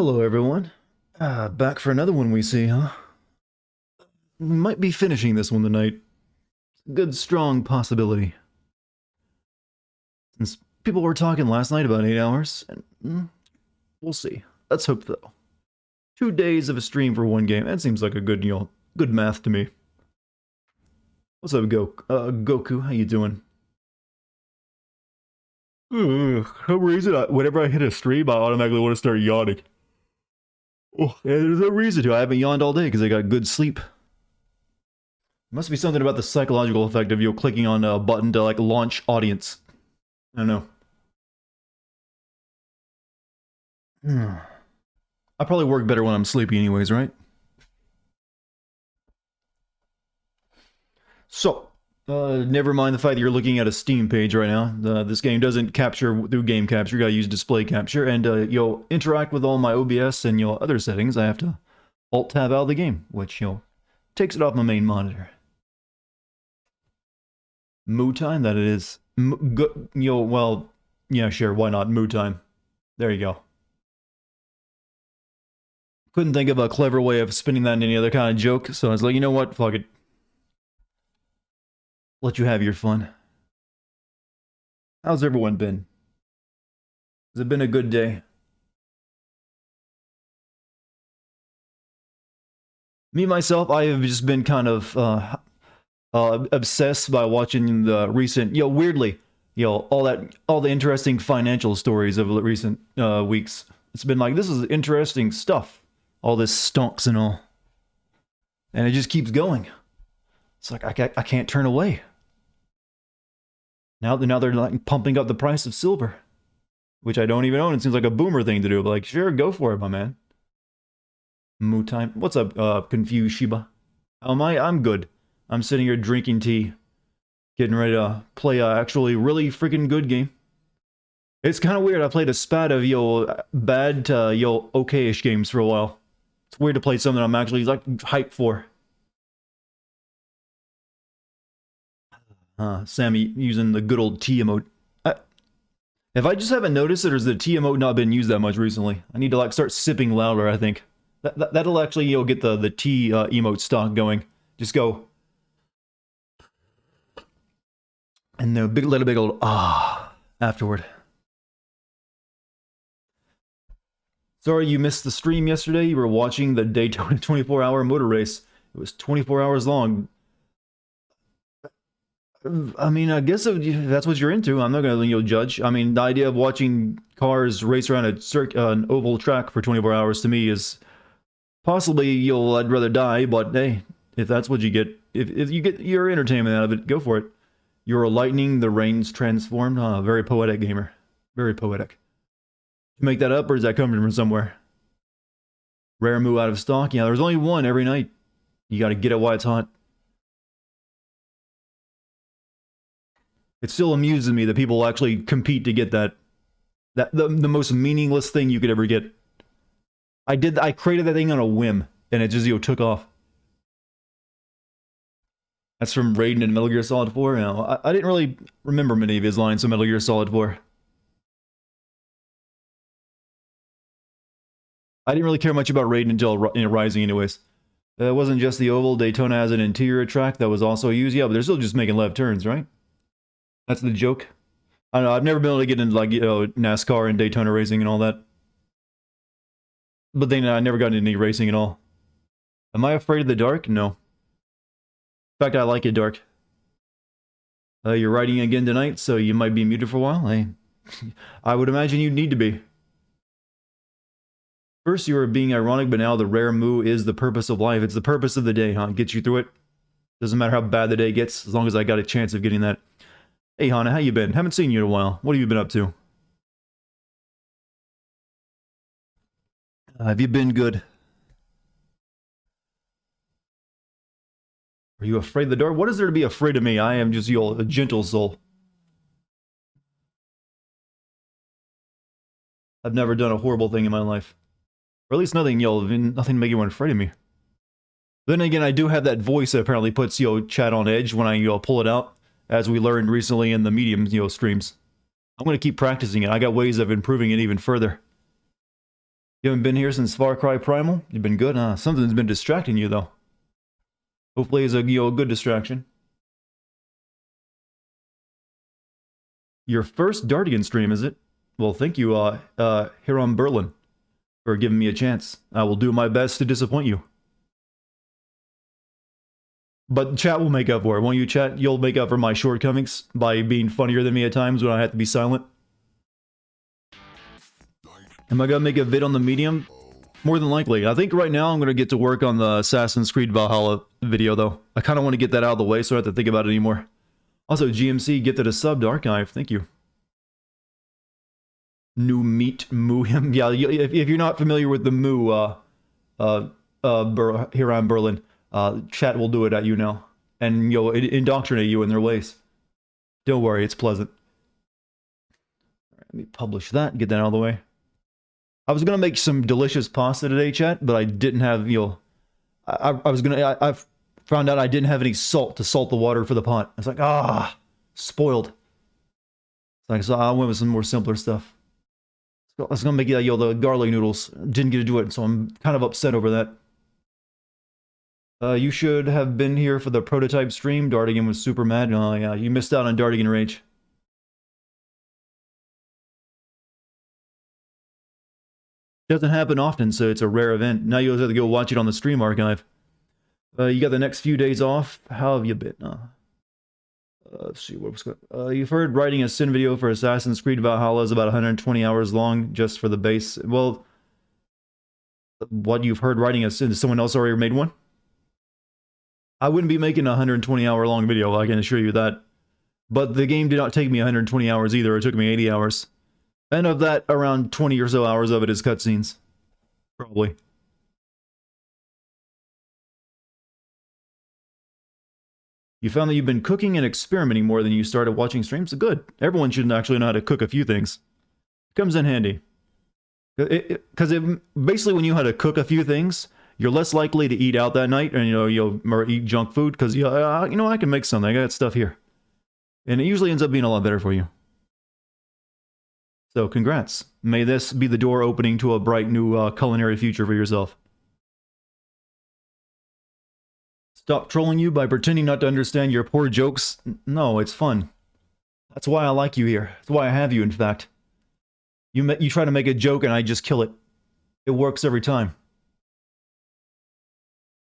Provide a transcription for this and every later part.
Hello, everyone. Back for another one we see, huh? We might be finishing this one tonight. Good, strong possibility. Since people were talking last night about 8 hours, and we'll see. Let's hope, though. 2 days of a stream for one game. That seems like a good, good math to me. What's up, Goku? How you doing? For some reason, whenever I hit a stream, I automatically want to start yawning. Oh, yeah, there's no reason to. I haven't yawned all day because I got good sleep. Must be something about the psychological effect of you clicking on a button to like launch audience. I don't know. I probably work better when I'm sleepy anyways, right? So, never mind the fact that you're looking at a Steam page right now. This game doesn't capture through game capture. You gotta use display capture, and you'll interact with all my OBS and your other settings. I have to Alt-Tab out of the game, which takes it off my main monitor. Moo time, that it is. Well, yeah, sure, why not? Moo time. There you go. Couldn't think of a clever way of spinning that in any other kind of joke, so I was like, you know what? Fuck it. Let you have your fun. How's everyone been? Has it been a good day? Me, myself, I have just been kind of obsessed by watching the recent, weirdly, all the interesting financial stories of the recent weeks. It's been like, this is interesting stuff. All this stonks and all. And it just keeps going. It's like, I can't turn away. Now they're like pumping up the price of silver, which I don't even own. It seems like a boomer thing to do, but like, sure, go for it, my man. Moo time. What's up, confused Shiba? How am I? I'm good. I'm sitting here drinking tea, getting ready to play a actually really freaking good game. It's kind of weird. I played a spat of bad to okay-ish games for a while. It's weird to play something I'm actually like hyped for. Sammy using the good old T emote. If I just haven't noticed it, or has the T emote not been used that much recently? I need to like start sipping louder, I think. That'll actually get the T emote stock going. Just go. And the little big old afterward. Sorry you missed the stream yesterday. You were watching the Daytona 24-hour motor race. It was 24 hours long. I mean, I guess if that's what you're into, I'm not going to judge. I mean, the idea of watching cars race around an oval track for 24 hours to me is possibly I'd rather die, but hey, if that's what you get, if you get your entertainment out of it, go for it. You're lightning, the rain's transformed. Very poetic, gamer. Very poetic. You make that up, or is that coming from somewhere? Rare moo out of stock? Yeah, there's only one every night. You gotta get it while it's hot. It still amuses me that people actually compete to get that. The most meaningless thing you could ever get. I created that thing on a whim, and it just took off. That's from Raiden and Metal Gear Solid 4. I didn't really remember many of his lines from Metal Gear Solid 4. I didn't really care much about Raiden until Rising anyways. It wasn't just the oval. Daytona has an interior track that was also used. Yeah, but they're still just making left turns, right? That's the joke. I don't know, I've never been able to get into like, NASCAR and Daytona racing and all that. But then I never got into any racing at all. Am I afraid of the dark? No. In fact, I like it dark. You're writing again tonight, so you might be muted for a while. I would imagine you'd need to be. First you were being ironic, but now the rare moo is the purpose of life. It's the purpose of the day, huh? It gets you through it. Doesn't matter how bad the day gets, as long as I got a chance of getting that. Hey, Hana, how you been? Haven't seen you in a while. What have you been up to? Have you been good? Are you afraid of the dark? What is there to be afraid of me? I am just a gentle soul. I've never done a horrible thing in my life. Or at least nothing, nothing to make anyone afraid of me. Then again, I do have that voice that apparently puts, chat on edge when I, pull it out, as we learned recently in the Medium, streams. I'm going to keep practicing it. I got ways of improving it even further. You haven't been here since Far Cry Primal? You've been good, huh? Something's been distracting you, though. Hopefully You've been good, huh? Something's been distracting you, though. Hopefully it's a, a good distraction. Your first Dartigan stream, is it? Well, thank you, here on Berlin, for giving me a chance. I will do my best to disappoint you. But chat will make up for it. Won't you, chat? You'll make up for my shortcomings by being funnier than me at times when I have to be silent. Am I gonna make a vid on the medium? More than likely. I think right now I'm gonna get to work on the Assassin's Creed Valhalla video, though. I kind of want to get that out of the way so I don't have to think about it anymore. Also, GMC, get to the sub to Archive. Thank you. New meat Muhim. Yeah, if you're not familiar with the Moo, here on Berlin, chat will do it at you now. And you'll indoctrinate you in their ways. Don't worry, it's pleasant. Let me publish that, get that out of the way. I was gonna make some delicious pasta today, chat, but I didn't have, I found out I didn't have any salt to salt the water for the pot. I was like, spoiled. Like, so I went with some more simpler stuff. So I was gonna make the garlic noodles. Didn't get to do it, so I'm kind of upset over that. You should have been here for the prototype stream. Dartigan was super mad. Oh yeah, you missed out on Dartigan Rage. Doesn't happen often, so it's a rare event. Now you'll have to go watch it on the stream archive. You got the next few days off. How have you been? Let's see what was going. You've heard writing a sim video for Assassin's Creed Valhalla is about 120 hours long just for the base. Well, what you've heard writing a sim? Has someone else already made one? I wouldn't be making a 120-hour long video, I can assure you that. But the game did not take me 120 hours either. It took me 80 hours. And of that, around 20 or so hours of it is cutscenes. Probably. You found that you've been cooking and experimenting more than you started watching streams? Good. Everyone should actually know how to cook a few things. It comes in handy. Because basically when you know how to cook a few things, you're less likely to eat out that night, and you'll eat junk food, because I can make something. I got stuff here. And it usually ends up being a lot better for you. So, congrats. May this be the door opening to a bright new culinary future for yourself. Stop trolling you by pretending not to understand your poor jokes. No, it's fun. That's why I like you here. That's why I have you, in fact. You try to make a joke and I just kill it. It works every time.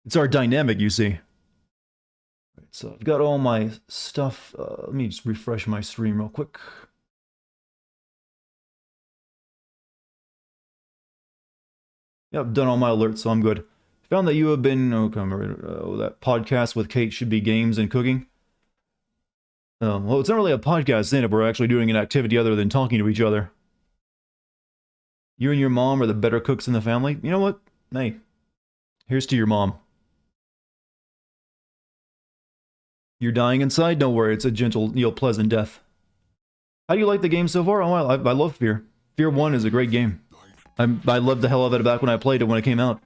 It's our dynamic, you see. Right, so I've got all my stuff. Let me just refresh my stream real quick. Yeah, I've done all my alerts, so I'm good. Found that you have been... that podcast with Kate should be games and cooking. Well, it's not really a podcast then if we're actually doing an activity other than talking to each other. You and your mom are the better cooks in the family. You know what? Hey, here's to your mom. You're dying inside? Don't worry, it's a gentle, pleasant death. How do you like the game so far? Oh, I love Fear. Fear 1 is a great game. I loved the hell out of it back when I played it when it came out.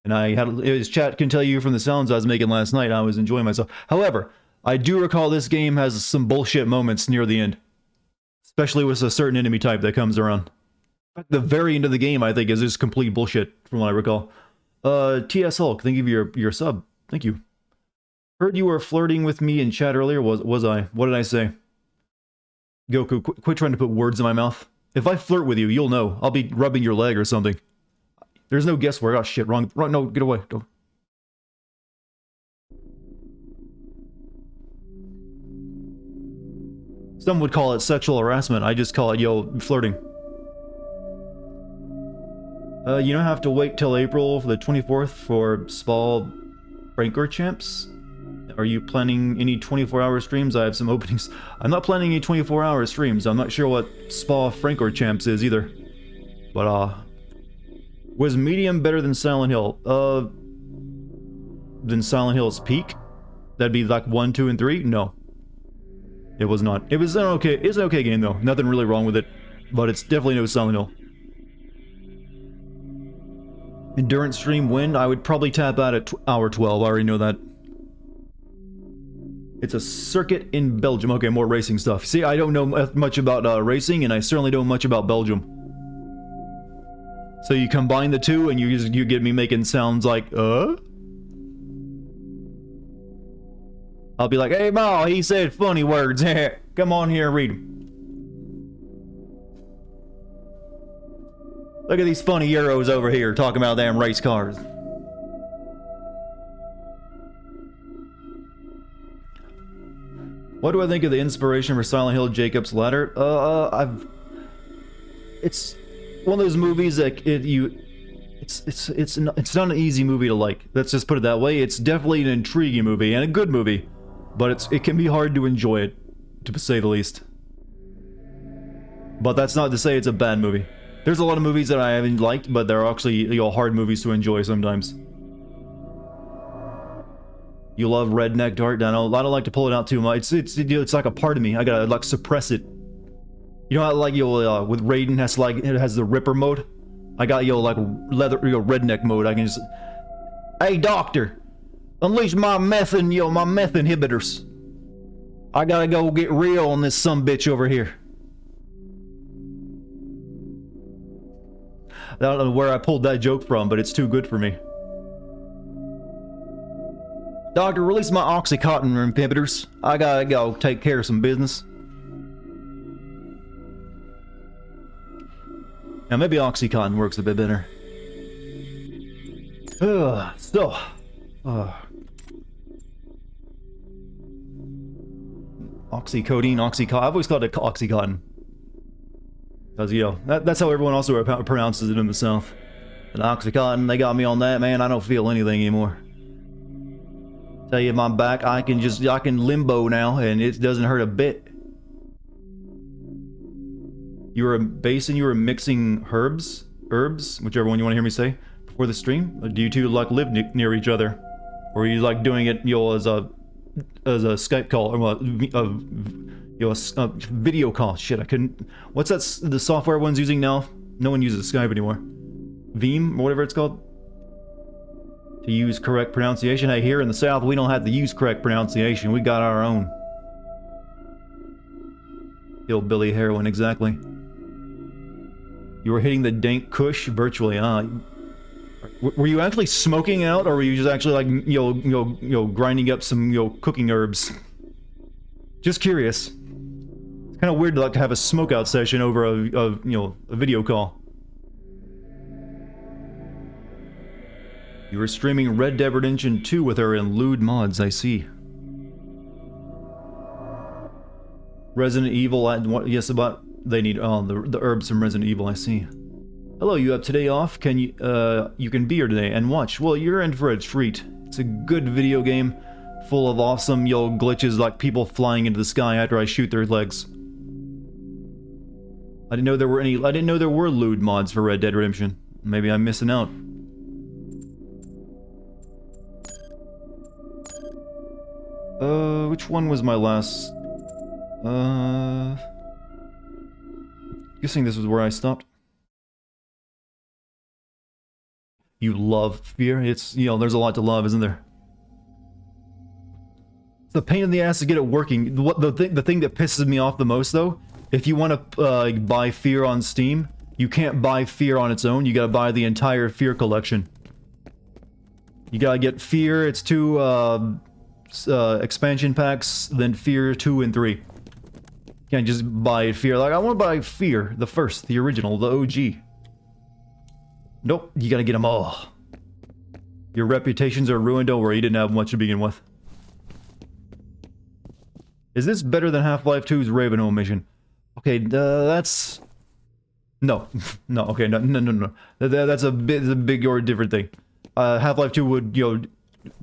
And as chat can tell you from the sounds I was making last night, I was enjoying myself. However, I do recall this game has some bullshit moments near the end. Especially with a certain enemy type that comes around. The very end of the game, I think, is just complete bullshit, from what I recall. TS Hulk, thank you for your sub. Thank you. Heard you were flirting with me in chat earlier. Was I? What did I say? Goku, quit trying to put words in my mouth. If I flirt with you, you'll know. I'll be rubbing your leg or something. There's no guesswork. Oh shit, wrong, no, get away. Go. Some would call it sexual harassment. I just call it, flirting. You don't have to wait till April for the 24th for Spa Franker Champs. Are you planning any 24-hour streams? I have some openings. I'm not planning any 24-hour streams. I'm not sure what Spa Franker Champs is either. But, was Medium better than Silent Hill? Than Silent Hill's Peak? That'd be like 1, 2, and 3? No. It was not. It's an okay game though. Nothing really wrong with it. But it's definitely no Silent Hill. Endurance stream win? I would probably tap out at hour 12. I already know that. It's a circuit in Belgium. Okay, more racing stuff. See, I don't know much about racing, and I certainly don't know much about Belgium. So you combine the two and you get me making sounds like, I'll be like, hey, Ma, he said funny words. Come on here and read them. Look at these funny Euros over here talking about damn race cars. What do I think of the inspiration for Silent Hill Jacob's Ladder? It's one of those movies that it's not an easy movie to like. Let's just put it that way. It's definitely an intriguing movie and a good movie, but it can be hard to enjoy it, to say the least. But that's not to say it's a bad movie. There's a lot of movies that I haven't liked, but they're actually, you know, hard movies to enjoy sometimes. You love redneck Dart? I don't like to pull it out too much. It's like a part of me. I gotta like suppress it. You know how like with Raiden it has the Ripper mode. I got like redneck mode. I can just, hey doctor, unleash my meth inhibitors. I gotta go get real on this sumbitch over here. I don't know where I pulled that joke from, but it's too good for me. Doctor, release my Oxycontin inhibitors. I gotta go take care of some business. Now maybe Oxycontin works a bit better. Oxycodone, Oxycontin. I've always called it Oxycontin. Because, you know, that's how everyone also pronounces it in the South. And Oxycontin, they got me on that, man. I don't feel anything anymore. Tell you my back, I can limbo now, and it doesn't hurt a bit. You were mixing herbs, whichever one you want to hear me say, before the stream? Or do you two like live near each other? Or are you like doing it, you know, as a Skype call, or a video call? Shit, I couldn't. What's that? The software everyone's using now? No one uses Skype anymore. Veeam, or whatever it's called. To use correct pronunciation. Hey, here in the South, we don't have to use correct pronunciation. We got our own. Hillbilly heroin, exactly. You were hitting the dank kush virtually, were you actually smoking out, or were you just actually like, you know, grinding up some, you know, cooking herbs? Just curious. It's kind of weird to like to have a smoke out session over a video call. You were streaming Red Dead Redemption 2 with her in lewd mods, I see. Resident Evil, yes, about they need the herbs from Resident Evil, I see. Hello, you have today off? Can you you can be here today and watch? Well, you're in for a treat. It's a good video game, full of awesome glitches like people flying into the sky after I shoot their legs. I didn't know there were lewd mods for Red Dead Redemption. Maybe I'm missing out. Which one was my last? Guessing this was where I stopped. You love fear? It's, you know, there's a lot to love, isn't there? It's a pain in the ass to get it working. The thing that pisses me off the most, though, if you want to buy Fear on Steam, you can't buy Fear on its own. You gotta buy the entire Fear collection. You gotta get Fear, it's 2 expansion packs, then Fear 2 and 3. You can't just buy Fear. Like, I want to buy Fear, the original, the OG. Nope, you gotta get them all. Your reputations are ruined, don't worry, you didn't have much to begin with. Is this better than Half-Life 2's Ravenholm mission? Okay, that's... No. No, okay, no. That's a big or different thing. Half-Life 2 would, you know,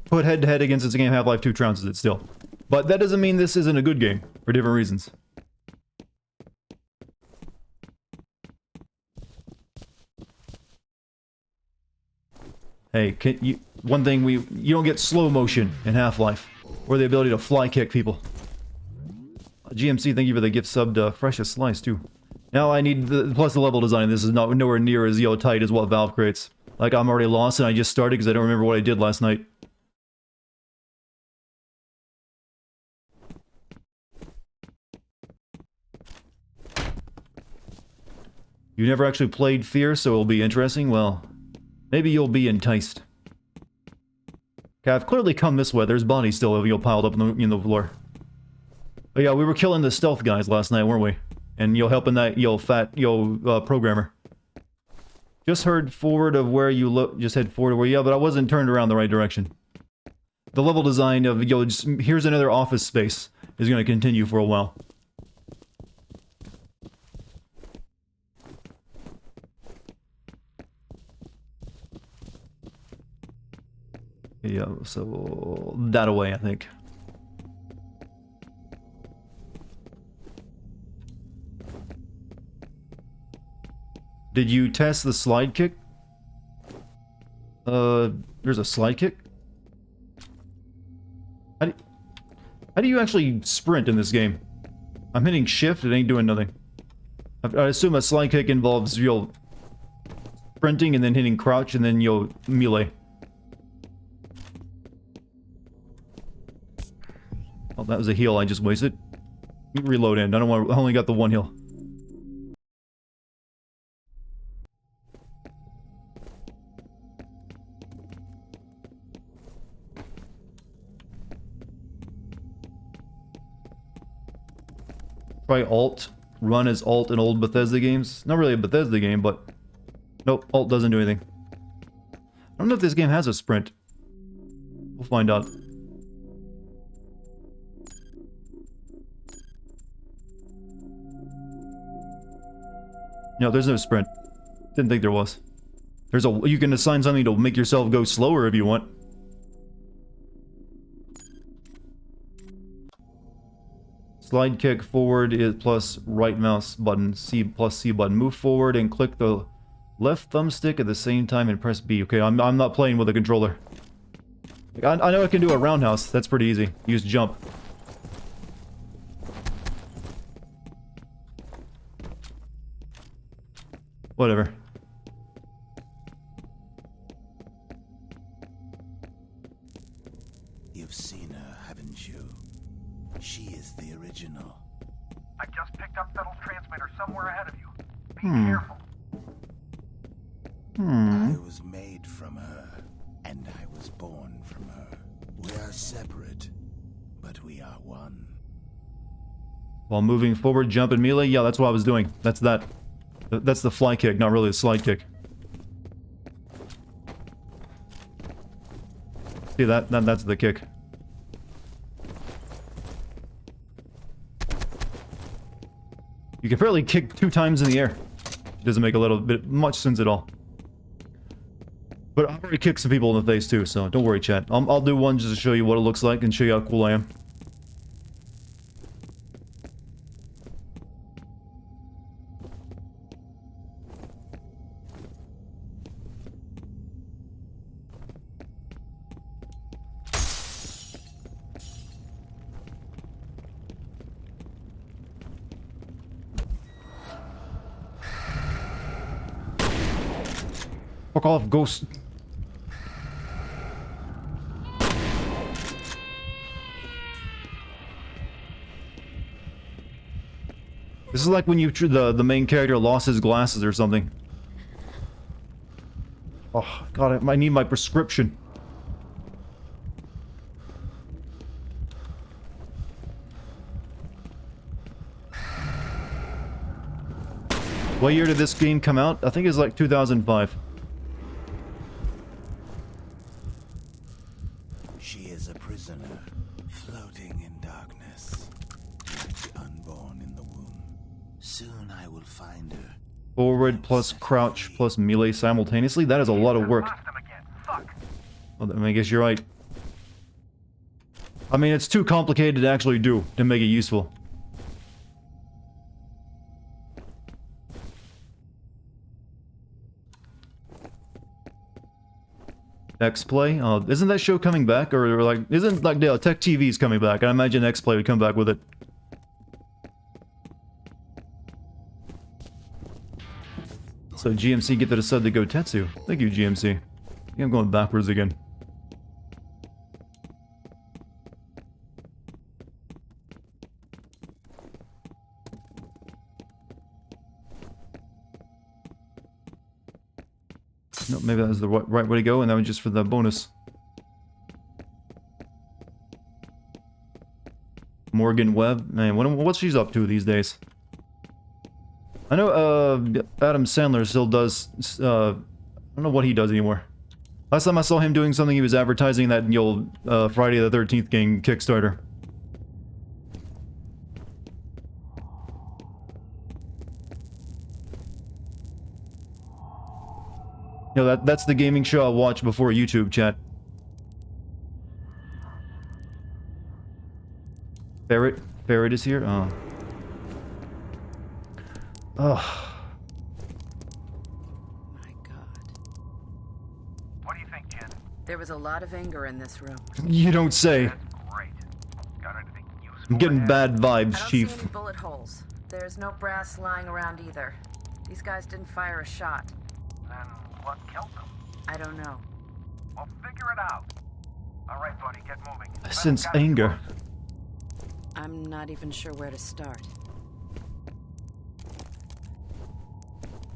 put head-to-head against its game. Half-Life 2 trounces it still. But that doesn't mean this isn't a good game, for different reasons. Hey, one thing you don't get slow motion in Half-Life, or the ability to fly kick people. GMC, thank you for the gift subbed freshest slice too. Now I need plus the level design. This is nowhere near as tight as what Valve creates. Like, I'm already lost and I just started because I don't remember what I did last night. You never actually played Fear, so it'll be interesting. Well, maybe you'll be enticed. Okay, I've clearly come this way. There's bodies still piled up in the floor. But yeah, we were killing the stealth guys last night, weren't we? And you're helping that programmer. Just heard forward of where you look. Just head forward where, yeah, but I wasn't turned around the right direction. The level design of, just, here's another office space is going to continue for a while. Yeah, so that away, I think. Did you test the slide kick? There's a slide kick? How do you actually sprint in this game? I'm hitting shift, it ain't doing nothing. I assume a slide kick involves sprinting and then hitting crouch and then melee. Oh, that was a heal I just wasted. Reload in. I only got the one heal. Try Alt. Run as Alt in old Bethesda games. Not really a Bethesda game, but... Nope, Alt doesn't do anything. I don't know if this game has a sprint. We'll find out. No, there's no sprint. Didn't think there was. You can assign something to make yourself go slower if you want. Slide kick forward is plus right mouse button, C plus C button. Move forward and click the left thumbstick at the same time and press B. Okay, I'm not playing with a controller. I know I can do a roundhouse. That's pretty easy. Use jump. Whatever. You've seen her, haven't you? She is the original. I just picked up Fettel's transmitter somewhere ahead of you. Be careful. I was made from her, and I was born from her. We are separate, but we are one. While moving forward, jump and melee? Yeah, that's what I was doing. That's that. That's the fly kick, not really a slide kick. See that's the kick. You can barely kick 2 times in the air. It doesn't make much sense at all. But I've already kicked some people in the face too, so don't worry, chat. I'll do one just to show you what it looks like and show you how cool I am. Fuck off, ghost. This is like when the main character lost his glasses or something. Oh, God, I need my prescription. What year did this game come out? I think it's like 2005. She is a prisoner, floating in darkness, like the unborn in the womb. Soon I will find her. Forward plus crouch plus melee simultaneously? That is a lot of work. Lost him again. Fuck. Well, I guess you're right. I mean, it's too complicated to actually do to make it useful. X-Play? Isn't that show coming back? Or like, isn't like Tech TV's coming back? I imagine X-Play would come back with it. So GMC get the sub to go Tetsu. Thank you, GMC. I think I'm going backwards again. No, maybe that was the right way to go, and that was just for the bonus. Morgan Webb, man, what's she's up to these days? I know Adam Sandler still does. I don't know what he does anymore. Last time I saw him doing something, he was advertising that old Friday the 13th game Kickstarter. You know, that's the gaming show I watch before YouTube, chat. Ferret is here? Oh. Oh. My God. What do you think, Jen? There was a lot of anger in this room. You don't say. That's great. Got anything useful? I'm getting ahead? bad vibes, I don't Chief. see any bullet holes. There's no brass lying around either. These guys didn't fire a shot. Then what killed them? I don't know. Well, figure it out. All right, buddy, get moving. I sense Better get anger. close. I'm not even sure where to start.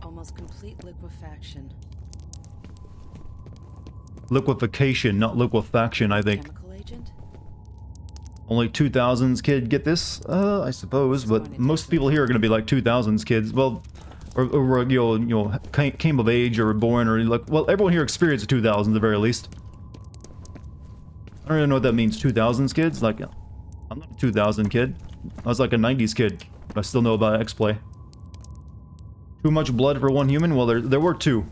Almost complete liquefaction. Liquefaction, not liquefaction, I think. Chemical agent? Only 2000s kid get this? I suppose, but most people here are gonna be like 2000s kids. Well, or you know, came of age or were born or like, well, everyone here experienced the 2000s at the very least. I don't even know what that means, 2000s kids? Like, I'm not a 2000 kid. I was like a 90s kid. I still know about X-Play. Too much blood for one human? Well, there were two.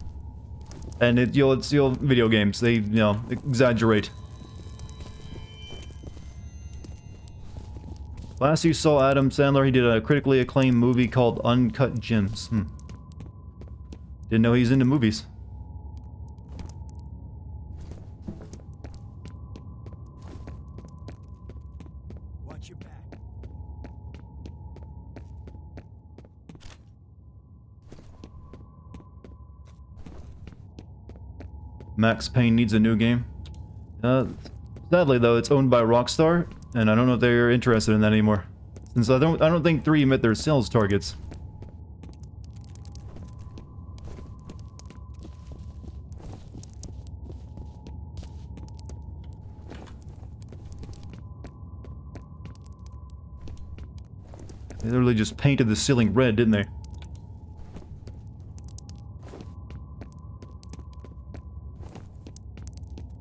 And it's video games. They, exaggerate. Last you saw Adam Sandler, he did a critically acclaimed movie called Uncut Gems. Didn't know he's into movies. Watch your back. Max Payne needs a new game. Sadly though, it's owned by Rockstar, and I don't know if they're interested in that anymore. Since I don't think 3 met their sales targets. They literally just painted the ceiling red, didn't they?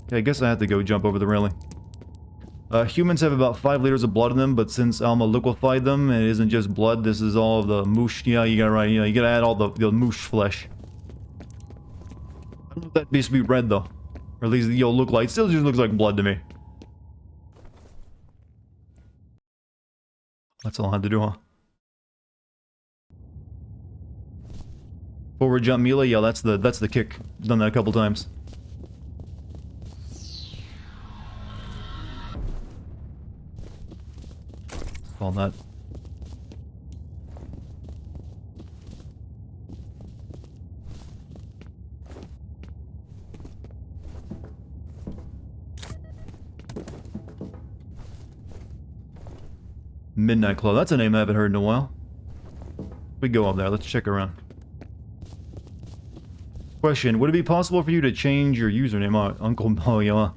Okay, I guess I have to go jump over the railing. Humans have about 5 liters of blood in them, but since Alma liquefied them, it isn't just blood, this is all of the moosh. Yeah, you got it right. You gotta add all the moosh flesh. I don't know if that needs to be red, though. Or at least it'll look like... It still just looks like blood to me. That's all I had to do, huh? Forward jump melee, yeah, that's the kick. Done that a couple times. Call that. Midnight Club. That's a name I haven't heard in a while. We go up there. Let's check around. Question: would it be possible for you to change your username? Uncle Moya.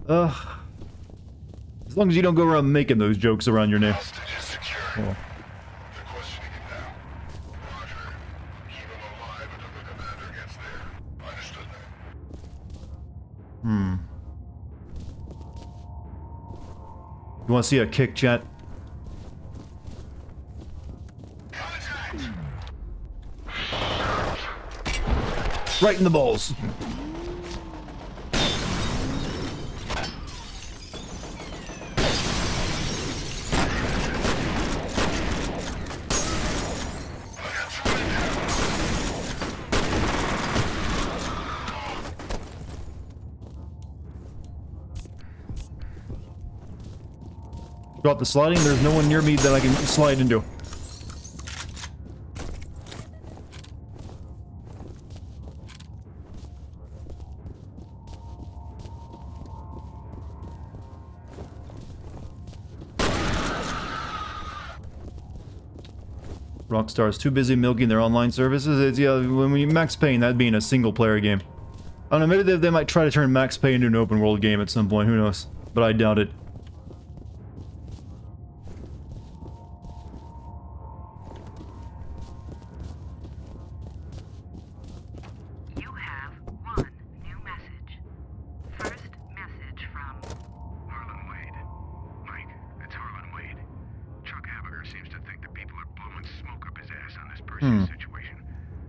As long as you don't go around making those jokes around your name. Hostage is secure. Oh. They're questioning him now. Roger. Keep him alive until the commander gets there. Understood. You want to see a kick, chat? Contact! Right in the balls. Drop the sliding. There's no one near me that I can slide into. Rockstar's too busy milking their online services. It's, yeah, when we Max Payne, that being a single player game. I don't know, maybe they might try to turn Max Payne into an open world game at some point, who knows? But I doubt it. You have one new message. First message from Harlan Wade. Mike, it's Harlan Wade. Chuck Habiger seems to think that people are blowing smoke up his ass on this Perseus situation.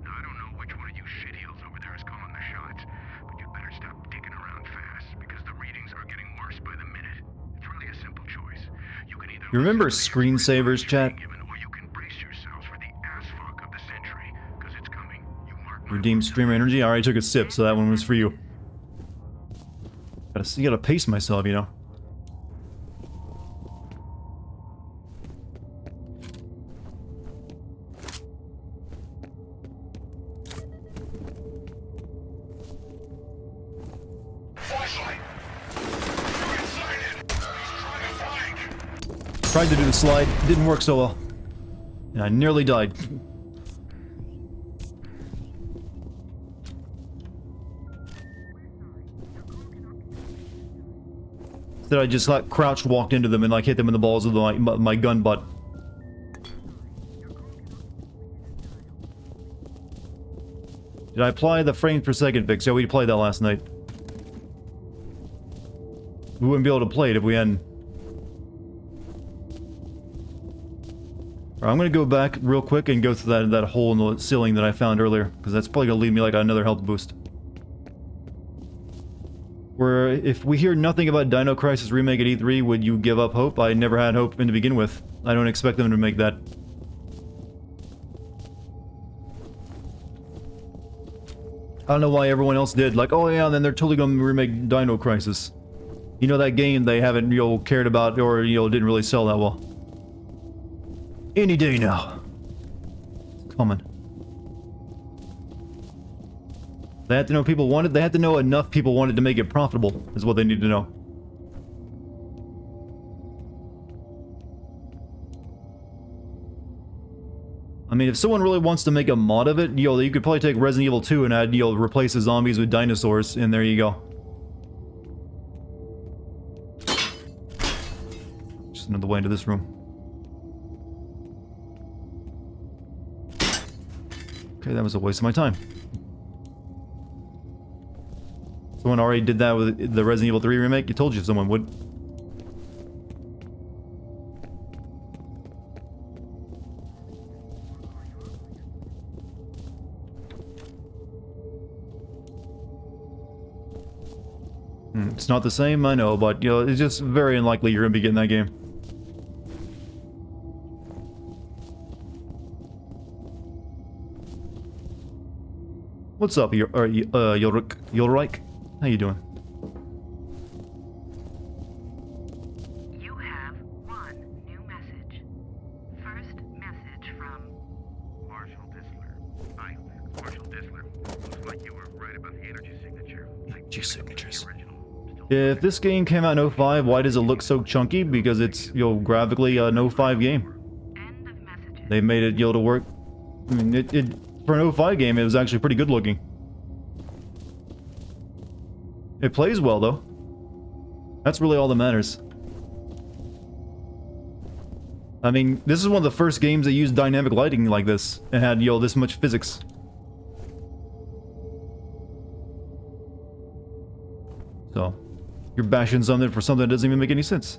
Now, I don't know which one of you shitheels over there is calling the shots, but you better stop dicking around fast, because the readings are getting worse by the minute. It's really a simple choice. You can either You remember screensavers, chat? or you can brace yourselves for the ass fuck of the century, because it's coming. You mark my Redeem streamer energy? I already took a sip, so that one was for you. You gotta pace myself, you know. flashlight. You're inside it. He's trying to flank. Tried to do the slide, didn't work so well. And I nearly died. Instead I just like crouched, walked into them and like hit them in the balls with my gun butt. Did I apply the frames per second fix? Yeah, we played that last night. We wouldn't be able to play it if we hadn't. Alright, I'm gonna go back real quick and go through that hole in the ceiling that I found earlier, because that's probably gonna leave me like another health boost. Where if we hear nothing about Dino Crisis Remake at E3, would you give up hope? I never had hope to begin with. I don't expect them to make that. I don't know why everyone else did. Like, oh yeah, then they're totally gonna remake Dino Crisis. You know, that game they haven't, you know, cared about or, you know, didn't really sell that well. Any day now. It's coming. They had to know people wanted. They had to know enough people wanted to make it profitable, is what they need to know. I mean, if someone really wants to make a mod of it, you know, you could probably take Resident Evil 2 and add, you know, replace the zombies with dinosaurs, and there you go. Just another way into this room. Okay, that was a waste of my time. Someone already did that with the Resident Evil 3 remake? You told you someone would. It's not the same, I know, but, you know, it's just very unlikely you're gonna be getting that game. What's up, Yolrik? How you doing? You have one new message. First message from Marshall Disler. Hi, Marshall Disler. Looks like you were right about the energy signature. Energy signatures. The original. If this game came out in 05, why does it look so chunky? Because it's, you know, graphically an 05 game. end of messages. They made it, you know, to work. I mean, for an 05 game, it was actually pretty good looking. It plays well, though. That's really all that matters. I mean, this is one of the first games that used dynamic lighting like this and had, you know, this much physics. So, you're bashing something for something that doesn't even make any sense.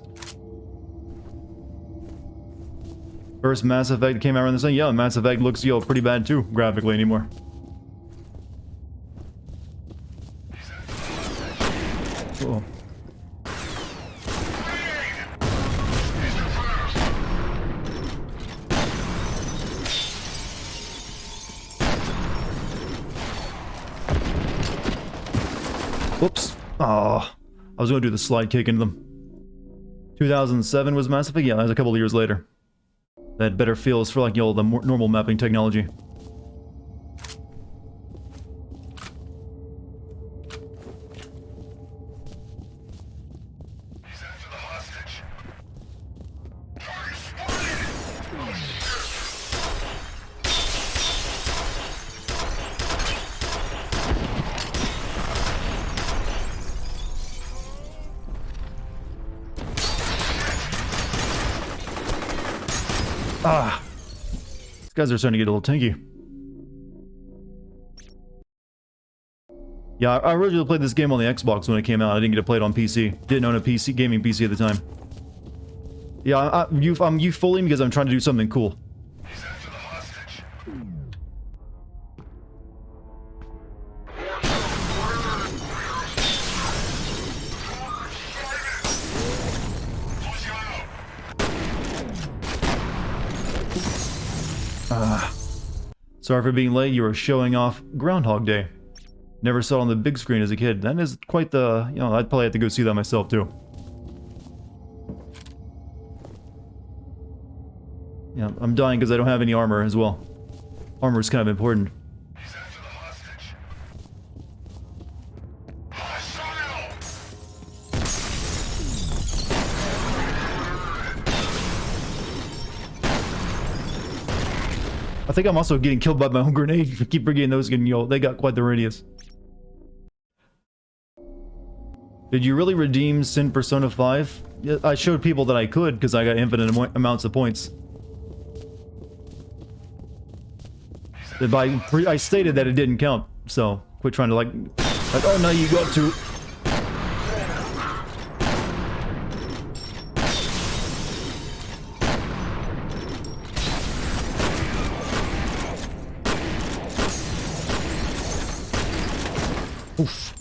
First Mass Effect came out around the same. Yeah, Mass Effect looks, you know, pretty bad too, graphically anymore. Cool. Whoops. Oh, I was going to do the slide kick into them. 2007 was Mass Effect? Yeah, that was a couple of years later. That had better feels for, like, you know, the more normal mapping technology. He's after the hostage. Target spotted! Ah! These guys are starting to get a little tanky. Yeah, I originally played this game on the Xbox when it came out. I didn't get to play it on PC. Didn't own a PC, gaming PC at the time. Yeah, I'm youth-fully because I'm trying to do something cool. He's after the hostage. Sorry for being late. You were showing off Groundhog Day. Never saw it on the big screen as a kid. That is quite the... You know, I'd probably have to go see that myself, too. Yeah, I'm dying because I don't have any armor as well. Armor is kind of important. He's after the hostage. Hostile! I think I'm also getting killed by my own grenade. I keep forgetting those getting, they got quite the radius. Did you really redeem Sin Persona 5? Yeah, I showed people that I could because I got infinite amounts of points. I stated that it didn't count, so quit trying to like oh no, you got to. Oof.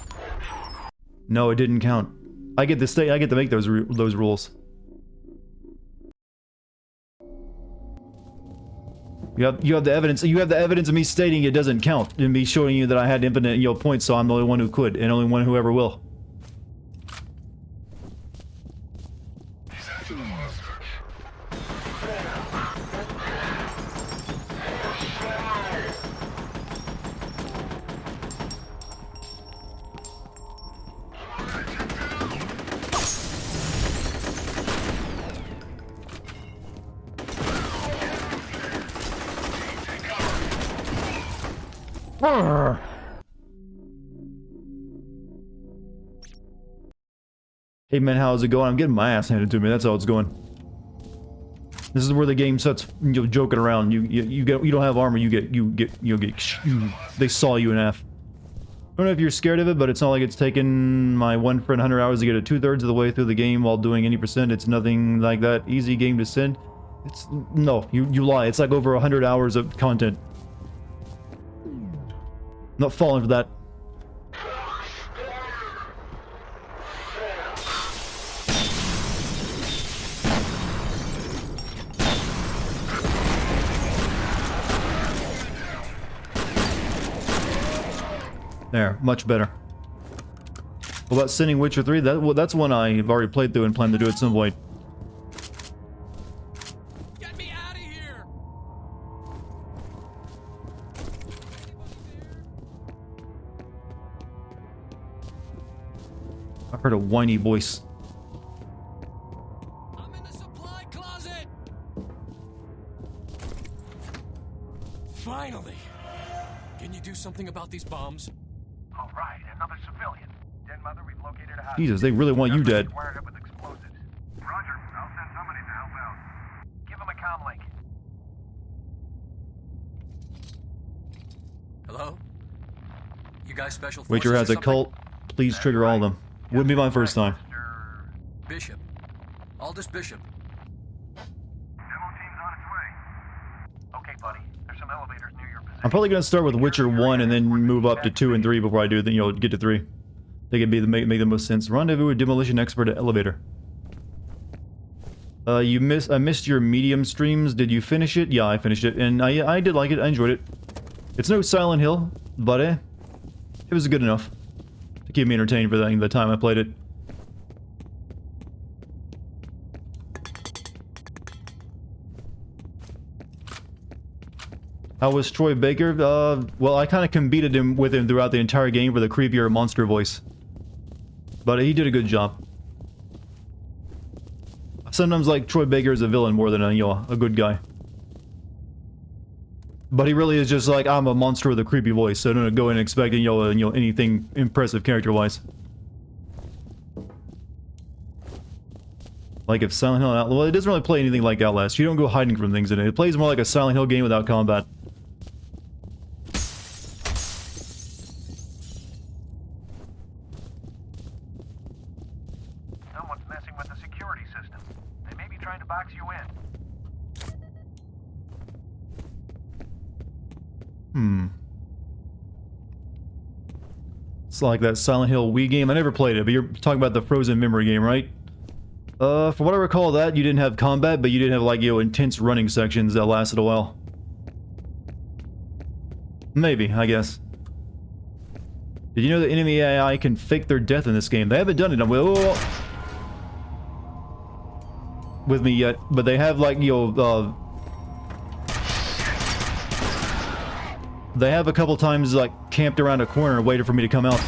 No, it didn't count. I get to make those rules. You have the evidence. You have the evidence of me stating it doesn't count, and me showing you that I had infinite points, so I'm the only one who could, and only one who ever will. He's after the hostage. Arrgh. Hey man, how's it going? I'm getting my ass handed to me. That's how it's going. This is where the game starts, joking around. You don't have armor. They saw you in half. I don't know if you're scared of it, but it's not like it's taken my one friend 100 hours to get it 2/3 of the way through the game while doing any percent. It's nothing like that. Easy game to send. It's no, you lie. It's like over 100 hours of content. Not falling for that. There, much better. What about sending Witcher 3? That's one I've already played through and plan to do at some point. Get me out of here! I heard a whiny voice. I'm in the supply closet! Finally! Can you do something about these bombs? All right, another civilian. Den Mother, we've located a house. Jesus, they really want you dead. Wired up with explosives. Roger, I'll send somebody to help out. Give him a comm link. Hello? You guys special forces Witcher has or a something? cult. Please trigger all of them. Wouldn't be my first time. Bishop. Aldous Bishop. Demo team's on its way. Okay, buddy. There's some elevators near your position. I'm probably gonna start with Witcher 1 and then move up to 2 and 3 before I do get to 3. I think it'd be make the most sense. Rendezvous with demolition expert at elevator. I missed your medium streams. Did you finish it? Yeah, I finished it, and I did like it. I enjoyed it. It's no Silent Hill, but it was good enough to keep me entertained for the time I played it. How was Troy Baker? Well, I kind of competed with him throughout the entire game for the creepier monster voice. But he did a good job. I sometimes like Troy Baker as a villain more than a good guy. But he really is just like, I'm a monster with a creepy voice, so don't go in expecting anything impressive character-wise. Like if Silent Hill Outlast... Well, it doesn't really play anything like Outlast. You don't go hiding from things in it. It plays more like a Silent Hill game without combat. Someone's messing with the security system. They may be trying to box you in. It's like that Silent Hill Wii game. I never played it, but you're talking about the Frozen Memory game, right? From what I recall, that you didn't have combat, but you did have, like, you know, intense running sections that lasted a while. Maybe, I guess. Did you know that enemy AI can fake their death in this game? They haven't done it with me yet, but they have, like, you know, they have a couple times, like, camped around a corner and waited for me to come out.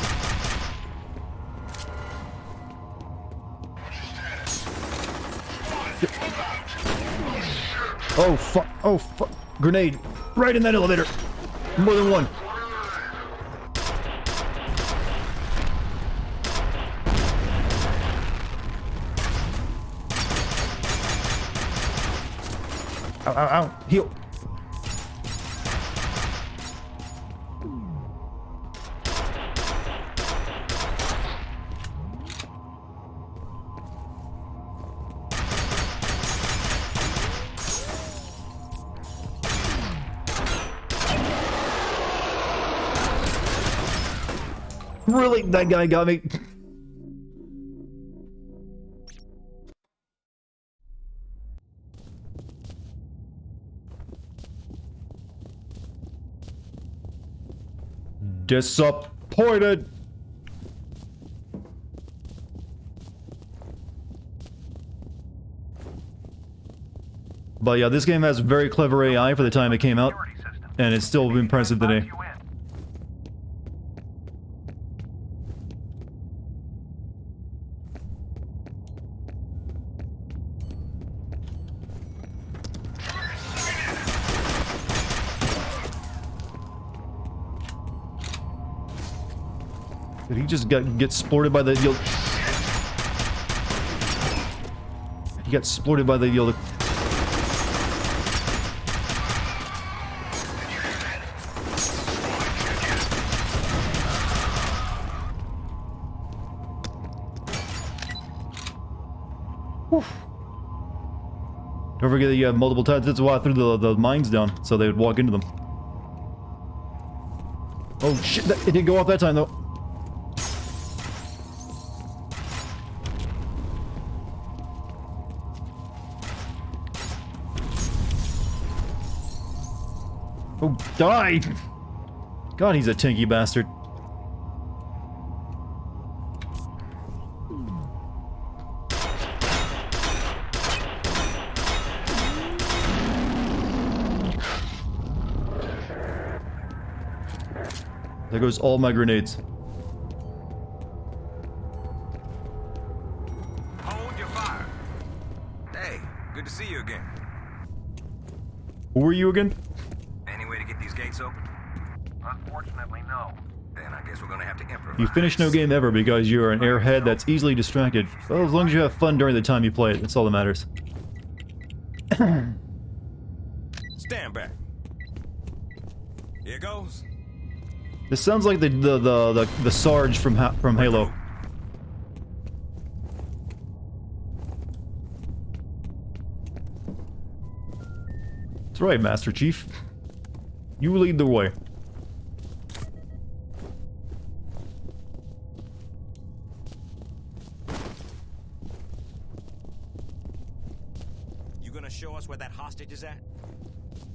Oh, fuck. Oh, fuck. Grenade. Right in that elevator. More than one. Ow, ow, ow. Heal. Really? That guy got me. Disappointed. But yeah, this game has very clever AI for the time it came out, and it's still impressive today. Did he just get sported by the... He got sported by the... Whew. Don't forget that you have multiple times. That's why I threw the mines down, so they would walk into them. Oh shit, it didn't go off that time though. Oh, die! God, he's a tanky bastard. There goes all my grenades. Hold your fire. Hey, good to see you again. Who are you again? Any way to get these gates open? Unfortunately, no. Then I guess we're gonna have to improvise. You finish no game ever because you're an airhead that's easily distracted. Well, as long as you have fun during the time you play it, that's all that matters. Stand back. Here goes. This sounds like the Sarge from Halo. That's right, Master Chief. You lead the way. You gonna show us where that hostage is at?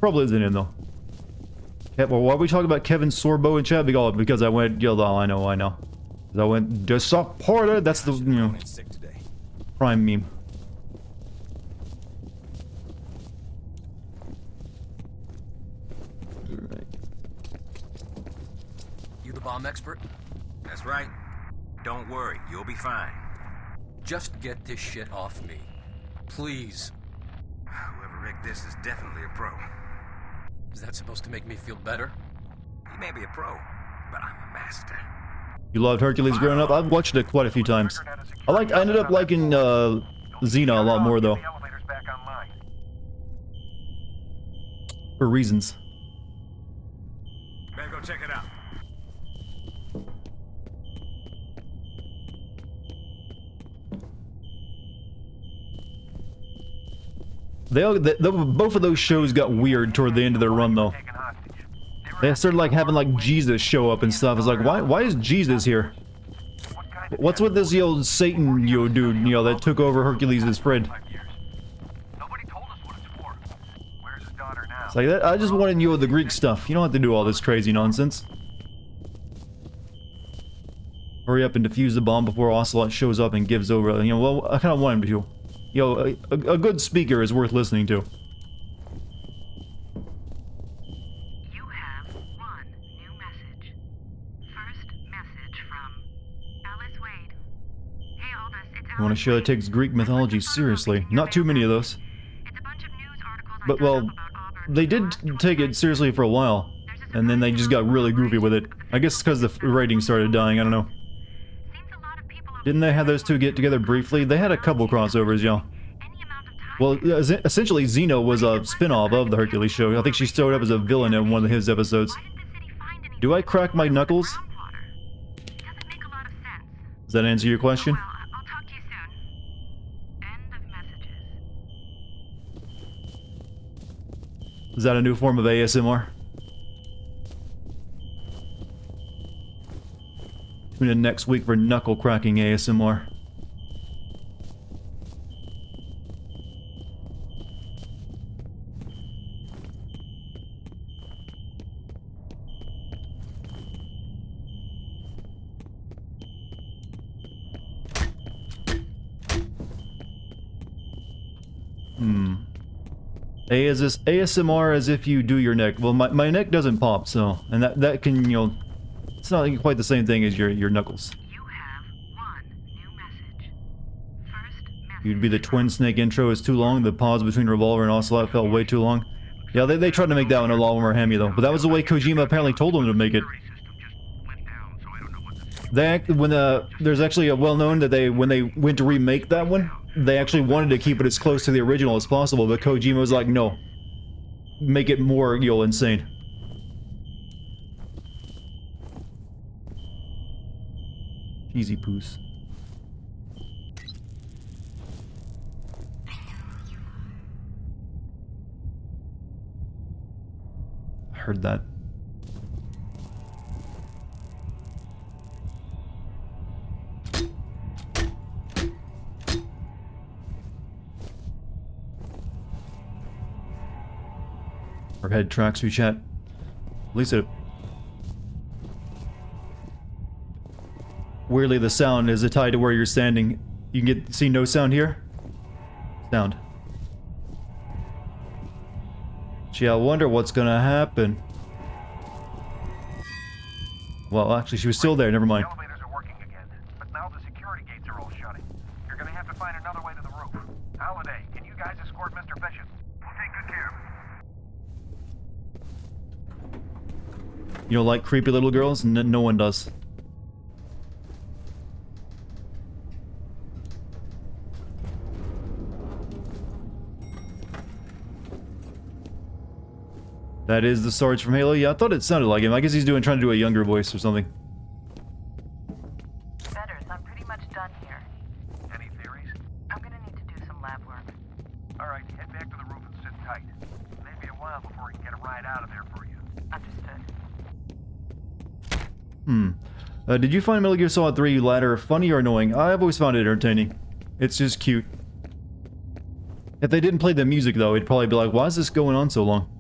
Probably isn't in though. Well, why are we talking about Kevin Sorbo and Chad? Because I went, oh, I know. I went disappointed. That's the, you know, prime meme. Right. You the bomb expert? That's right. Don't worry, you'll be fine. Just get this shit off me. Please. Whoever rigged this is definitely a pro. Is that supposed to make me feel better? He may be a pro, but I'm a master. You loved Hercules growing up? I've watched it quite a few times. I ended up liking Xena a lot more, though. The elevator's back online. For reasons. Man, go check it out. Both of those shows got weird toward the end of their run, though. Taken hostage. They started like having like Jesus show up and stuff. It's like, why is Jesus here? What kind of What's with this Satan dude, that took over Hercules' friend? 5 years? Nobody told us what it's for. Where's his daughter now? It's like that. I just wanted the Greek stuff. You don't have to do all this crazy nonsense. Hurry up and defuse the bomb before Ocelot shows up and gives over. Well, I kind of want him to. A good speaker is worth listening to. You have one new message. First message from Alice Wade. Hey Aldous, it's I want a show that takes Greek mythology seriously. Not too many of those. It's a bunch of news articles I But, dug well, up about Auburn. they did take it seriously for a while. And then they just got really goofy with it. I guess because the ratings started dying, I don't know. Seems a lot of people have Didn't they have those two get together briefly? They had a couple crossovers, yeah. any amount of time. Well, essentially, Xena was a spin-off of the Hercules show. I think she showed up as a villain in one of his episodes. Why did the city find any Do I crack my knuckles? groundwater? Doesn't make a lot of sense. Does that answer your question? Well, I'll talk to you soon. End of messages. Is that a new form of ASMR? Tune in next week for knuckle cracking ASMR. ASMR as if you do your neck. Well, my neck doesn't pop, so... And that can, it's not quite the same thing as your knuckles. You have one new message. First message. You'd be the Twin Snake intro is too long, the pause between Revolver and Ocelot felt way too long. Yeah, they tried to make that one a lot more hammy, though. But that was the way Kojima apparently told them to make it. There's actually a well-known that when they went to remake that one, they actually wanted to keep it as close to the original as possible, but Kojima was like, no. Make it more, insane. Easy poos. I heard that. Our head tracks through chat. At least it... Weirdly, the sound is tied to where you're standing. You can see no sound here? Sound. Gee, I wonder what's gonna happen. Well, actually, she was still there. Never mind. The elevators are working again, but now the security gates are all shutting. You're gonna have to find another way to the roof. Halliday, can you guys escort Mr. Bishop? We'll take good care of him. You don't like creepy little girls? No one does. That is the Sarge from Halo? Yeah, I thought it sounded like him. I guess he's trying to do a younger voice or something. Betters, I'm pretty much done here. Any theories? I'm gonna need to do some lab work. All right, head back to the roof and sit tight. Maybe a while before we can get a ride out of there for you. Understood. Did you find Metal Gear Solid 3 ladder funny or annoying? I've always found it entertaining. It's just cute. If they didn't play the music, though, it'd probably be like, why is this going on so long?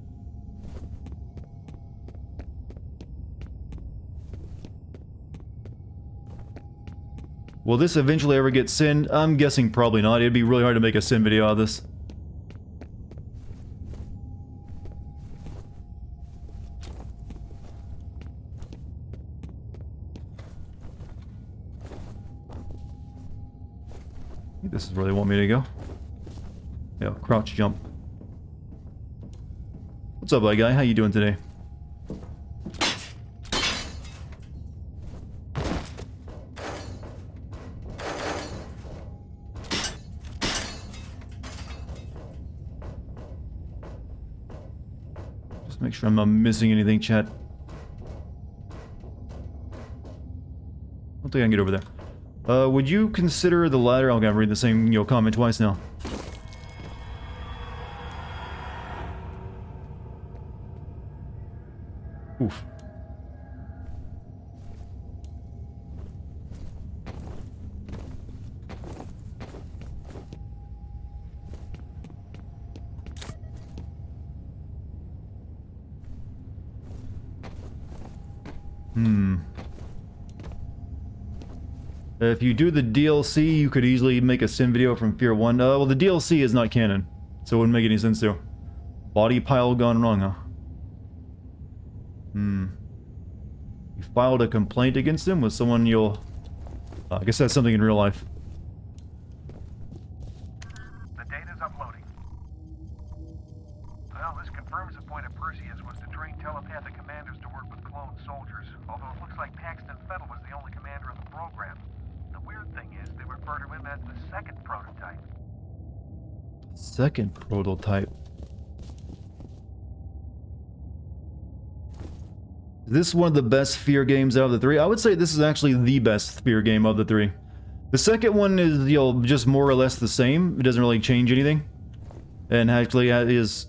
Will this eventually ever get Sin? I'm guessing probably not. It'd be really hard to make a Sin video out of this. I think this is where they want me to go. Yeah, crouch jump. What's up, guy? How you doing today? Let's make sure I'm not missing anything, chat. I don't think I can get over there. Would you consider the ladder? Okay, I'm reading the same, comment twice now. Oof. If you do the DLC, you could easily make a sim video from Fear 1. Well, the DLC is not canon, so it wouldn't make any sense to. Body pile gone wrong, huh? You filed a complaint against him with someone you'll... I guess that's something in real life. The data's uploading. Well, this confirms the point of Perseus was to train telepathic commanders to work with clone soldiers, although it looks like Paxton Fettel was the only commander of the program. The weird thing is, they refer to him as the second prototype. Second prototype. Is this one of the best Fear games out of the three? I would say this is actually the best Fear game of the three. The second one is, just more or less the same. It doesn't really change anything. And actually is...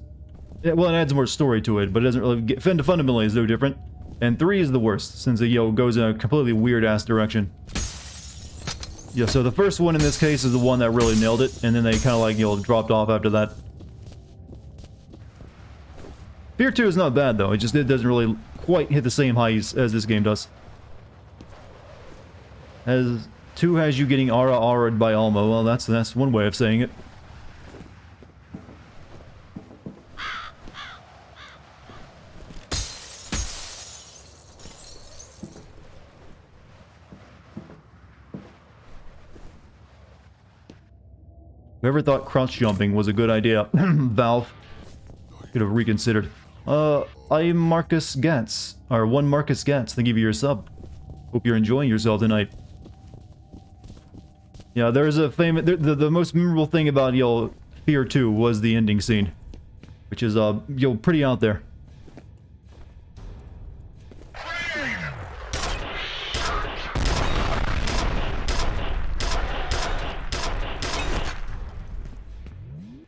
Well, it adds more story to it, but it doesn't really get... Fundamentally, is no different. And 3 is the worst, since it, goes in a completely weird-ass direction. Yeah, so the first one in this case is the one that really nailed it, and then they kind of like, dropped off after that. Fear 2 is not bad, though. It doesn't really quite hit the same heights as this game does. As 2 has you getting ara-ara'd by Almo. Well, that's one way of saying it. Whoever thought crouch jumping was a good idea, Valve, could have reconsidered. I'm Marcus Gatz, or one Marcus Gatz. Thank you for your sub. Hope you're enjoying yourself tonight. Yeah, there's a famous... The most memorable thing about, Fear 2 was the ending scene. Which is, pretty out there.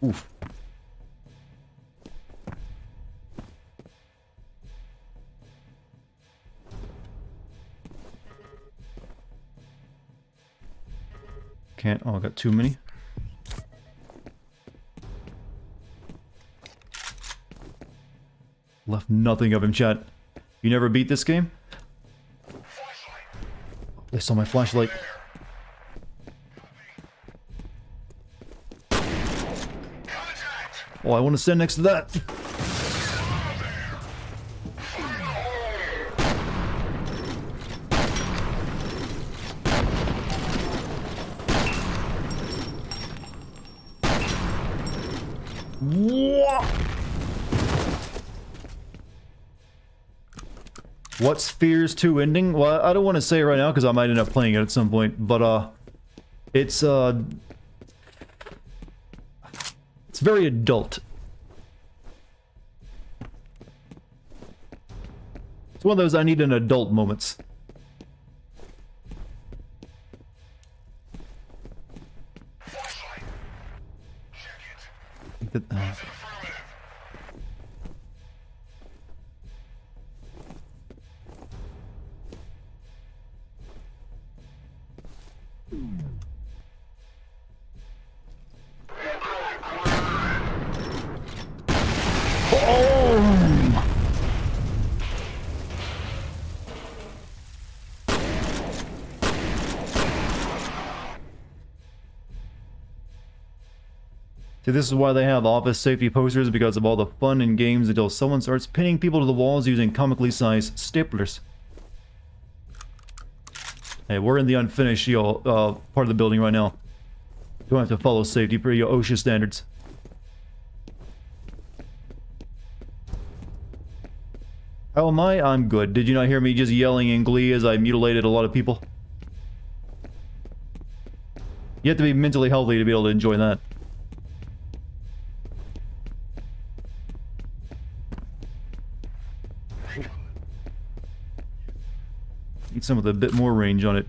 Oof. Can't... Oh, I got too many. Left nothing of him, chat. You never beat this game? They saw my flashlight. Oh, I want to stand next to that. What's Fears 2 ending? Well, I don't want to say it right now because I might end up playing it at some point, but it's very adult. It's one of those I need an adult moments. See, this is why they have office safety posters, because of all the fun in games until someone starts pinning people to the walls using comically sized staplers. Hey, we're in the unfinished part of the building right now. Don't have to follow safety per OSHA standards. How am I? I'm good. Did you not hear me just yelling in glee as I mutilated a lot of people? You have to be mentally healthy to be able to enjoy that. Need some with a bit more range on it.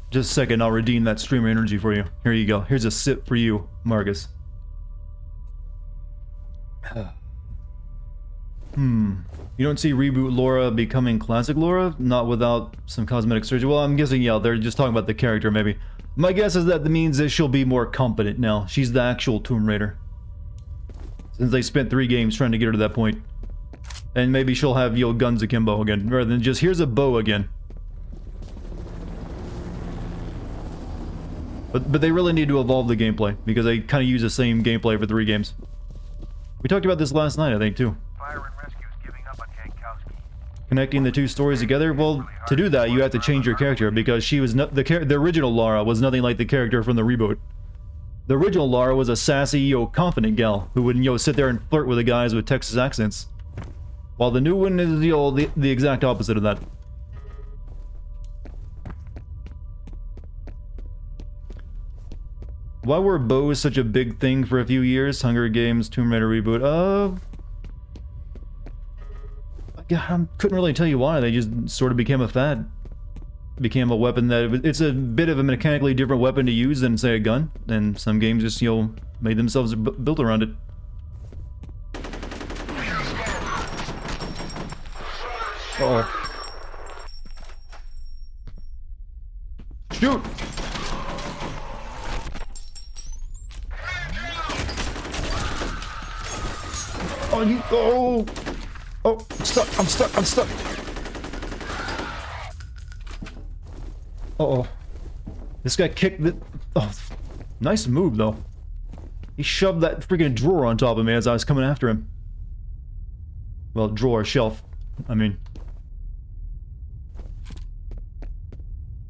Just a second, I'll redeem that streamer energy for you. Here you go. Here's a sip for you, Marcus. You don't see reboot Laura becoming classic Laura? Not without some cosmetic surgery. Well, I'm guessing, yeah, they're just talking about the character, maybe. My guess is that means that she'll be more competent now. She's the actual Tomb Raider. Since they spent 3 games trying to get her to that point. And maybe she'll have, you know, guns akimbo again, rather than just, here's a bow again. But they really need to evolve the gameplay, because they kind of use the same gameplay for 3 games. We talked about this last night, I think, too. Fire and rescue's giving up on Jankowski. Connecting the 2 stories together? Well, to do that, you have to change your character, because she was not the original Lara was nothing like the character from the reboot. The original Lara was a sassy, you know, confident gal who would, you know, sit there and flirt with the guys with Texas accents. While the new one is, you know, the exact opposite of that. Why were bows such a big thing for a few years? Hunger Games, Tomb Raider reboot. I couldn't really tell you why. They just sort of became a fad. Became a weapon that it's a bit of a mechanically different weapon to use than, say, a gun. And some games just, you know, made themselves built around it. Uh-oh. Shoot! Oh, you... Oh! Oh, I'm stuck, I'm stuck, I'm stuck! Uh-oh. This guy kicked the... Oh, nice move, though. He shoved that freaking drawer on top of me as I was coming after him. Well, drawer, shelf. I mean...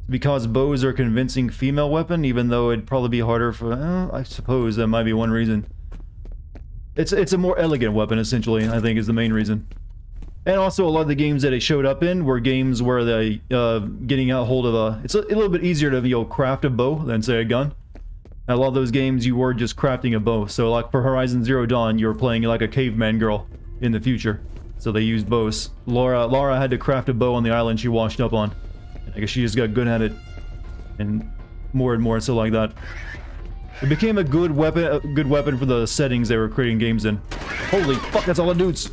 Because bows are a convincing female weapon, even though it'd probably be harder for... I suppose that might be one reason. It's a more elegant weapon, essentially, I think is the main reason. And also, a lot of the games that it showed up in were games where they, getting a hold of a... It's a little bit easier to, you know, craft a bow than, say, a gun. And a lot of those games, you were just crafting a bow. So, like, for Horizon Zero Dawn, you were playing like a caveman girl in the future. So they used bows. Lara had to craft a bow on the island she washed up on. And I guess she just got good at it. And more so like that. It became a good weapon for the settings they were creating games in. Holy fuck, that's all the dudes!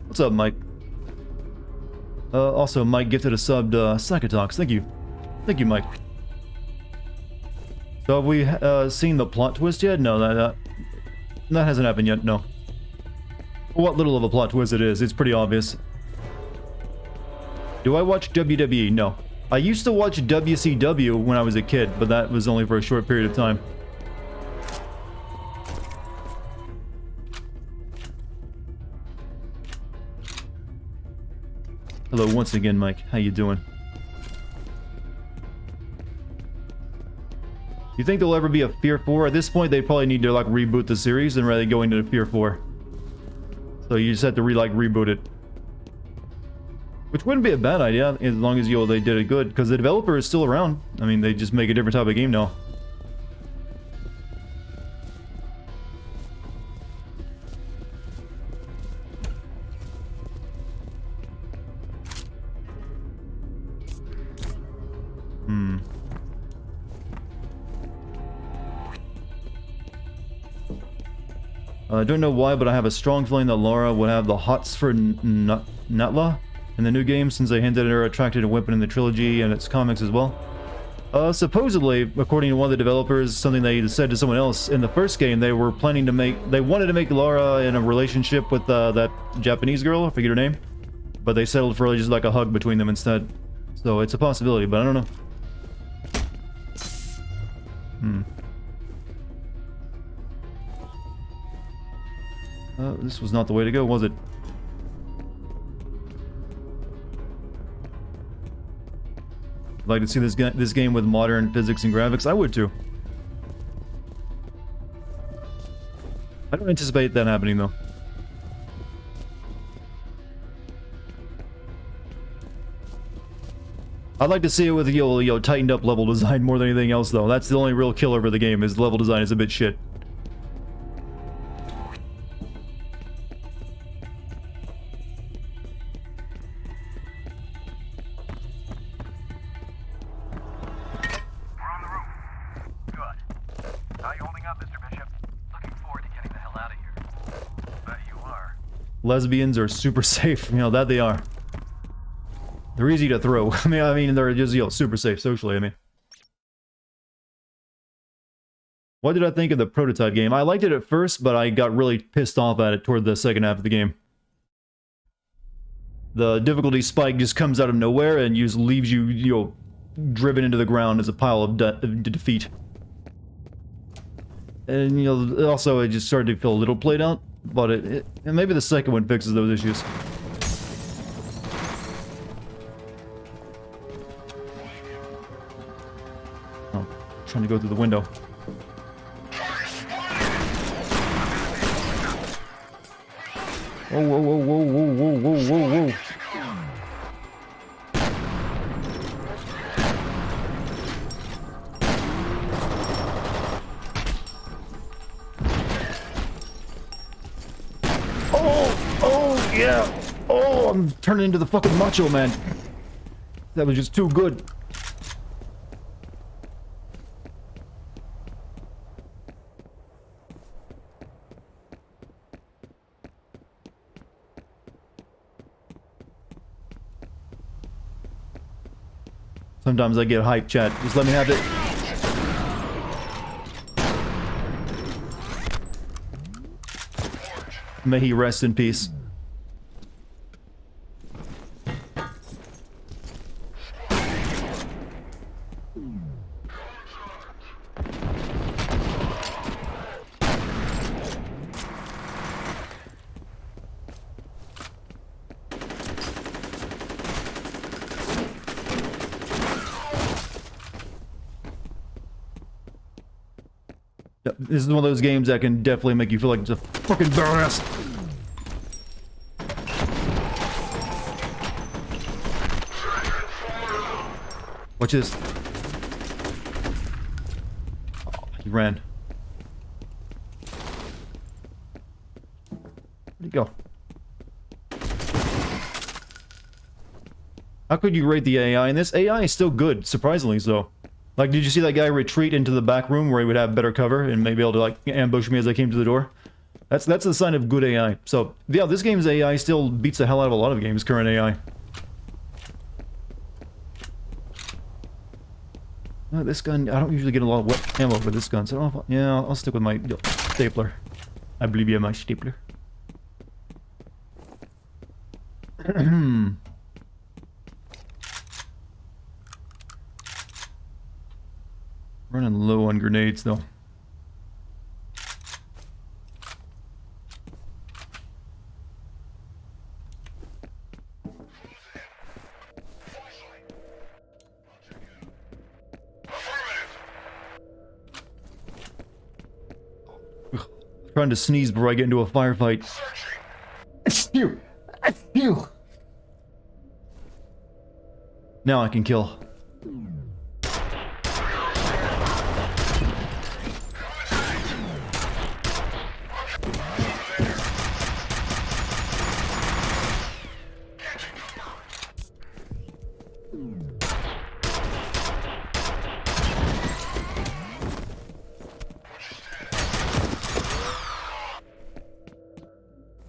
What's up, Mike? Also, Mike gifted a sub to Sakatox. Thank you. Thank you, Mike. So have we seen the plot twist yet? No, that hasn't happened yet, no. What little of a plot twist it is, it's pretty obvious. Do I watch WWE? No. I used to watch WCW when I was a kid, but that was only for a short period of time. Hello once again, Mike. How you doing? You think there'll ever be a Fear 4? At this point, they probably need to, like, reboot the series and rather go into the Fear 4. So you just have to, reboot it. Which wouldn't be a bad idea, as long as, you know, they did it good. Because the developer is still around. I mean, they just make a different type of game now. I don't know why, but I have a strong feeling that Lara would have the hots for Natla in the new game, since they hinted at her attracted a weapon in the trilogy and its comics as well. Supposedly, according to one of the developers, something they said to someone else, in the first game they were planning to make... They wanted to make Lara in a relationship with that Japanese girl, I forget her name. but they settled for just like a hug between them instead. So it's a possibility, but I don't know. This was not the way to go, was it? I'd like to see this game with modern physics and graphics. I would too. I don't anticipate that happening though. I'd like to see it with tightened up level design more than anything else though. That's the only real killer for the game, is the level design is a bit shit. Lesbians are super safe, that they are. They're easy to throw. I mean, they're just, super safe socially, I mean. What did I think of the prototype game? I liked it at first, but I got really pissed off at it toward the second half of the game. The difficulty spike just comes out of nowhere and just leaves you, driven into the ground as a pile of defeat. And, also it just started to feel a little played out. But and maybe the second one fixes those issues. Oh, trying to go through the window. Whoa, whoa, whoa, whoa, whoa, whoa, whoa, whoa, whoa. Yeah! Oh, I'm turning into the fucking Macho Man. That was just too good. Sometimes I get hyped, chat. Just let me have it. May he rest in peace. This is one of those games that can definitely make you feel like it's a fucking badass. Watch this. Oh, he ran. Where'd he go? How could you rate the AI in this? AI is still good, surprisingly so. Like, did you see that guy retreat into the back room where he would have better cover and maybe able to, like, ambush me as I came to the door? That's a sign of good AI. So, yeah, this game's AI still beats the hell out of a lot of games' current AI. This gun, I don't usually get a lot of wet ammo for this gun, so I don't know if yeah, I'll stick with my stapler. I believe you have my stapler. Running low on grenades, though. Trying to sneeze before I get into a firefight. Phew! Phew! Now I can kill.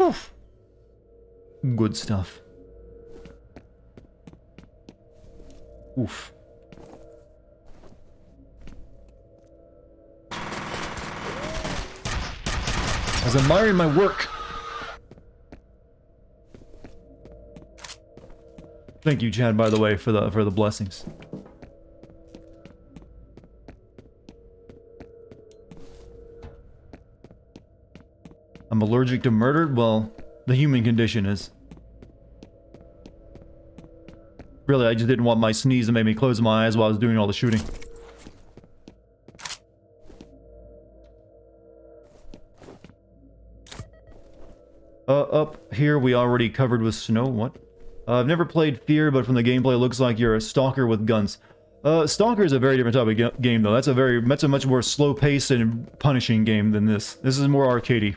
Oof. Good stuff. Oof. I was admiring my work. Thank you, Chad, by the way, for the blessings. I'm allergic to murder? Well, the human condition is. Really, I just didn't want my sneeze to make me close my eyes while I was doing all the shooting. Up here we already covered with snow. What? I've never played Fear, but from the gameplay it looks like you're a stalker with guns. Stalker is a very different type of game, though. That's a much more slow-paced and punishing game than this. This is more arcadey.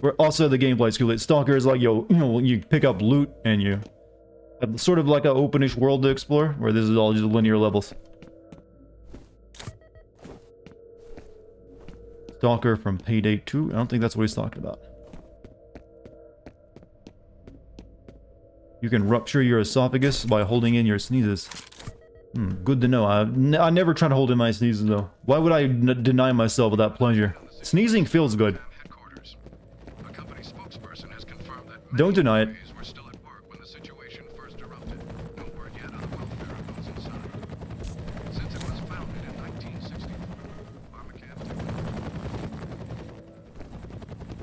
Where also the gameplay's cool. Stalker is like, you pick up loot and you have sort of like an openish world to explore, where this is all just linear levels. Stalker from Payday 2? I don't think that's what he's talking about. You can rupture your esophagus by holding in your sneezes. Good to know. I never try to hold in my sneezes, though. Why would I deny myself of that pleasure? Sneezing feels good. Don't deny it.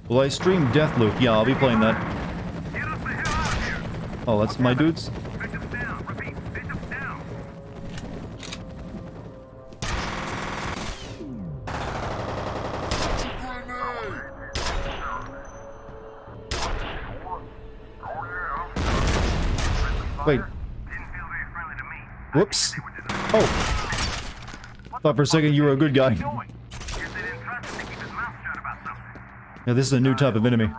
Will I stream Deathloop? Yeah, I'll be playing that. Oh, that's my dudes? Wait. Whoops. Oh. Thought for a second you were a good guy. Yeah, this is a new type of enemy.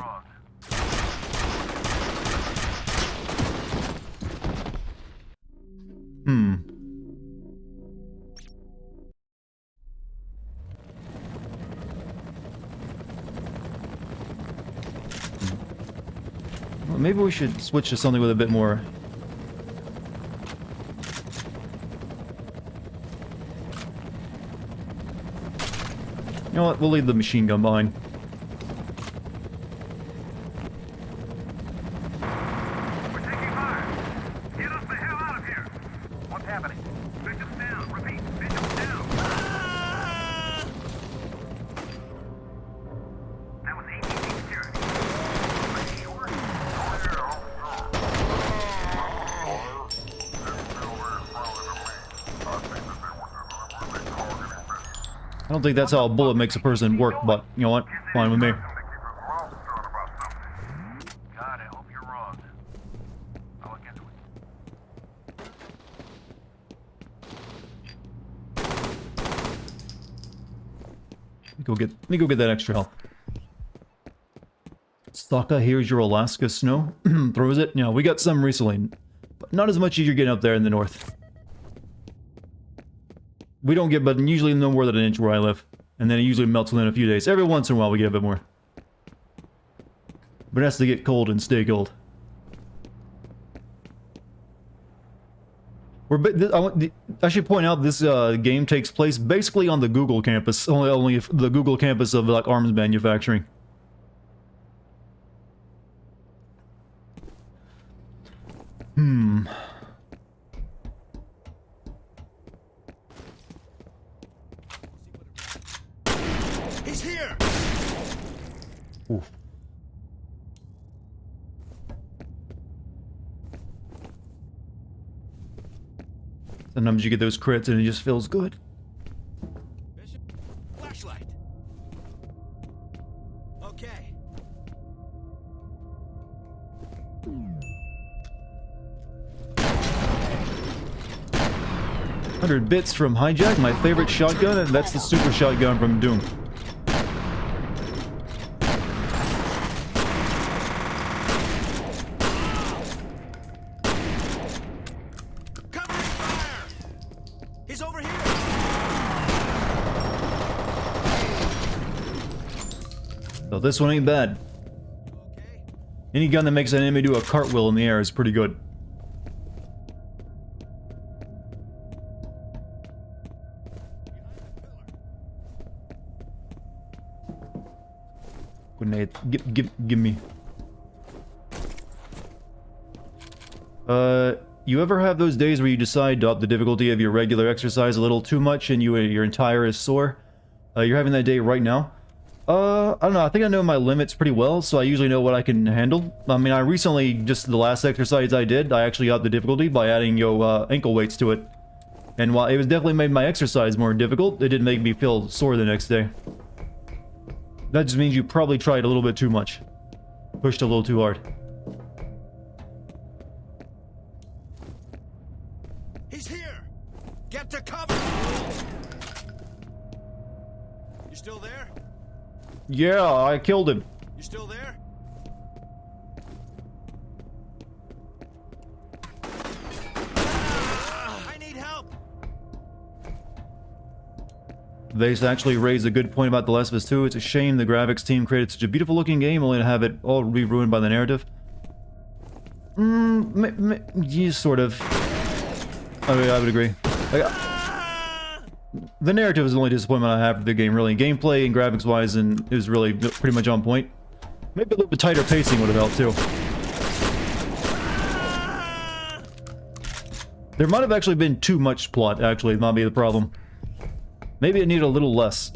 Well, maybe we should switch to something with a bit more. You know what? We'll leave the machine gun behind. I don't think that's how a bullet makes a person work, but you know what? Fine with me. God, I hope you're wrong. I'll look into it. Let me go get that extra health. Sokka, here's your Alaska snow. Throws it. Yeah, we got some recently, but not as much as you're getting up there in the north. We don't get, but usually no more than an inch where I live. And then it usually melts within a few days. Every once in a while we get a bit more. But it has to get cold and stay cold. I should point out this game takes place basically on the Google campus. Only the Google campus of like arms manufacturing. He's here. Oof. Sometimes you get those crits and it just feels good. Flashlight. Okay. 100 bits from Hijack, my favorite shotgun, and that's the super shotgun from Doom. Covering fire. He's over here. So this one ain't bad. Okay. Any gun that makes an enemy do a cartwheel in the air is pretty good. Grenade. Give me. You ever have those days where you decide to up the difficulty of your regular exercise a little too much and your entire is sore? You're having that day right now? I don't know, I think I know my limits pretty well, so I usually know what I can handle. I mean, I recently, just the last exercise I did, I actually upped the difficulty by adding, ankle weights to it. And while it was definitely made my exercise more difficult, it didn't make me feel sore the next day. That just means you probably tried a little bit too much. Pushed a little too hard. He's here! Get to cover! You still there? Yeah, I killed him. You still there? I need help! Vase actually raised a good point about The Last of Us 2. It's a shame the graphics team created such a beautiful looking game only to have it all be ruined by the narrative. Yeah, sort of. I mean, I would agree. Like, the narrative is the only disappointment I have for the game, really. Gameplay and graphics-wise is really pretty much on point. Maybe a little bit tighter pacing would have helped, too. There might have actually been too much plot, actually. It might be the problem. Maybe it needed a little less.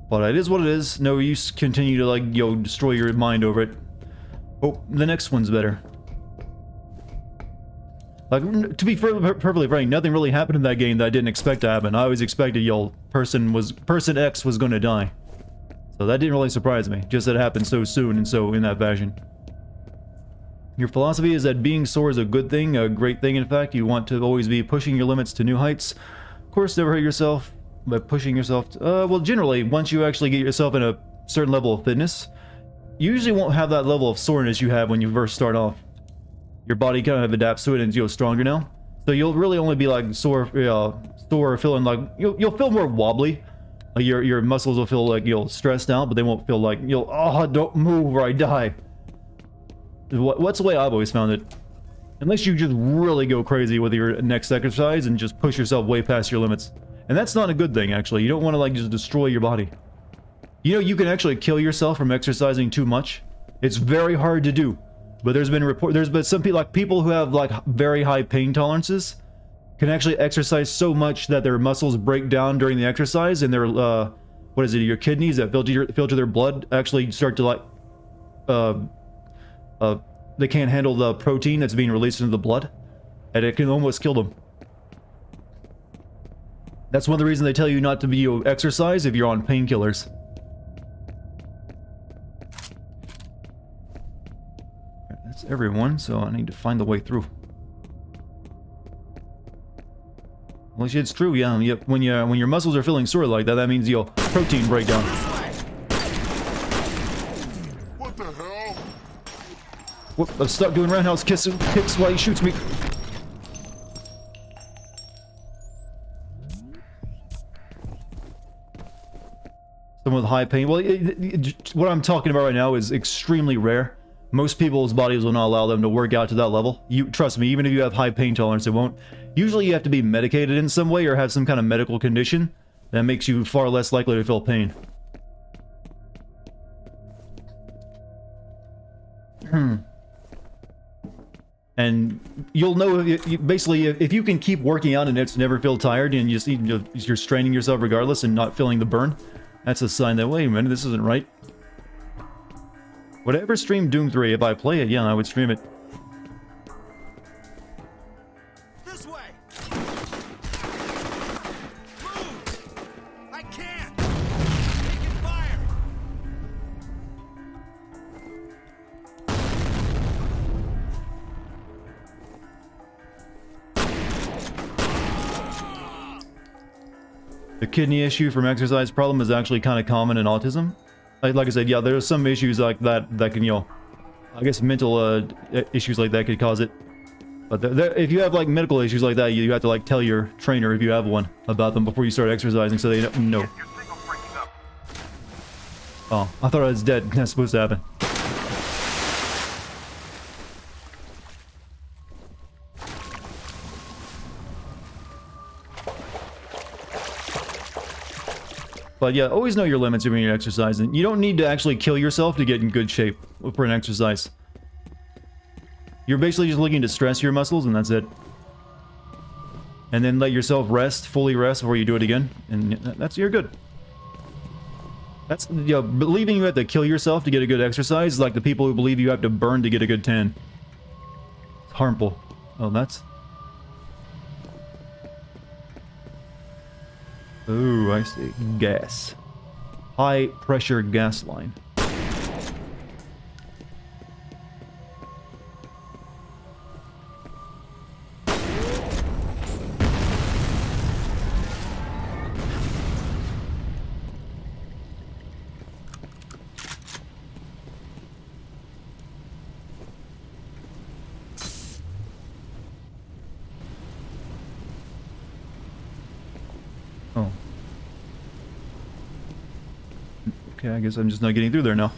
But it is what it is. No use continue to, like, destroy your mind over it. Oh, the next one's better. Like, to be perfectly frank, nothing really happened in that game that I didn't expect to happen. I always expected, Person X was gonna die. So that didn't really surprise me. Just that it happened so soon and so in that fashion. Your philosophy is that being sore is a good thing, a great thing in fact. You want to always be pushing your limits to new heights. Of course, never hurt yourself by pushing yourself. Well, generally, once you actually get yourself in a certain level of fitness, you usually won't have that level of soreness you have when you first start off. Your body kind of adapts to it and you're stronger now. So you'll really only be like sore, feeling like you'll feel more wobbly. Like your muscles will feel like stressed out, but they won't feel like don't move or I die. What's the way I've always found it. Unless you just really go crazy with your next exercise and just push yourself way past your limits. And that's not a good thing, actually. You don't want to, like, just destroy your body. You know, you can actually kill yourself from exercising too much. It's very hard to do. But there's been some people, like, people who have, like, very high pain tolerances can actually exercise so much that their muscles break down during the exercise and their, your kidneys that filter their blood actually start to, like, they can't handle the protein that's being released into the blood. And it can almost kill them. That's one of the reasons they tell you not to be exercise if you're on painkillers. That's everyone, so I need to find the way through. Well, it's true, yeah. When your muscles are feeling sore like that, that means protein breakdown. What the hell? Whoop, I'm stuck doing roundhouse kicks while he shoots me. Someone with high pain. Well, what I'm talking about right now is extremely rare. Most people's bodies will not allow them to work out to that level. Trust me, even if you have high pain tolerance, it won't. Usually you have to be medicated in some way or have some kind of medical condition that makes you far less likely to feel pain. And you'll know, basically, if you can keep working out and it's never feel tired and you're straining yourself regardless and not feeling the burn, that's a sign that, wait a minute, this isn't right. Would I ever stream Doom 3? If I play it, yeah, I would stream it. This way! Move! I can't! Taking fire! The kidney issue from exercise problem is actually kind of common in autism. Like I said, yeah, there's some issues like that can, I guess mental issues like that could cause it. But if you have like medical issues like that, you have to like tell your trainer if you have one about them before you start exercising, so they know. Your signal's breaking up. Oh, I thought I was dead. That's supposed to happen. But yeah, always know your limits when you're exercising. You don't need to actually kill yourself to get in good shape for an exercise. You're basically just looking to stress your muscles, and that's it. And then let yourself rest, fully rest, before you do it again. And you're good. That's, you know, believing you have to kill yourself to get a good exercise is like the people who believe you have to burn to get a good tan. It's harmful. Oh, that's... Ooh, I see. Gas. High pressure gas line. Oh. Okay, I guess I'm just not getting through there now.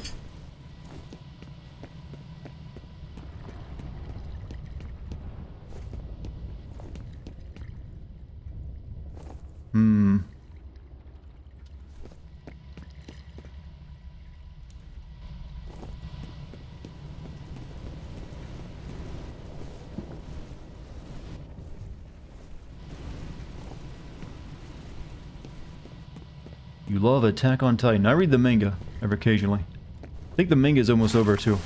You love Attack on Titan. I read the manga every occasionally. I think the manga is almost over too.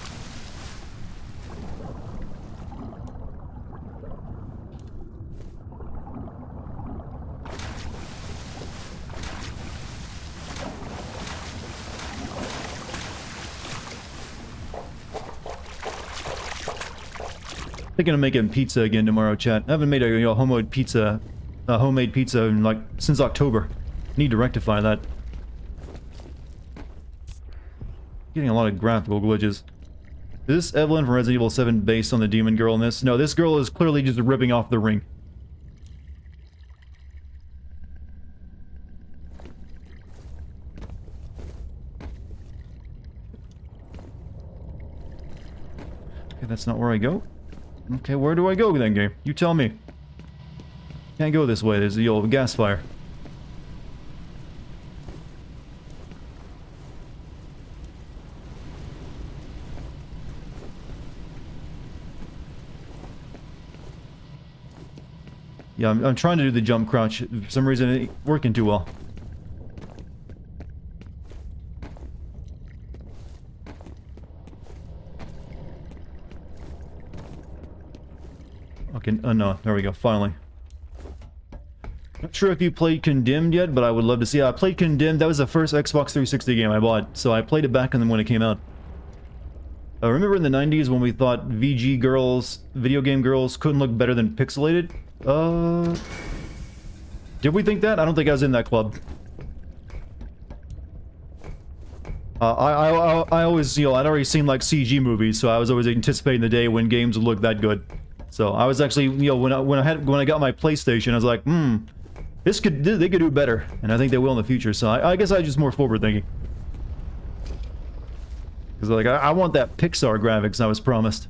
Thinking of making pizza again tomorrow, chat. I haven't made a homemade pizza in like since October. Need to rectify that. Getting a lot of graphical glitches. Is this Evelyn from Resident Evil 7 based on the demon girl in this? No, this girl is clearly just ripping off the ring. Okay, that's not where I go. Okay, where do I go then, game? You tell me. Can't go this way, there's the old gas fire. Yeah, I'm trying to do the jump crouch. For some reason, it ain't working too well. Okay, no, there we go, finally. Not sure if you played Condemned yet, but I would love to see it. I played Condemned, that was the first Xbox 360 game I bought, so I played it back when it came out. I remember in the 90s when we thought VG girls, video game girls, couldn't look better than pixelated? Did we think that? I don't think I was in that club. I always, you know, I'd already seen like CG movies, so I was always anticipating the day when games would look that good. So I was actually, you know, when I got my PlayStation, I was like, they could do better, and I think they will in the future. So I guess I was just more forward thinking. Because like I want that Pixar graphics I was promised.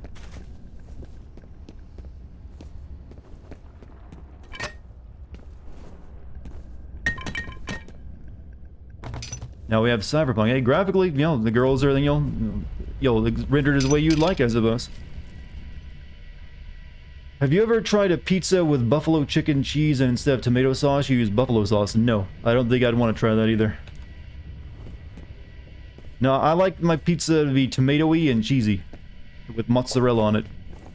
Now we have Cyberpunk. Hey, graphically, you know, the girls are, you know, rendered as the way you'd like, I suppose. Have you ever tried a pizza with buffalo chicken cheese and instead of tomato sauce you use buffalo sauce? No, I don't think I'd want to try that either. No, I like my pizza to be tomatoey and cheesy, with mozzarella on it,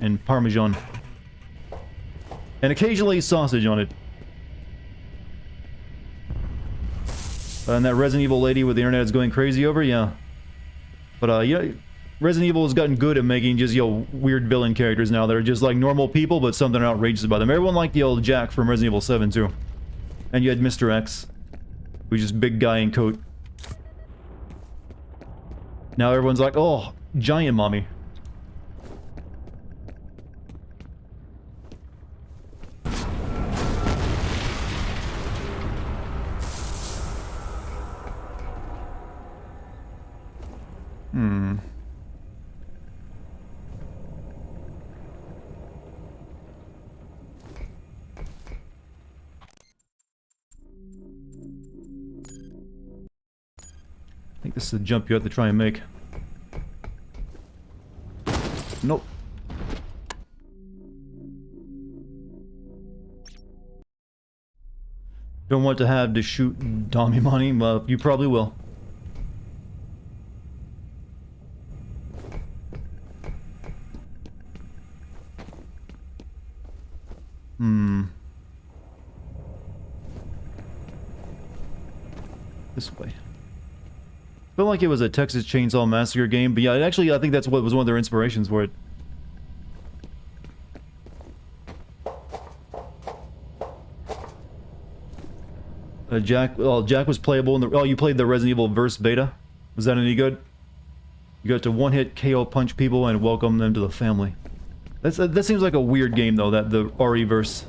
and parmesan. And occasionally sausage on it. And that Resident Evil lady with the internet is going crazy over, yeah. But, yeah, Resident Evil has gotten good at making just, you know, weird villain characters now that are just like normal people, but something outrageous about them. Everyone liked the old Jack from Resident Evil 7, too. And you had Mr. X, who's just big guy in coat. Now everyone's like, oh, giant mommy. think this is a jump you have to try and make. Nope. Don't want to have to shoot Dami money? Well, you probably will. This way. Felt like it was a Texas Chainsaw Massacre game, but yeah, actually I think that's what was one of their inspirations for it. Jack was playable in the... Oh, you played the Resident Evil Verse beta? Was that any good? You got to one-hit KO punch people and welcome them to the family. That seems like a weird game, though, that the RE Verse.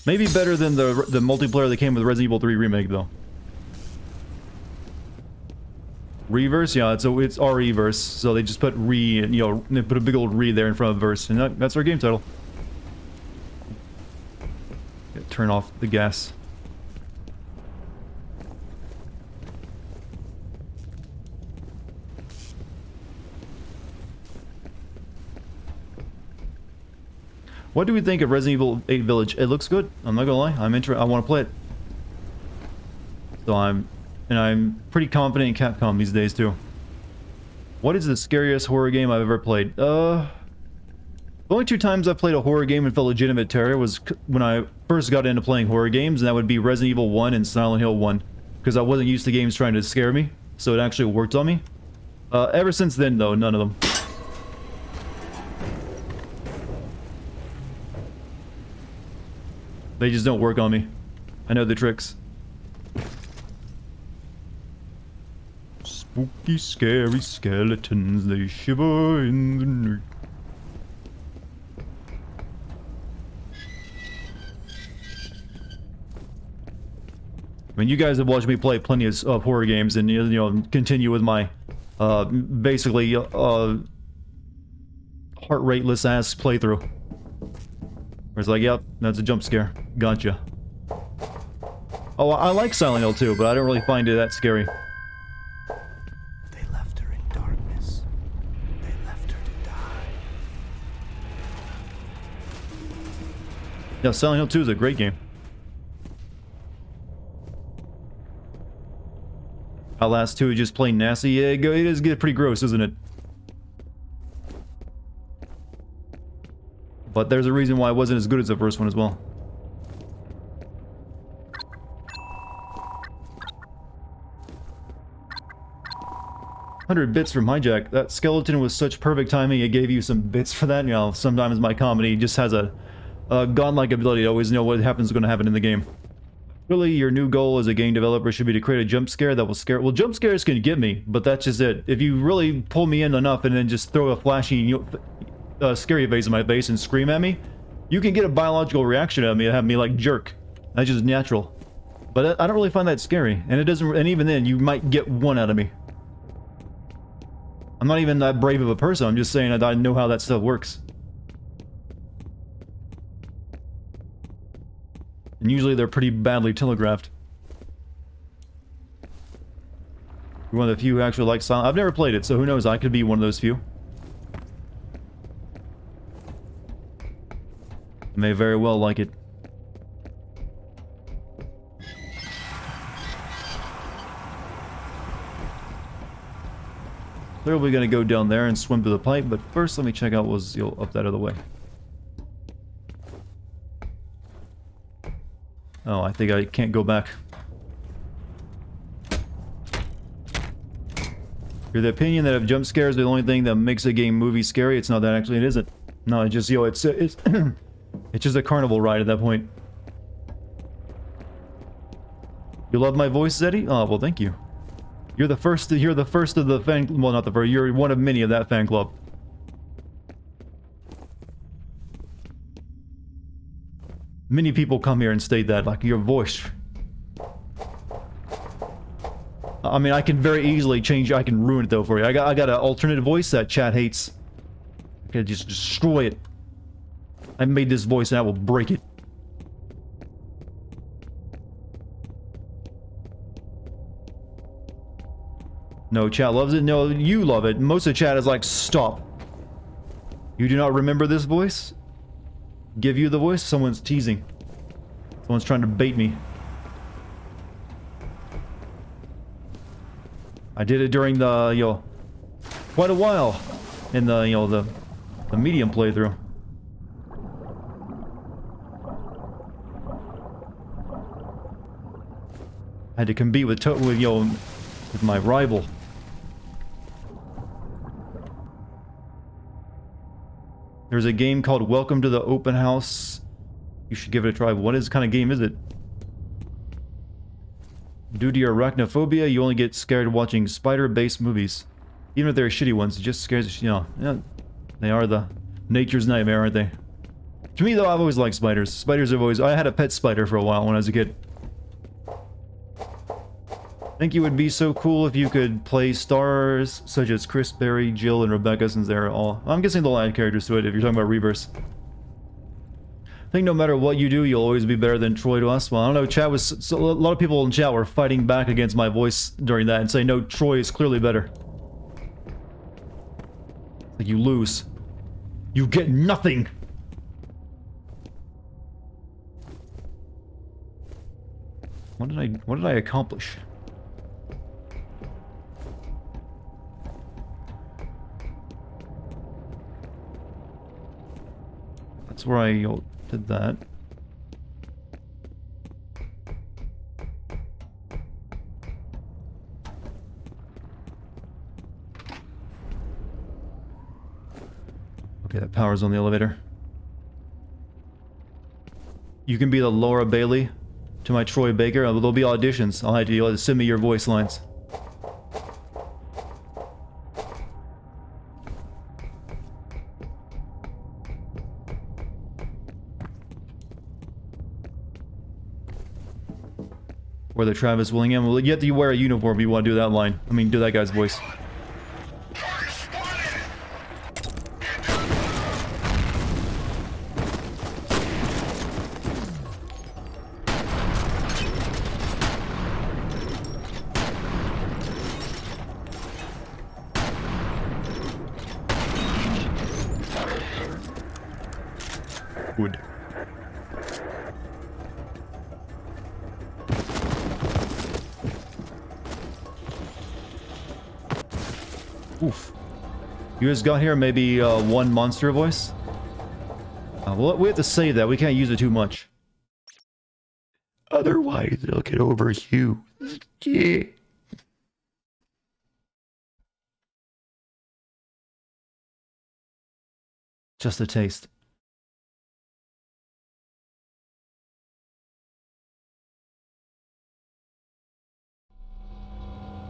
Maybe better than the multiplayer that came with Resident Evil 3 Remake, though. Reverse? Yeah, it's RE-verse, so they just put re, and, you know, they put a big old re there in front of verse, and that's our game title. Turn off the gas. What do we think of Resident Evil 8 Village? It looks good. I'm not gonna lie. I want to play it. So I'm pretty confident in Capcom these days too. What is the scariest horror game I've ever played? The only 2 times I've played a horror game and felt legitimate terror was when I first got into playing horror games, and that would be Resident Evil 1 and Silent Hill 1. Because I wasn't used to games trying to scare me, so it actually worked on me. Ever since then, though, none of them. They just don't work on me. I know the tricks. Spooky, scary skeletons, they shiver in the night. I mean, you guys have watched me play plenty of horror games, and you know, continue with my basically heart rateless ass playthrough. Where it's like, yep, that's a jump scare. Gotcha. Oh, I like Silent Hill too, but I don't really find it that scary. They left her in darkness. They left her to die. Yeah, Silent Hill 2 is a great game. Outlast 2 is just plain nasty. Yeah, it does get pretty gross, isn't it? But there's a reason why it wasn't as good as the first one as well. $100 bits from Hijack. That skeleton was such perfect timing, it gave you some bits for that. You know, sometimes my comedy just has a godlike ability to always know what happens is going to happen in the game. Really, your new goal as a game developer should be to create a jump scare that will scare... Well, jump scares can get me, but that's just it. If you really pull me in enough and then just throw a flashy, scary face in my face and scream at me, you can get a biological reaction out of me and have me, like, jerk. That's just natural. But I don't really find that scary, and it doesn't... And even then, you might get one out of me. I'm not even that brave of a person, I'm just saying that I know how that stuff works. And usually they're pretty badly telegraphed. You're one of the few who actually like Silent... I've never played it, so who knows, I could be one of those few. I may very well like it. Clearly gonna go down there and swim to the pipe, but first let me check out what's up that other way. Oh, I think I can't go back. You're the opinion that if jump scares are the only thing that makes a game movie scary, it's not that actually, it isn't. No, it just, it's it's just a carnival ride at that point. You love my voice, Zeddy? Oh, well, thank you. You're the first of the fan, well, not the first, you're one of many of that fan club. Many people come here and state that, like, your voice. I mean, I can very easily change, I can ruin it though for you. I got an alternate voice that chat hates. I can just destroy it. I made this voice and I will break it. No, chat loves it. No, you love it. Most of the chat is like, stop. You do not remember this voice? Give you the voice? Someone's teasing. Someone's trying to bait me. I did it during the, quite a while in the, the medium playthrough. I had to compete with my rival. There's a game called Welcome to the Open House. You should give it a try. What kind of game is it? Due to your arachnophobia, you only get scared watching spider-based movies. Even if they're shitty ones, it just scares you. Yeah, they are the nature's nightmare, aren't they? To me, though, I've always liked spiders. Spiders have always... I had a pet spider for a while when I was a kid. I think it would be so cool if you could play stars such as Chris, Barry, Jill, and Rebecca, since they're all... I'm guessing they'll add characters to it if you're talking about Reverse. I think no matter what you do, you'll always be better than Troy to us. Well, I don't know, chat was... So a lot of people in chat were fighting back against my voice during that and saying, no, Troy is clearly better. Like, you lose. You get nothing! What did I accomplish? That's where I did that. Okay, that power's on the elevator. You can be the Laura Bailey to my Troy Baker. There'll be auditions. You'll have to send me your voice lines. Or the Travis Willingham. Well, you have to wear a uniform if you want to do that line. I mean, do that guy's voice. Good. Oof. You just got here maybe one monster voice? Well, we have to save that. We can't use it too much. Otherwise, they'll get over you. Yeah. Just a taste.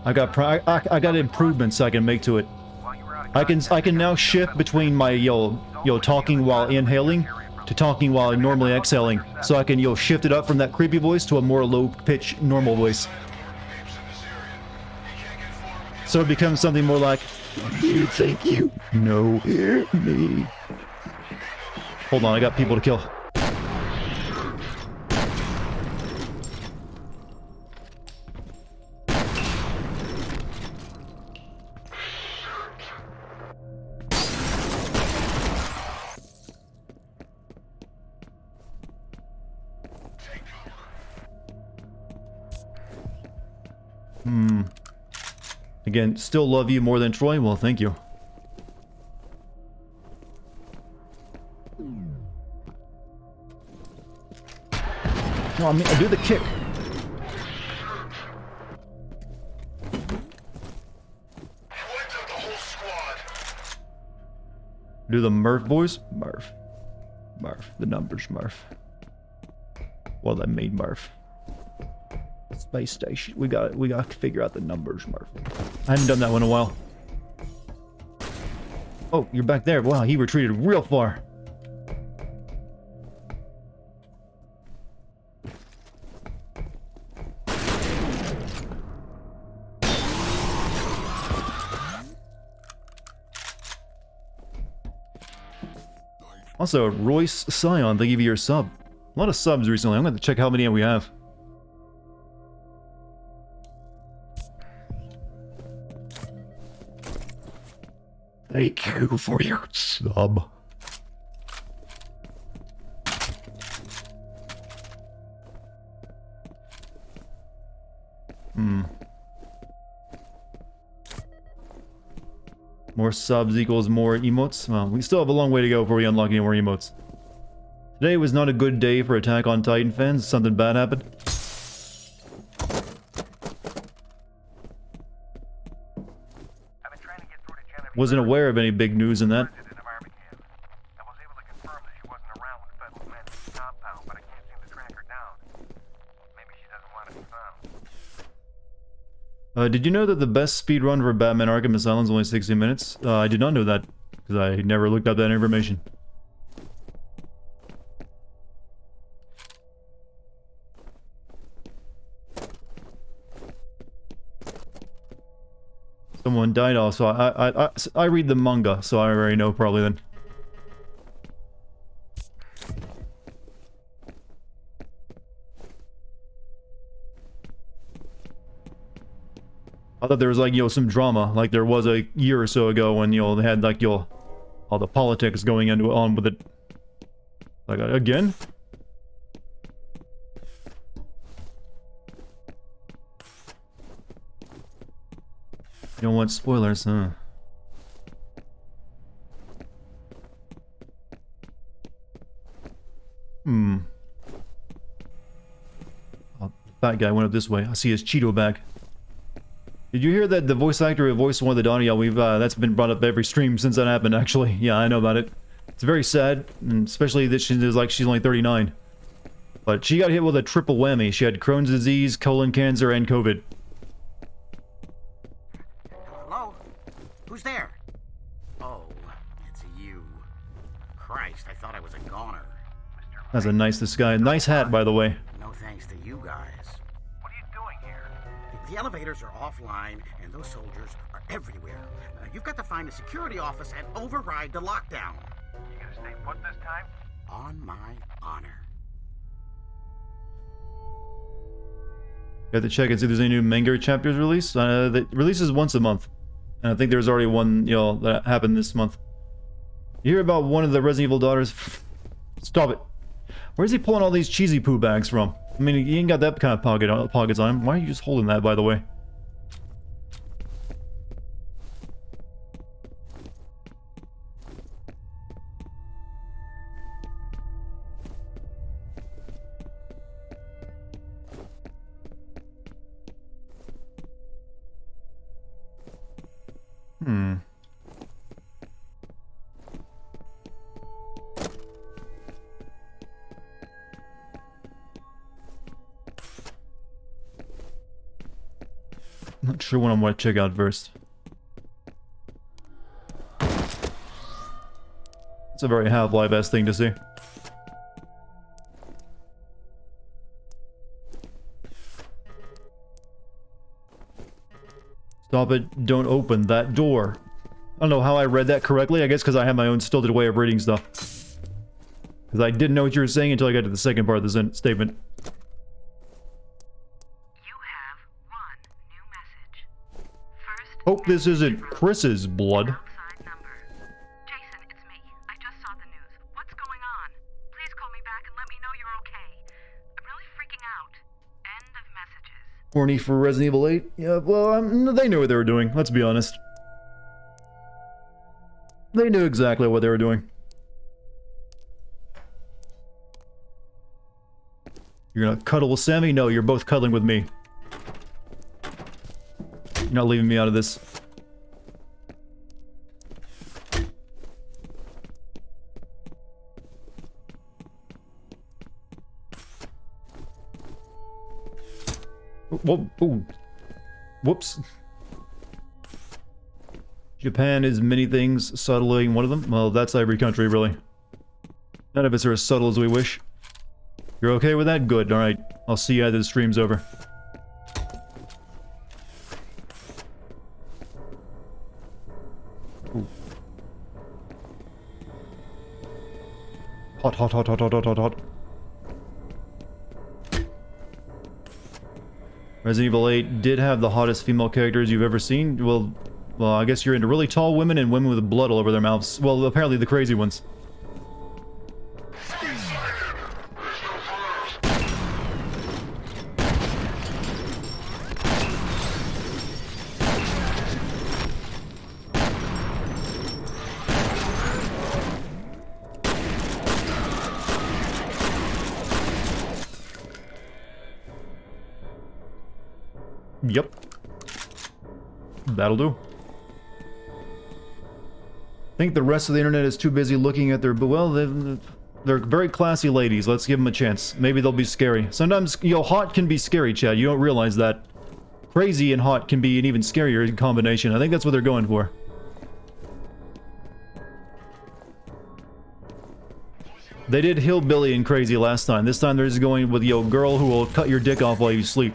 I got improvements I can make to it. I can now shift between my talking while inhaling to talking while normally exhaling. So I can shift it up from that creepy voice to a more low pitch normal voice. So it becomes something more like, you think you know me. Hold on, I got people to kill. Again, still love you more than Troy? Well, thank you. No, I mean, I do the kick. Do the Murph boys? Murph. The numbers, Murph. Well, I made Murph. Space station. We got to figure out the numbers, Murph. I haven't done that one in a while. Oh, you're back there. Wow, he retreated real far. Also, Royce Scion, thank you for your sub. A lot of subs recently. I'm going to check how many we have. Thank you for your sub. More subs equals more emotes. Well, we still have a long way to go before we unlock any more emotes. Today was not a good day for Attack on Titan fans. Something bad happened. Wasn't aware of any big news in that. Did you know that the best speedrun for Batman Arkham Asylum is only 60 minutes? I did not know that, because I never looked up that information. Someone died also. I read the manga, so I already know probably then. I thought there was like, some drama, like there was a year or so ago when, they had like, all the politics going on with it. Like, again? You don't want spoilers, huh? Oh, that guy went up this way. I see his Cheeto bag. Did you hear that the voice actor who voiced one of the Donnie, we've, that's been brought up every stream since that happened, actually. Yeah, I know about it. It's very sad, and especially that she's only 39. But she got hit with a triple whammy. She had Crohn's disease, colon cancer, and COVID. Hello? Who's there? Oh, it's you. Christ, I thought I was a goner. That's a nice disguise. Nice hat, by the way. No thanks to you guys. What are you doing here? The elevators are offline, and those soldiers are everywhere. You've got to find a security office and override the lockdown. You gonna stay put this time? On my honor. You have to check and see if there's any new manga chapters released. It releases once a month. And I think there's already one, that happened this month. You hear about one of the Resident Evil daughters? Stop it. Where's he pulling all these cheesy poo bags from? I mean, he ain't got that kind of pockets on him. Why are you just holding that, by the way? Not sure what I want to check out first. It's a very Half-Life-esque thing to see. Stop it, don't open that door. I don't know how I read that correctly. I guess because I have my own stilted way of reading stuff. Because I didn't know what you were saying until I got to the second part of the statement. Hope this isn't Chris's blood. Jason, it's me. I just saw the news. What's going on? Please call me back and let me know you're okay. I'm really freaking out. End of messages. Horny for Resident Evil 8? Yeah, well, they knew what they were doing, let's be honest. They knew exactly what they were doing. You're gonna cuddle with Sammy? No, you're both cuddling with me. You're not leaving me out of this. Whoa, ooh. Whoops. Japan is many things, subtly one of them. Well, that's every country, really. None of us are as subtle as we wish. You're okay with that? Good, alright. I'll see you after the stream's over. Hot, hot, hot, hot, hot, hot, hot, hot. Resident Evil 8 did have the hottest female characters you've ever seen. Well, I guess you're into really tall women and women with blood all over their mouths. Well, apparently the crazy ones. Yep. That'll do. I think the rest of the internet is too busy looking at their... Well, they're very classy ladies. Let's give them a chance. Maybe they'll be scary. Sometimes, you know, hot can be scary, Chad. You don't realize that. Crazy and hot can be an even scarier combination. I think that's what they're going for. They did hillbilly and crazy last time. This time they're just going with, yo, girl who will cut your dick off while you sleep.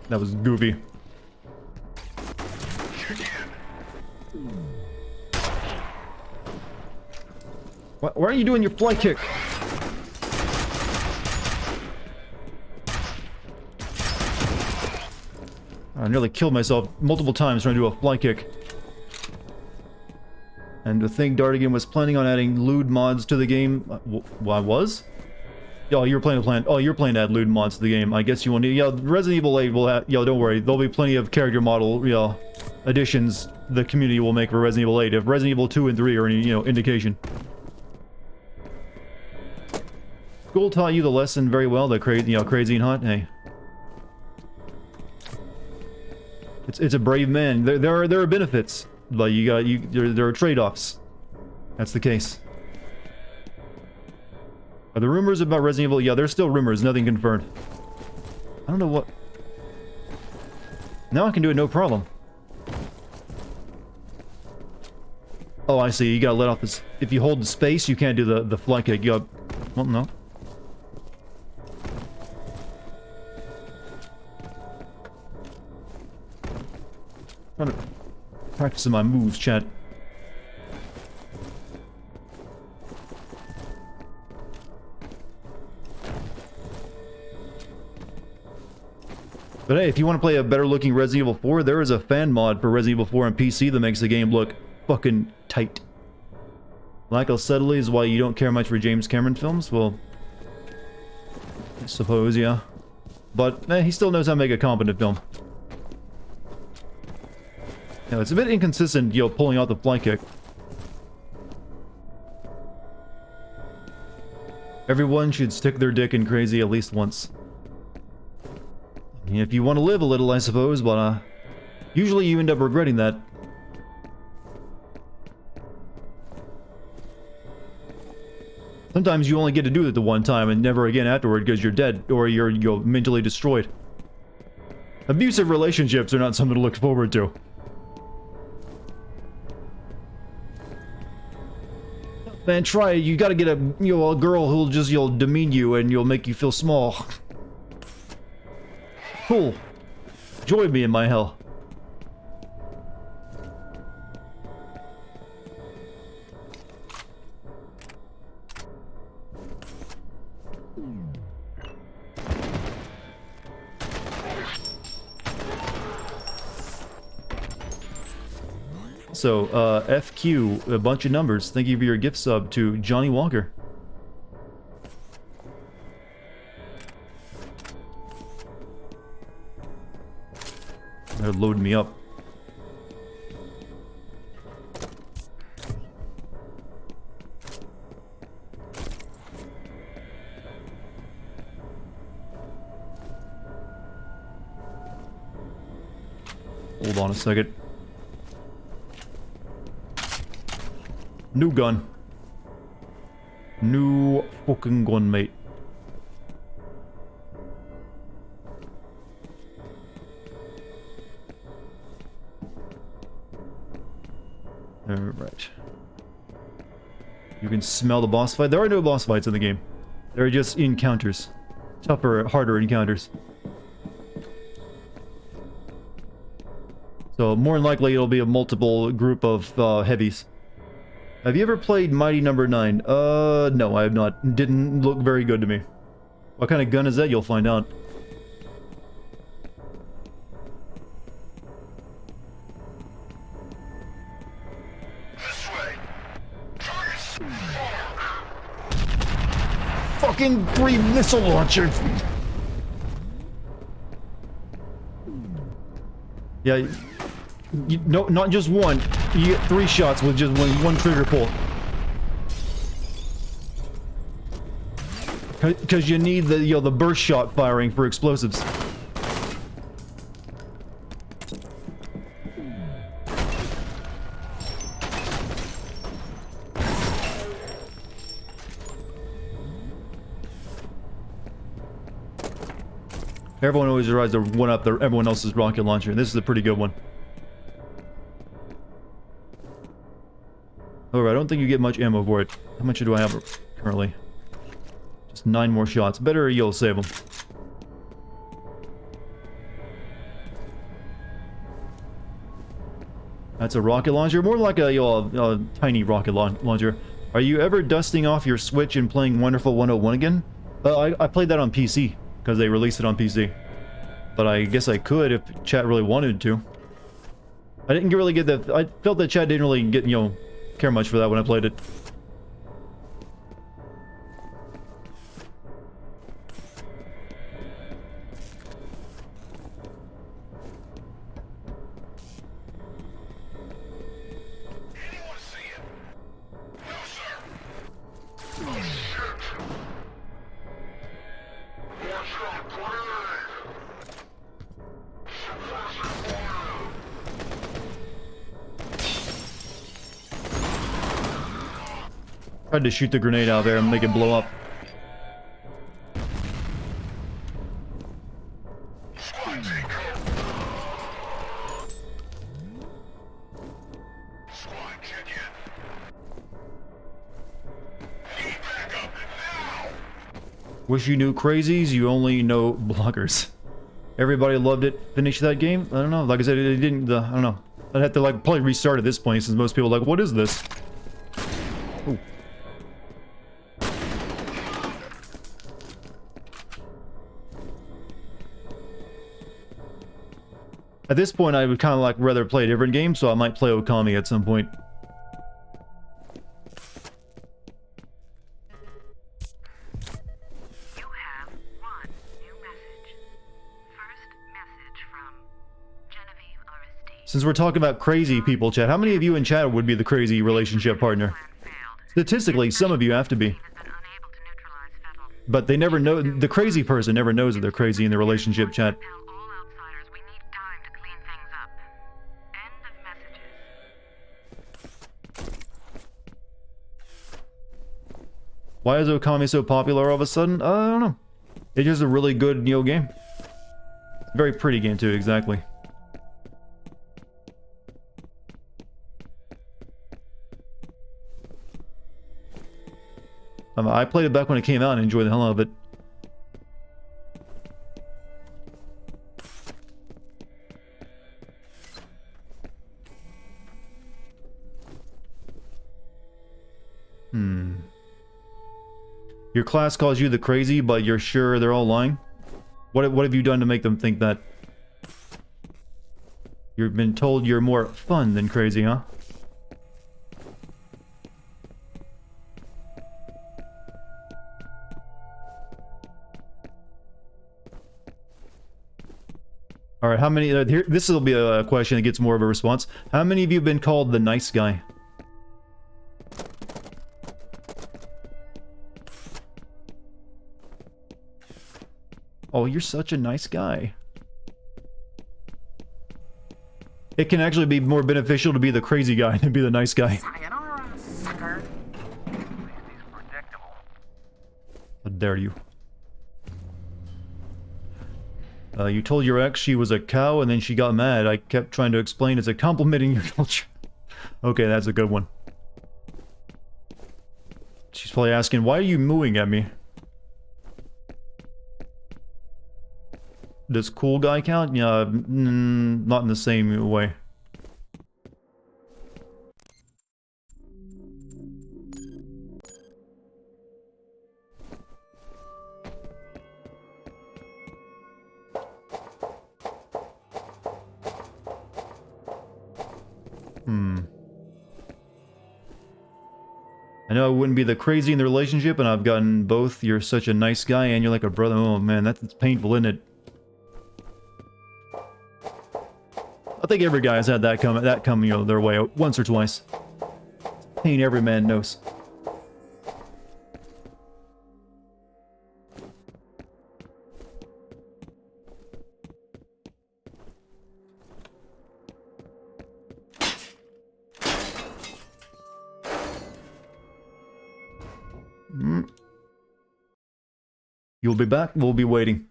That was goofy. Why are you doing your fly kick? I nearly killed myself multiple times trying to do a fly kick. And to think Dartigan was planning on adding lewd mods to the game. I was? Oh, you're planning to add lewd mods to the game. I guess you want to. Yeah, Resident Evil 8 will have. Yo, don't worry. There'll be plenty of character model, you know, additions the community will make for Resident Evil 8. If Resident Evil 2 and 3 are any, you know, indication. School taught you the lesson very well. The crazy, you know, crazy and hot. Hey, it's a brave man. There are benefits, but there are trade-offs. That's the case. Are the rumors about Resident Evil? Yeah, there's still rumors, nothing confirmed. I don't know what... Now I can do it no problem. Oh, I see, you gotta let off this... If you hold the space, you can't do the fly kick. You gotta... Well, no. Trying to practice my moves, chat. But hey, if you want to play a better looking Resident Evil 4, there is a fan mod for Resident Evil 4 on PC that makes the game look fucking tight. Lack of subtlety is why you don't care much for James Cameron films? Well, I suppose, yeah. But, he still knows how to make a competent film. Yeah, it's a bit inconsistent, you know, pulling out the fly kick. Everyone should stick their dick in crazy at least once. If you want to live a little, I suppose, but, usually you end up regretting that. Sometimes you only get to do it the one time and never again afterward because you're dead, or you're mentally destroyed. Abusive relationships are not something to look forward to. Man, try it. You gotta get a girl who'll just, demean you and make you feel small. Cool. Join me in my hell. So, FQ, a bunch of numbers. Thank you for your gift sub to Johnny Walker. They're loading me up. Hold on a second. New gun. New fucking gun, mate. Alright. You can smell the boss fight. There are no boss fights in the game. There are just encounters. Tougher, harder encounters. So more than likely it'll be a multiple group of heavies. Have you ever played Mighty Number 9? No, I have not. Didn't look very good to me. What kind of gun is that? You'll find out. This way. Target's Fucking 3 missile launchers! Yeah, no, not just one. You get 3 shots with just one trigger pull. Because you need the the burst shot firing for explosives. Everyone always tries to one-up everyone else's rocket launcher. This is a pretty good one. However, I don't think you get much ammo for it. How much do I have currently? Just 9 more shots. Better you'll save them. That's a rocket launcher. More like a tiny rocket launcher. Are you ever dusting off your Switch and playing Wonderful 101 again? I played that on PC. Because they released it on PC. But I guess I could if chat really wanted to. I didn't really get that. I felt that chat didn't really get, care much for that when I played it. Anyone see it? No, sir. Oh, shit. Watch out, grenade! Suppress fire! Tried to shoot the grenade out there and make it blow up. Squad take cover. Squad, check in. Need backup now! Wish you knew crazies, you only know blockers. Everybody loved it. Finish that game? I don't know. Like I said, it didn't, I don't know. I'd have to probably restart at this point since most people are like, what is this? Ooh. At this point, I would kind of rather play a different game, so I might play Okami at some point. You have one new message. First message from Genevieve Aristide. Since we're talking about crazy people, chat, how many of you in chat would be the crazy relationship partner? Plan failed. Statistically, some of you have to be. Has been unable to neutralize Fettel. But they never know, the crazy person never knows that they're crazy in the relationship chat. Tell all outsiders we need time to clean things up. End of messages. Why is Okami so popular all of a sudden? I don't know. It's just a really good, game. Very pretty game too, exactly. I played it back when it came out and enjoyed the hell out of it. Your class calls you the crazy, but you're sure they're all lying? What have you done to make them think that? You've been told you're more fun than crazy, huh? Alright, how many... here, this will be a question that gets more of a response. How many of you have been called the nice guy? Oh, you're such a nice guy. It can actually be more beneficial to be the crazy guy than be the nice guy. Sayonara, sucker. At least he's predictable. How dare you. You told your ex she was a cow and then she got mad. I kept trying to explain it's a compliment in your culture. Okay, that's a good one. She's probably asking, why are you mooing at me? Does cool guy count? Yeah, not in the same way. I know I wouldn't be the crazy in the relationship, and I've gotten both. You're such a nice guy, and you're like a brother. Oh man, that's painful, isn't it? I think every guy has had that come, you know, their way once or twice. Pain every man knows. You'll be back. We'll be waiting.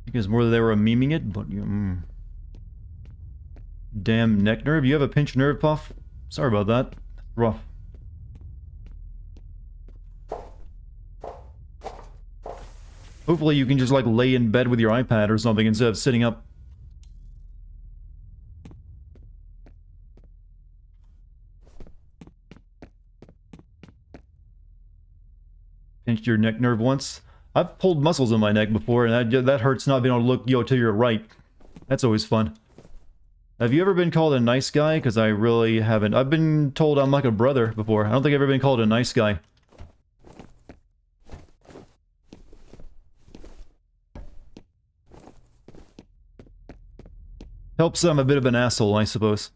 Because more they were memeing it, but damn neck nerve. You have a pinched nerve, Puff? Sorry about that. Rough. Hopefully you can just like lay in bed with your iPad or something instead of sitting up. Pinched your neck nerve once? I've pulled muscles in my neck before, and that hurts not being able to look, yo, to your right. That's always fun. Have you ever been called a nice guy? Because I really haven't. I've been told I'm like a brother before. I don't think I've ever been called a nice guy. Helps I'm a bit of an asshole, I suppose.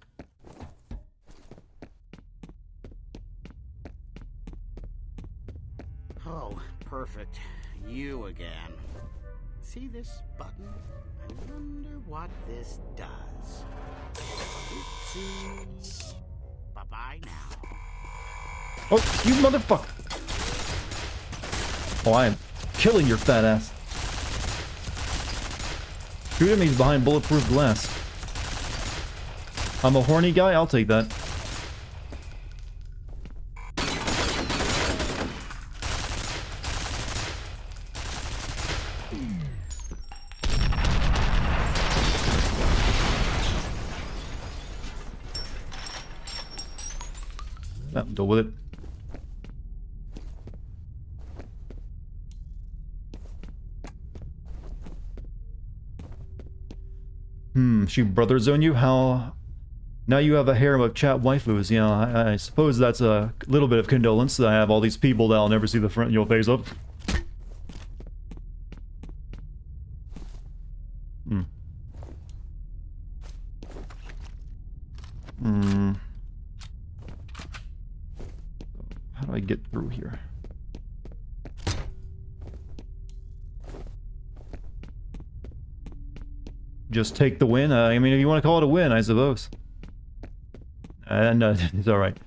Oh, perfect. You again. See this button? I wonder what this does. Oopsie. Bye-bye now. Oh, you motherfucker! Oh, I am killing your fat ass. Shoot him, he's behind bulletproof glass. I'm a horny guy, I'll take that. Deal with it. She brother zone you? How? Now you have a harem of chat waifus. Yeah, I suppose that's a little bit of condolence that I have all these people that I'll never see the front of your face of. How do I get through here? Just take the win? I mean, if you want to call it a win, I suppose. And it's alright.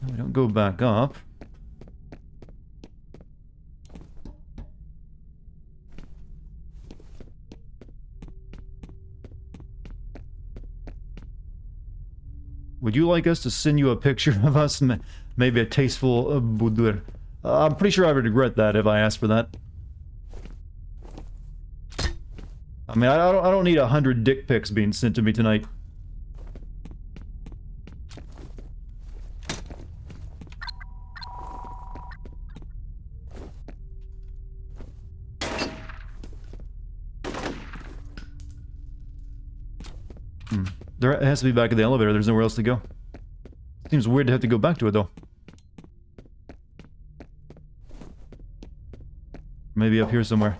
We don't go back up. Would you like us to send you a picture of us? Maybe a tasteful boudoir. I'm pretty sure I would regret that if I asked for that. I mean, I don't need 100 dick pics being sent to me tonight. It has to be back at the elevator. There's nowhere else to go. Seems weird to have to go back to it, though. Maybe up here somewhere.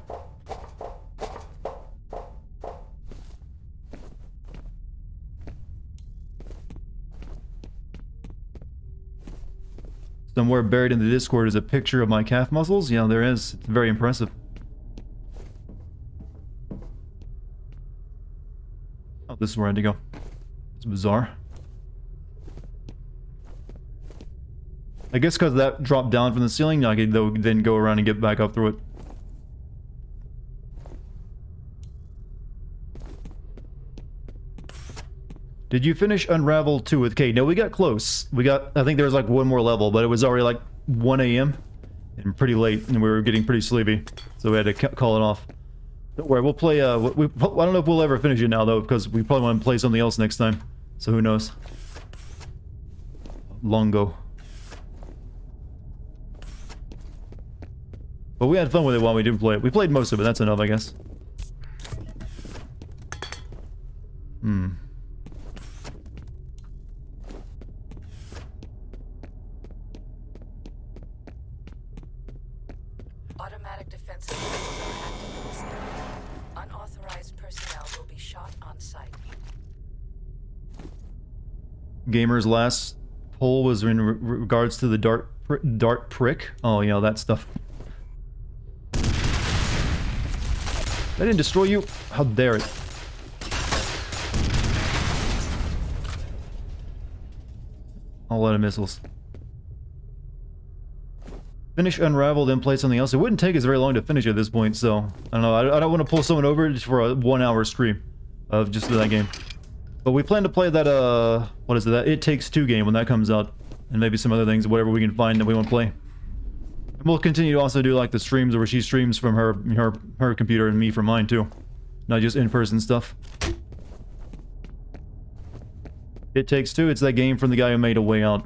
Somewhere buried in the Discord is a picture of my calf muscles. Yeah, there is. It's very impressive. Oh, this is where I had to go. It's bizarre. I guess because that dropped down from the ceiling, I could then go around and get back up through it. Did you finish Unravel 2 with Kate? No, we got close. I think there was like one more level, but it was already like 1 AM and pretty late, and we were getting pretty sleepy, so we had to call it off. Don't worry, we'll play, I don't know if we'll ever finish it now, though, because we probably want to play something else next time. So who knows. Longo. But we had fun with it while we did play it. We played most of it, that's enough, I guess. Automatic defensive weapons are active in this area. Unauthorized personnel will be shot on sight. Gamer's last poll was in regards to the dart prick. Oh, yeah, that stuff. I didn't destroy you. How dare it. A lot of missiles. Finish Unravel, then play something else. It wouldn't take us very long to finish at this point, so... I don't know, I don't want to pull someone over just for a 1-hour stream of just that game. But we plan to play that, what is it, that It Takes Two game when that comes out. And maybe some other things, whatever we can find that we want to play. And we'll continue to also do, like, the streams where she streams from her computer and me from mine, too. Not just in-person stuff. It Takes Two, it's that game from the guy who made A Way Out.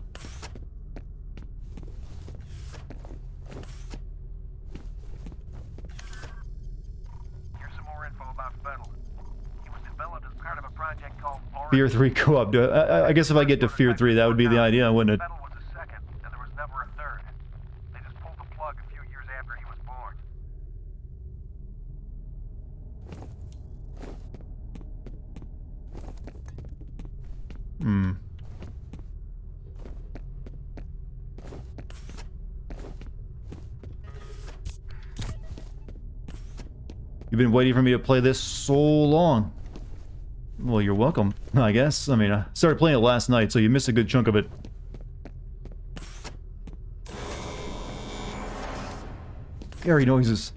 Fear 3 co-op. I guess if I get to Fear 3, that would be the idea, wouldn't it? Was the second, and there was never a third. They just pulled the plug a few years after he was born. You've been waiting for me to play this so long. Well, you're welcome, I guess. I mean, I started playing it last night, so you missed a good chunk of it. Scary noises.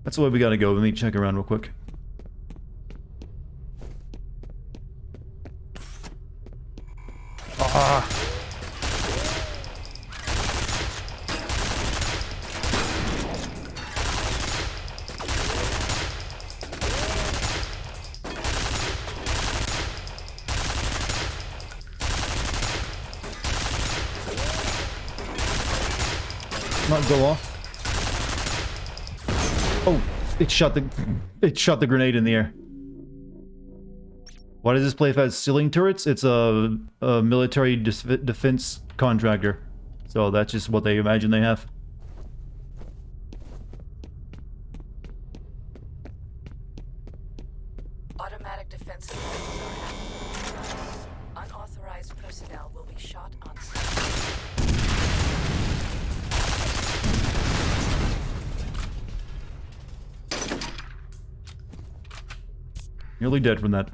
That's the way we gotta go. Let me check around real quick. Ah! Not go off. Oh, it shot the grenade in the air. Why does this place have ceiling turrets? It's a military defense contractor. So that's just what they imagine they have. Automatic defensive weapons are active. Unauthorized personnel will be shot on sight. Nearly dead from that.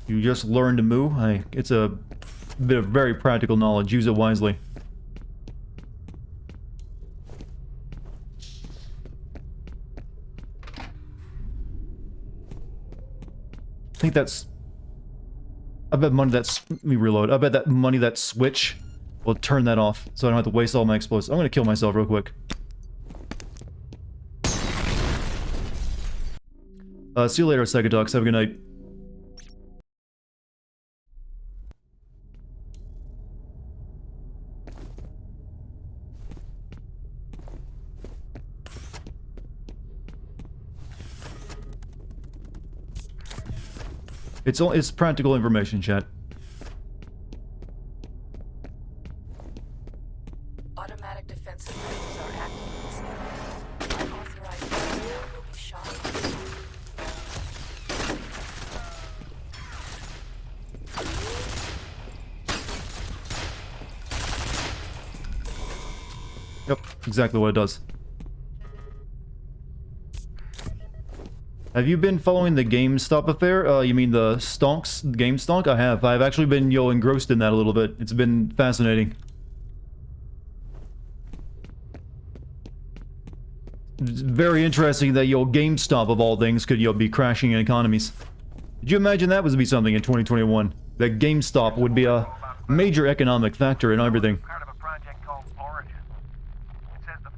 You just learned to move. It's a bit of very practical knowledge. Use it wisely. I think that's... I bet money that's... Let me reload. I bet that money, that switch, will turn that off, so I don't have to waste all my explosives. I'm gonna kill myself real quick. See you later, Psychodox. Have a good night. It's practical information, chat. Automatic defensive weapons are active in this area. Unauthorized personnel will be shot on sight. Yep, exactly what it does. Have you been following the GameStop affair? You mean the stonks, game stonk? I have. I've actually been, engrossed in that a little bit. It's been fascinating. It's very interesting that, GameStop, of all things, could, be crashing economies. Did you imagine that would be something in 2021? That GameStop would be a major economic factor in everything. Part of a project called Origin. It says the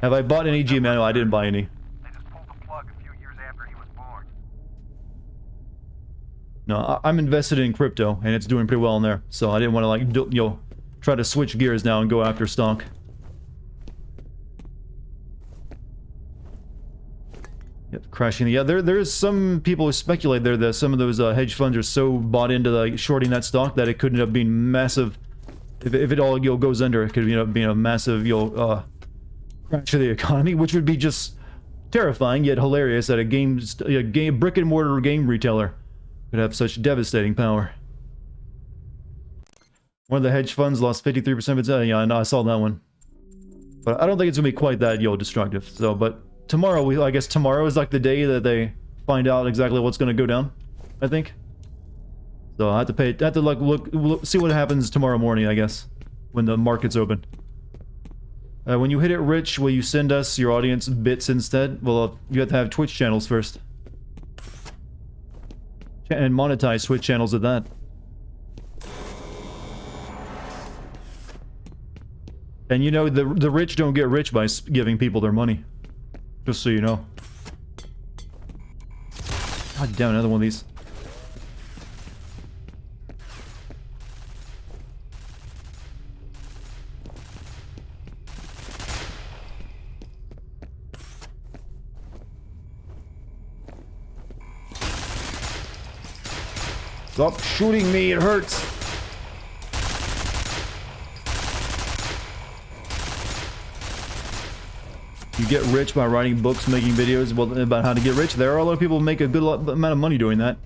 Have I bought any GMO? No, I didn't buy any. They just pulled the plug a few years after he was born. No, I'm invested in crypto, and it's doing pretty well in there. So I didn't want to, like, you know, try to switch gears now and go after stock. Yep, crashing. Yeah, there's some people who speculate there that some of those hedge funds are so bought into like shorting that stock that it could end up being massive. If it all goes under, it could end up being a massive crash of the economy, which would be just terrifying yet hilarious that a brick and mortar game retailer could have such devastating power. One of the hedge funds lost 53% of its. Yeah, I know, I saw that one, but I don't think it's gonna be quite that destructive. So, but. Tomorrow, I guess tomorrow is like the day that they find out exactly what's going to go down, I think. So I have to like look, see what happens tomorrow morning, I guess, when the market's open. When you hit it rich, will you send us your audience bits instead? Well, you have to have Twitch channels first. And monetize Twitch channels at that. And you know, the rich don't get rich by giving people their money. Just so you know. God damn, another one of these. Stop shooting me, it hurts. You get rich by writing books, making videos about how to get rich. There are a lot of people who make a good amount of money doing that.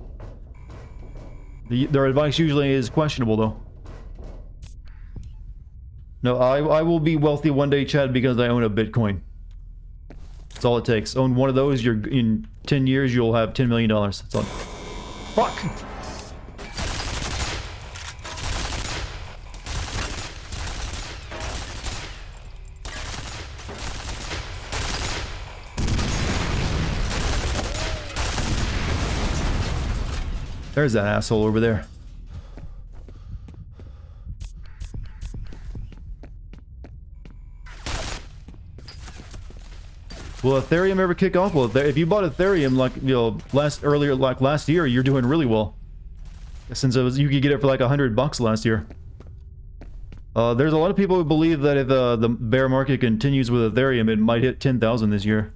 Their advice usually is questionable, though. No, I will be wealthy one day, Chad, because I own a Bitcoin. That's all it takes. Own one of those, in 10 years, you'll have $10 million. That's all. Fuck! There's that asshole over there. Will Ethereum ever kick off? Well, if you bought Ethereum like last year, you're doing really well. Since you could get it for like $100 last year. There's a lot of people who believe that if the bear market continues with Ethereum, it might hit 10,000 this year.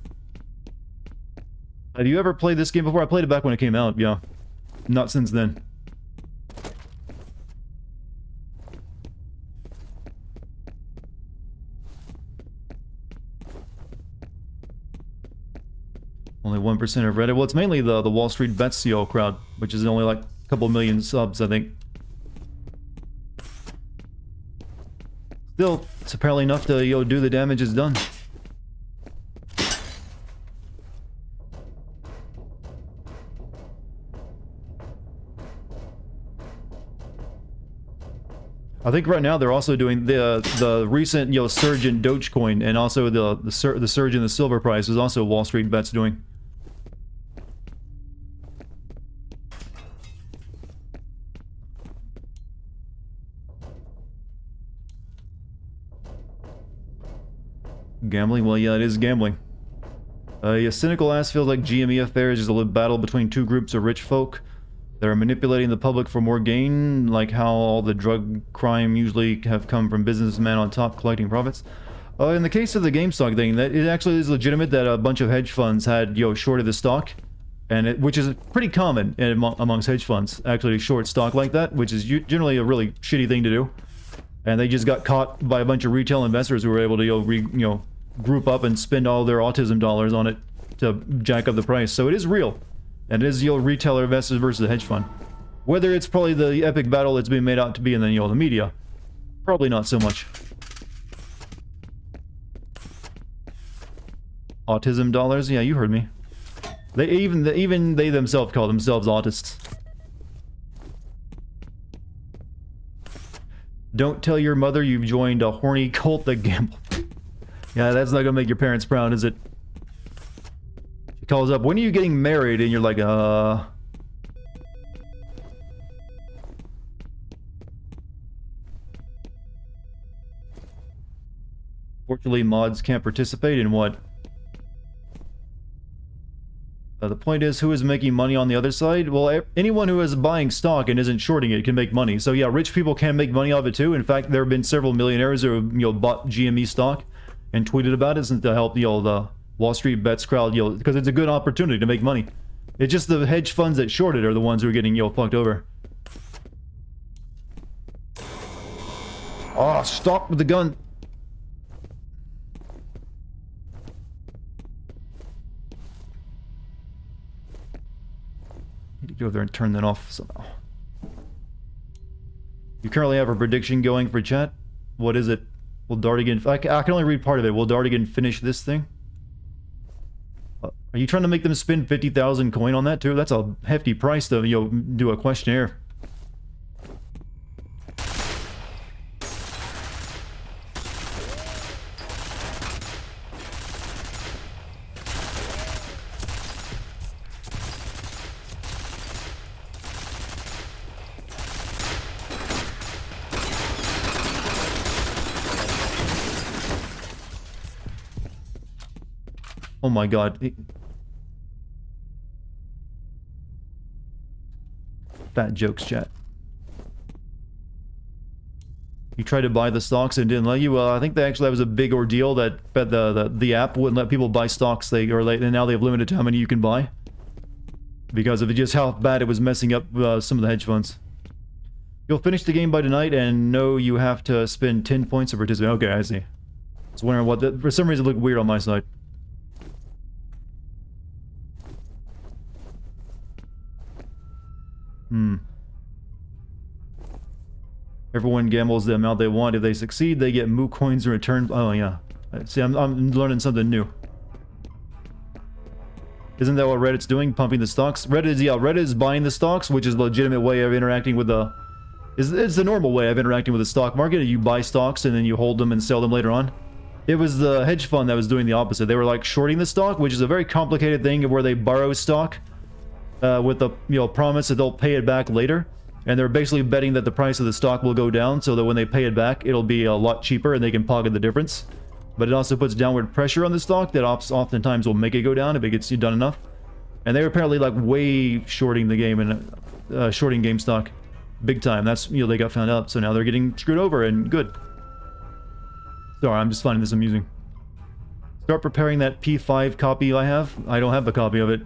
Have you ever played this game before? I played it back when it came out. Yeah. Not since then. Only 1% have read it. Well, it's mainly the Wall Street Bets crowd, which is only like a couple million subs, I think. Still, it's apparently enough to do the damage it's done. I think right now they're also doing the recent surge in Dogecoin, and also the surge in the silver price is also Wall Street Bets doing. Gambling? Well, yeah, it is gambling. A cynical ass feels like GME affairs is a battle between two groups of rich folk that are manipulating the public for more gain, like how all the drug crime usually have come from businessmen on top collecting profits. In the case of the GameStop thing, that it actually is legitimate that a bunch of hedge funds had shorted the stock, and which is pretty common amongst hedge funds actually to short stock like that, which is generally a really shitty thing to do. And they just got caught by a bunch of retail investors who were able to group up and spend all their autism dollars on it to jack up the price. So it is real. And it is retailer investors versus the hedge fund. Whether it's probably the epic battle it's being made out to be in the media, probably not so much. Autism dollars? Yeah, you heard me. They even they themselves call themselves autists. Don't tell your mother you've joined a horny cult that gambles. Yeah, that's not gonna make your parents proud, is it? She calls up, when are you getting married? And you're like, Fortunately, mods can't participate in what? The point is, who is making money on the other side? Well, anyone who is buying stock and isn't shorting it can make money. So yeah, rich people can make money off it too. In fact, there have been several millionaires who bought GME stock and tweeted about it to help the Wall Street Bets crowd, because it's a good opportunity to make money. It's just the hedge funds that shorted are the ones who are getting fucked over. Oh, stop with the gun. Need to go over there and turn that off somehow. You currently have a prediction going for chat? What is it? Will Dartigan... I can only read part of it. Will Dartigan finish this thing? Are you trying to make them spend 50,000 coin on that too? That's a hefty price to, do a questionnaire. Oh my god. Fat jokes, chat. You tried to buy the stocks and didn't let you? Well, I think that was a big ordeal that the app wouldn't let people buy stocks. And now they've limited to how many you can buy. Because of just how bad it was messing up some of the hedge funds. You'll finish the game by tonight and know you have to spend 10 points to participate. Okay, I see. I was wondering what for some reason it looked weird on my side. Everyone gambles the amount they want. If they succeed, they get moo coins in return. Oh, yeah. See, I'm learning something new. Isn't that what Reddit's doing? Pumping the stocks? Reddit is buying the stocks, which is a legitimate way of interacting with the... It's the normal way of interacting with the stock market. You buy stocks and then you hold them and sell them later on. It was the hedge fund that was doing the opposite. They were like shorting the stock, which is a very complicated thing of where they borrow stock with the promise that they'll pay it back later. And they're basically betting that the price of the stock will go down so that when they pay it back, it'll be a lot cheaper and they can pocket the difference. But it also puts downward pressure on the stock that oftentimes will make it go down if it gets done enough. And they're apparently like way shorting the game and shorting GameStop big time. That's, they got found out. So now they're getting screwed over and good. Sorry, I'm just finding this amusing. Start preparing that P5 copy I have. I don't have a copy of it.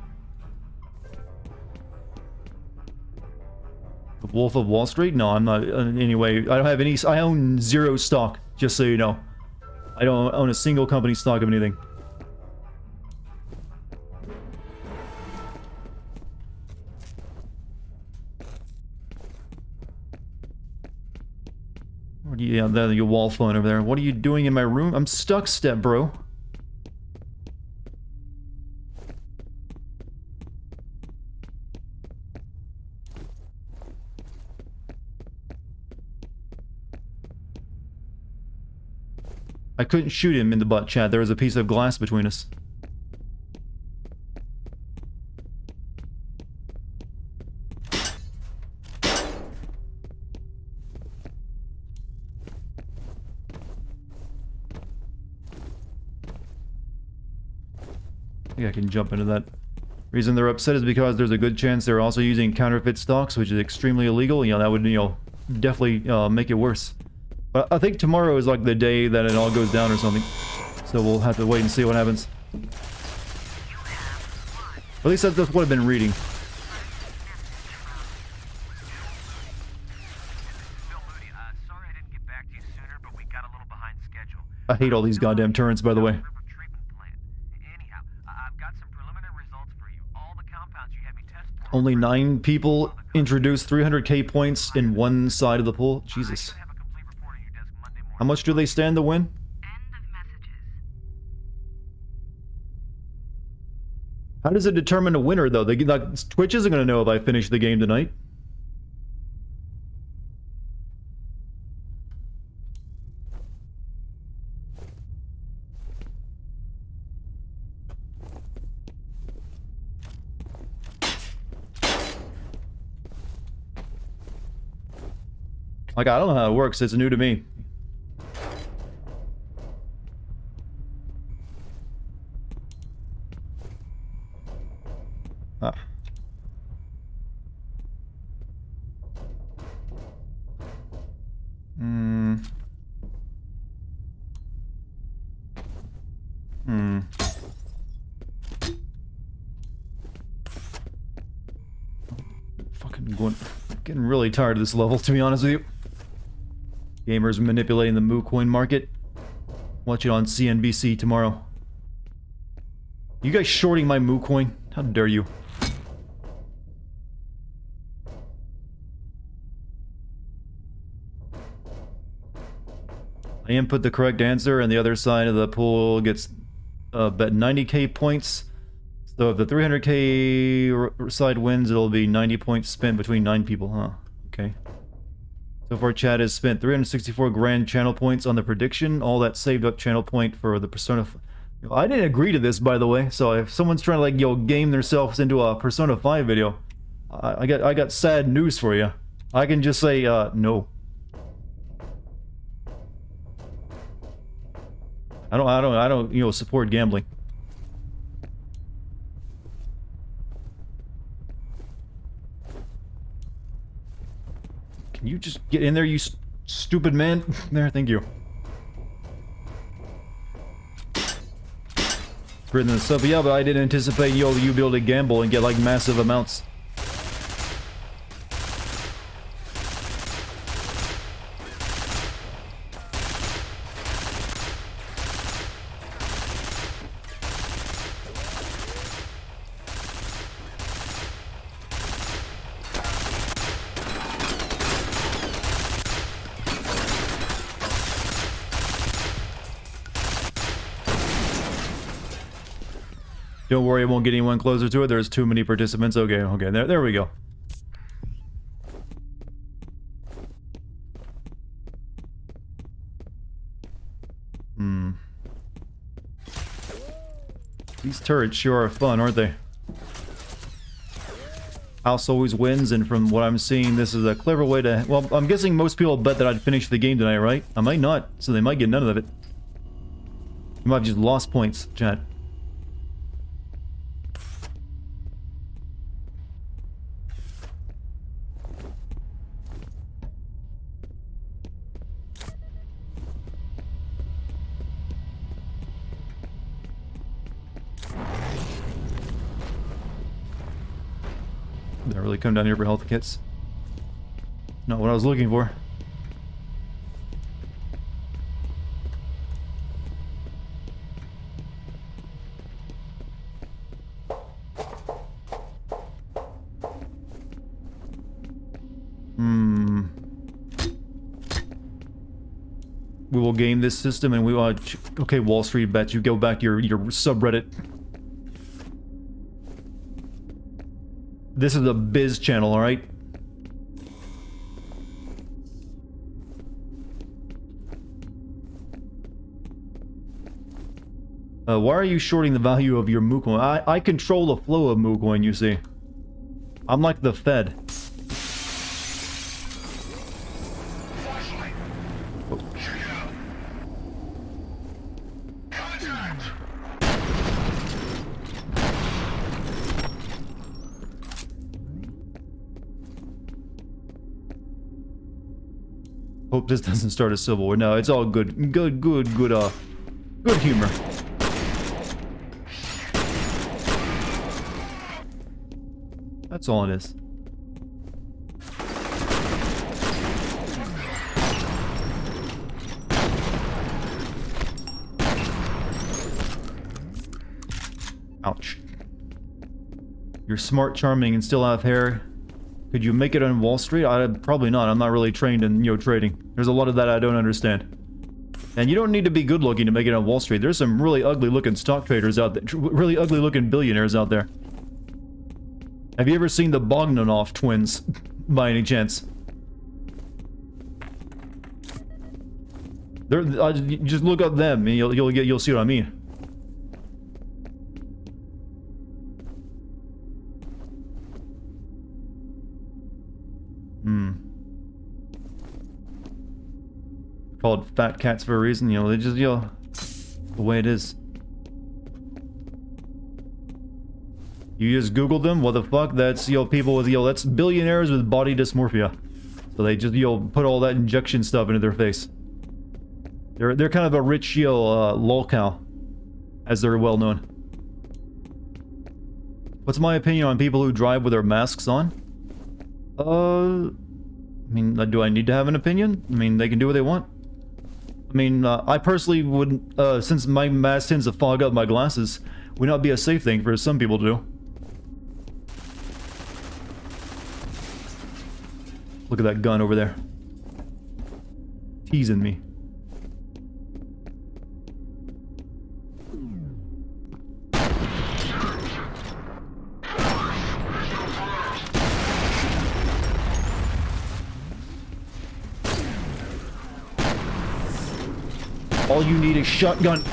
Wolf of Wall Street? No, I'm not in any way. I don't have any. I own 0 stock, just so you know. I don't own a single company stock of anything. What do you, yeah, that your wall phone over there. What are you doing in my room? I'm stuck, step bro. I couldn't shoot him in the butt, chat. There was a piece of glass between us. I think I can jump into that. Reason they're upset is because there's a good chance they're also using counterfeit stocks, which is extremely illegal. That would, definitely make it worse. But I think tomorrow is like the day that it all goes down or something. So we'll have to wait and see what happens. At least that's what I've been reading. I hate all these goddamn turrets, by the way. Only 9 people introduced 300k points in one side of the pool. Jesus. How much do they stand to win? How does it determine a winner, though? Twitch isn't going to know if I finish the game tonight. I don't know how it works. It's new to me. Ah. Hmm. Hmm. Fucking getting really tired of this level, to be honest with you. Gamers manipulating the Moo coin market. Watch it on CNBC tomorrow. You guys shorting my Moo coin? How dare you? I input the correct answer, and the other side of the pool gets bet 90k points. So if the 300k side wins, it'll be 90 points spent between 9 people, huh? Okay. So far, Chad has spent 364 grand channel points on the prediction. All that saved up channel point for the Persona... I didn't agree to this, by the way. So if someone's trying to, like, game themselves into a Persona 5 video, I got sad news for you. I can just say, no. I don't, support gambling. Can you just get in there, you stupid man? There, thank you. Written and stuff, yeah, but I didn't anticipate you be able to gamble and get like massive amounts. Don't worry, I won't get anyone closer to it. There's too many participants. Okay, there we go. These turrets sure are fun, aren't they? House always wins, and from what I'm seeing, this is a clever way to... Well, I'm guessing most people bet that I'd finish the game tonight, right? I might not, so they might get none of it. You might have just lost points, chat. Did I really come down here for health kits? Not what I was looking for. We will game this system and we will... Okay, Wall Street bets, you go back to your subreddit. This is a biz channel, alright? Why are you shorting the value of your Moocoin? I control the flow of Moocoin, you see. I'm like the Fed. Hope this doesn't start a civil war. No, it's all good. Good humor. That's all it is. Ouch. You're smart, charming, and still have hair. Could you make it on Wall Street? Probably not. I'm not really trained in, trading. There's a lot of that I don't understand. And you don't need to be good looking to make it on Wall Street. There's some really ugly looking stock traders out there. Really ugly looking billionaires out there. Have you ever seen the Bogdanov twins, by any chance? Just look up them and you'll see what I mean. Called fat cats for a reason, they just, the way it is. You just Googled them? What the fuck? That's, people with, that's billionaires with body dysmorphia. So they just, put all that injection stuff into their face. They're kind of a rich, lolcow, as they're well known. What's my opinion on people who drive with their masks on? I mean, do I need to have an opinion? I mean, they can do what they want. I mean, I personally wouldn't, since my mask tends to fog up my glasses, would not be a safe thing for some people to do. Look at that gun over there. Teasing me. All you need is shotgun.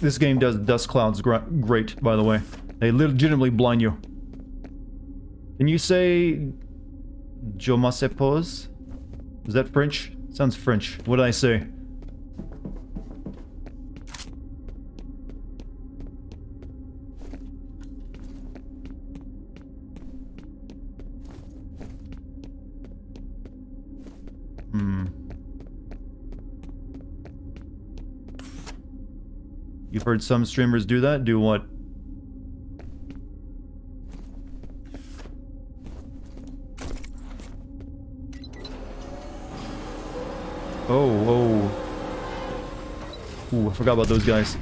This game does dust clouds great, by the way. They legitimately blind you. Can you say Je me suppose? Is that French? Sounds French. What did I say? You've heard some streamers do that? Do what? Oh. Ooh, I forgot about those guys.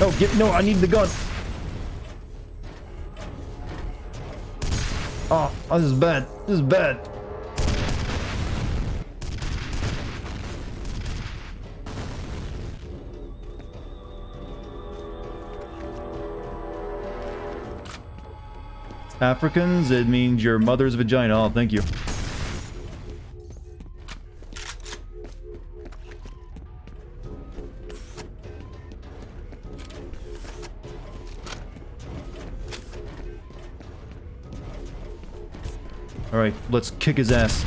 Oh, no, I need the gun. Oh, this is bad. This is bad. Africans, it means your mother's vagina. Oh, thank you. Alright, let's kick his ass.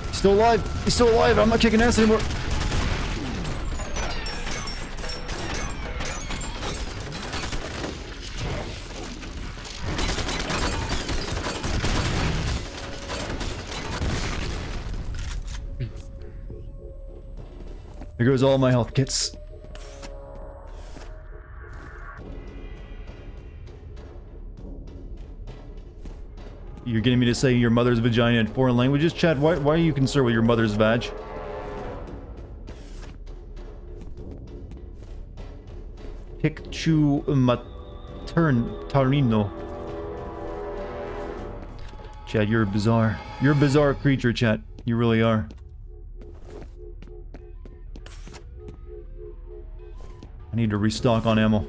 He's still alive! He's still alive! I'm not kicking ass anymore! There goes all my health kits. You're getting me to say your mother's vagina in foreign languages? Chad, why are you concerned with your mother's vag? Picchu maternino. Chad, you're bizarre. You're a bizarre creature, Chad. You really are. I need to restock on ammo.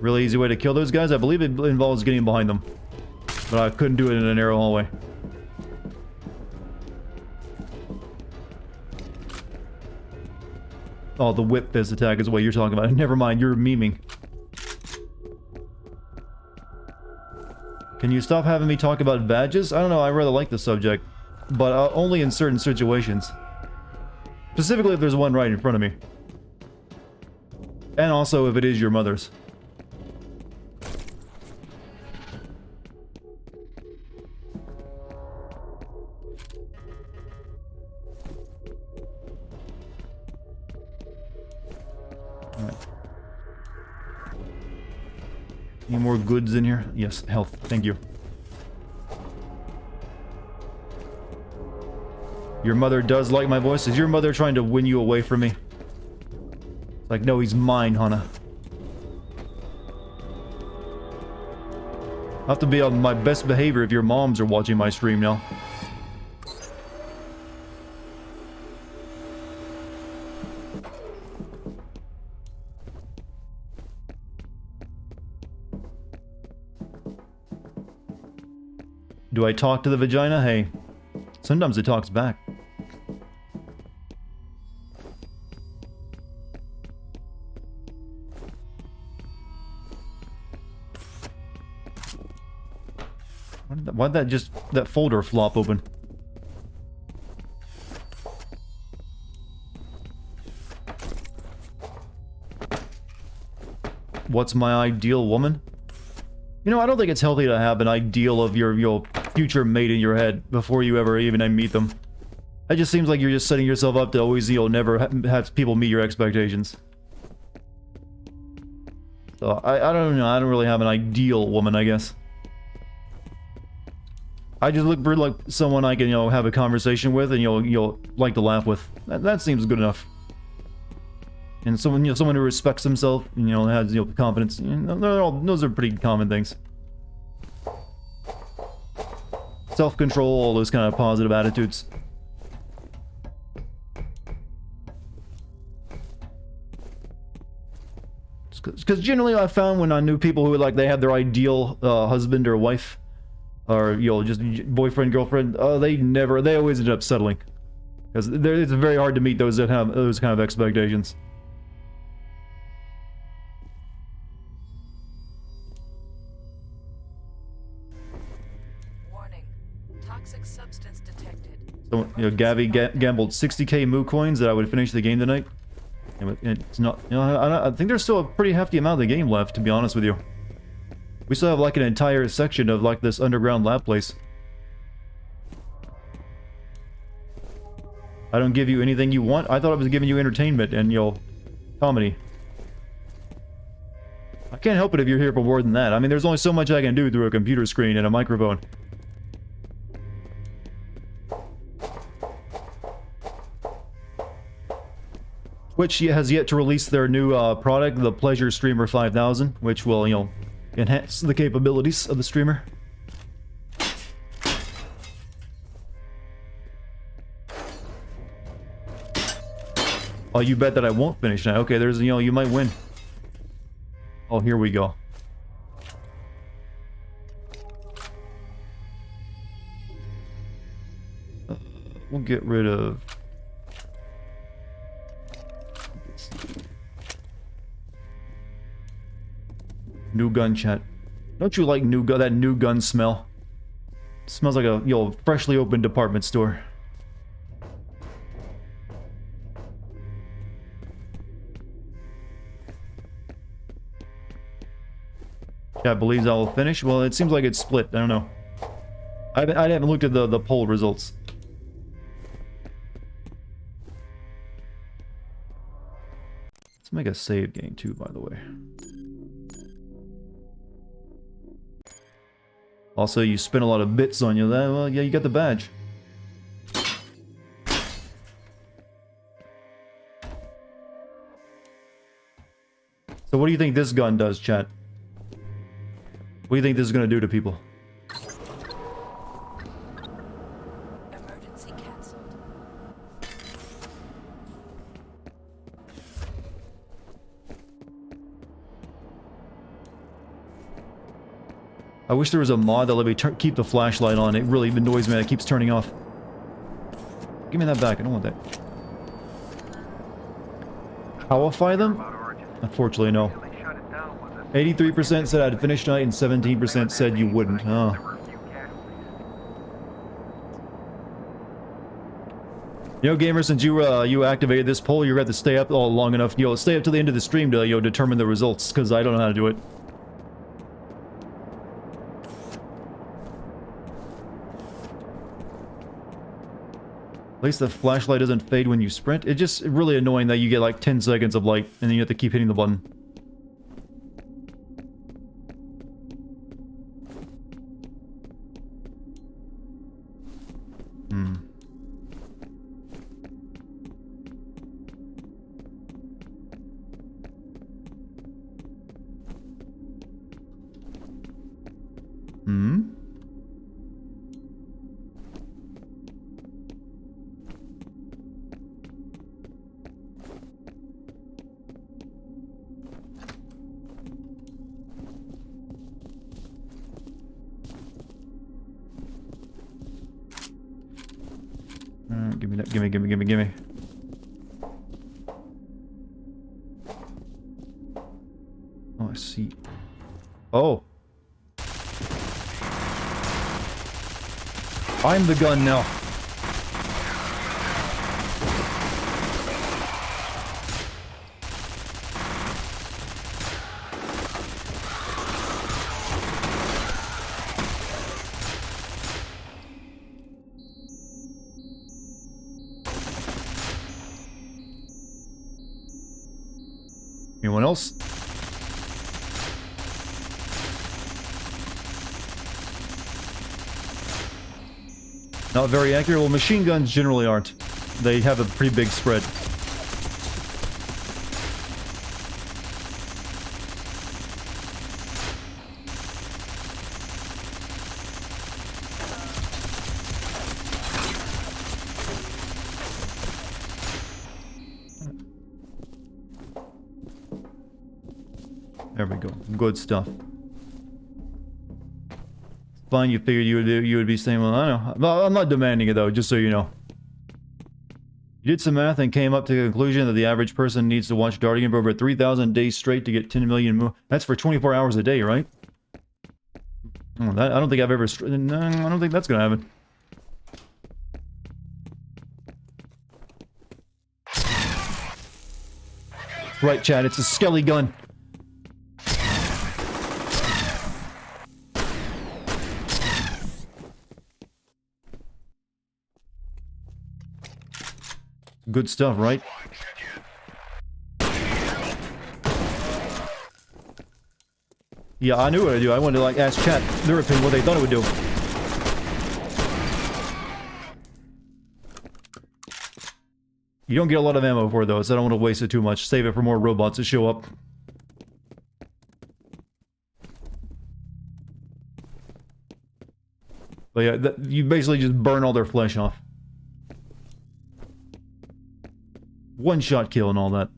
Really easy way to kill those guys? I believe it involves getting behind them. But I couldn't do it in a narrow hallway. Oh, the whip fist attack is what you're talking about. Never mind, you're memeing. Can you stop having me talk about badges? I don't know, I rather like the subject. But only in certain situations. Specifically if there's one right in front of me. And also if it is your mother's. Alright. Any more goods in here? Yes, health. Thank you. Your mother does like my voice? Is your mother trying to win you away from me? It's like, no, he's mine, Hannah. I have to be on my best behavior if your moms are watching my stream now. Do I talk to the vagina? Hey, sometimes it talks back. Why'd that folder flop open? What's my ideal woman? You know, I don't think it's healthy to have an ideal of your future mate in your head before you ever even meet them. It just seems like you're just setting yourself up to always, never have people meet your expectations. So, I don't know, I don't really have an ideal woman, I guess. I just look for, like, someone I can, have a conversation with and, you'll like to laugh with. That seems good enough. And someone, someone who respects himself, and, has, confidence. Those are pretty common things. Self-control, all those kind of positive attitudes. Because generally I found when I knew people who, like, they had their ideal husband or wife, or, just boyfriend, girlfriend, they always end up settling. Because it's very hard to meet those that have those kind of expectations. Warning. Toxic substance detected. So, Gavi gambled 60k moo coins that I would finish the game tonight. And it's not, I think there's still a pretty hefty amount of the game left, to be honest with you. We still have, like, an entire section of, like, this underground lab place. I don't give you anything you want. I thought I was giving you entertainment and, comedy. I can't help it if you're here for more than that. I mean, there's only so much I can do through a computer screen and a microphone. Twitch has yet to release their new product, the Pleasure Streamer 5000, which will, enhance the capabilities of the streamer. Oh, you bet that I won't finish now. Okay, there's, you might win. Oh, here we go. We'll get rid of... New gun, chat. Don't you like that new gun smell? It smells like a, freshly opened department store. Chat believes I will finish. Well, it seems like it's split. I don't know. I haven't looked at the poll results. Let's make a save game too, by the way. Also, you spent a lot of bits on you. Well, yeah, you got the badge. So what do you think this gun does, chat? What do you think this is going to do to people? Emergency cancelled. I wish there was a mod that let me keep the flashlight on. It really annoys me that it keeps turning off. Give me that back. I don't want that. Howify them? Unfortunately, no. 83% said I'd finish tonight and 17% said you wouldn't. Oh. Gamer, since you activated this poll, you're going to have to stay up long enough. Stay up to the end of the stream to determine the results, because I don't know how to do it. At least the flashlight doesn't fade when you sprint. It's just really annoying that you get like 10 seconds of light and then you have to keep hitting the button. Give me that. Gimme, gimme, gimme, gimme. Oh, I see. Oh. I'm the gun now. Anyone else? Not very accurate. Well, machine guns generally aren't. They have a pretty big spread. There we go. Good stuff. Fine, you figured you would be saying, well, I know. No, I'm not demanding it though, just so you know. You did some math and came up to the conclusion that the average person needs to watch Dartigan for over 3,000 days straight to get 10 million. That's for 24 hours a day, right? Oh, I don't think I've ever. No, I don't think that's gonna happen. Right, Chad. It's a skelly gun. Good stuff, right? Yeah, I knew what I'd do. I wanted to, like, ask chat their opinion, what they thought it would do. You don't get a lot of ammo for those, so I don't want to waste it too much. Save it for more robots to show up. But yeah, you basically just burn all their flesh off. One-shot kill and all that.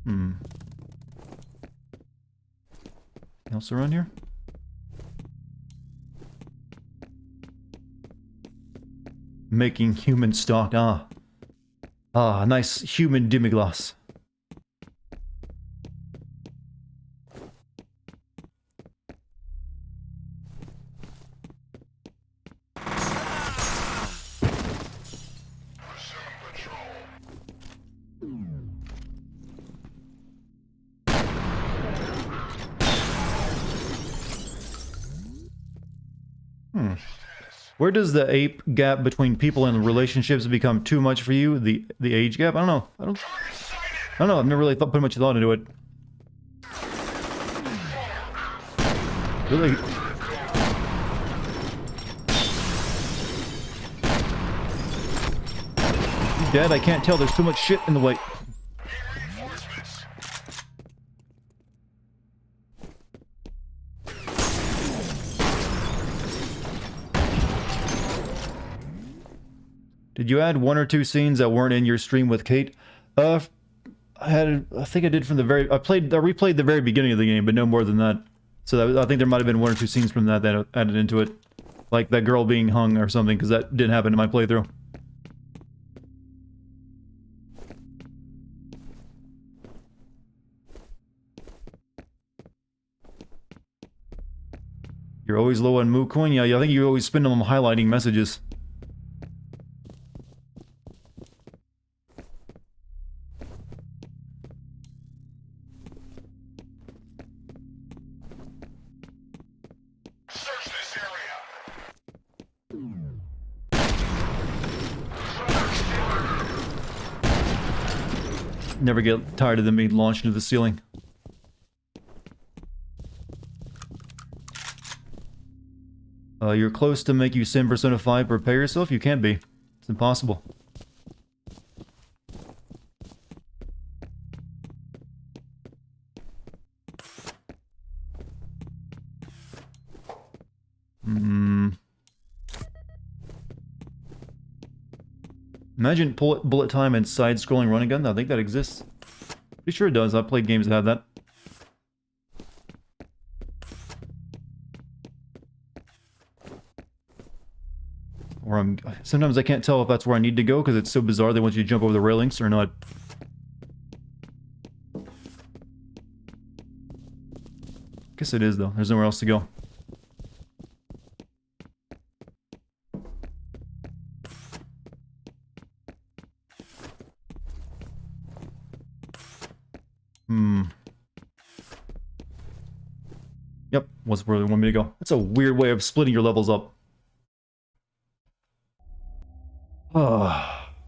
Anything else around here? Making human stock. Ah, nice human demiglass. Where does the ape gap between people and relationships become too much for you? The age gap? I don't know. I don't know. I've never really put much thought into it. Really? Dad, I can't tell. There's too much shit in the way. Did you add one or two scenes that weren't in your stream with Kate? I think I did from the very... I replayed the very beginning of the game, but no more than that. So I think there might have been one or two scenes from that that added into it. Like that girl being hung or something, because that didn't happen in my playthrough. You're always low on Moo Coin? Yeah, I think you always spend them on highlighting messages. Never get tired of them being launched into the ceiling. You're close to make you sim Persona 5. Prepare yourself. You can't be. It's impossible. Imagine bullet time and side-scrolling run and gun. I think that exists. Pretty sure it does. I've played games that have that. Or sometimes I can't tell if that's where I need to go because it's so bizarre they want you to jump over the railings or not. Guess it is though. There's nowhere else to go. Yep, was where they want me to go. That's a weird way of splitting your levels up.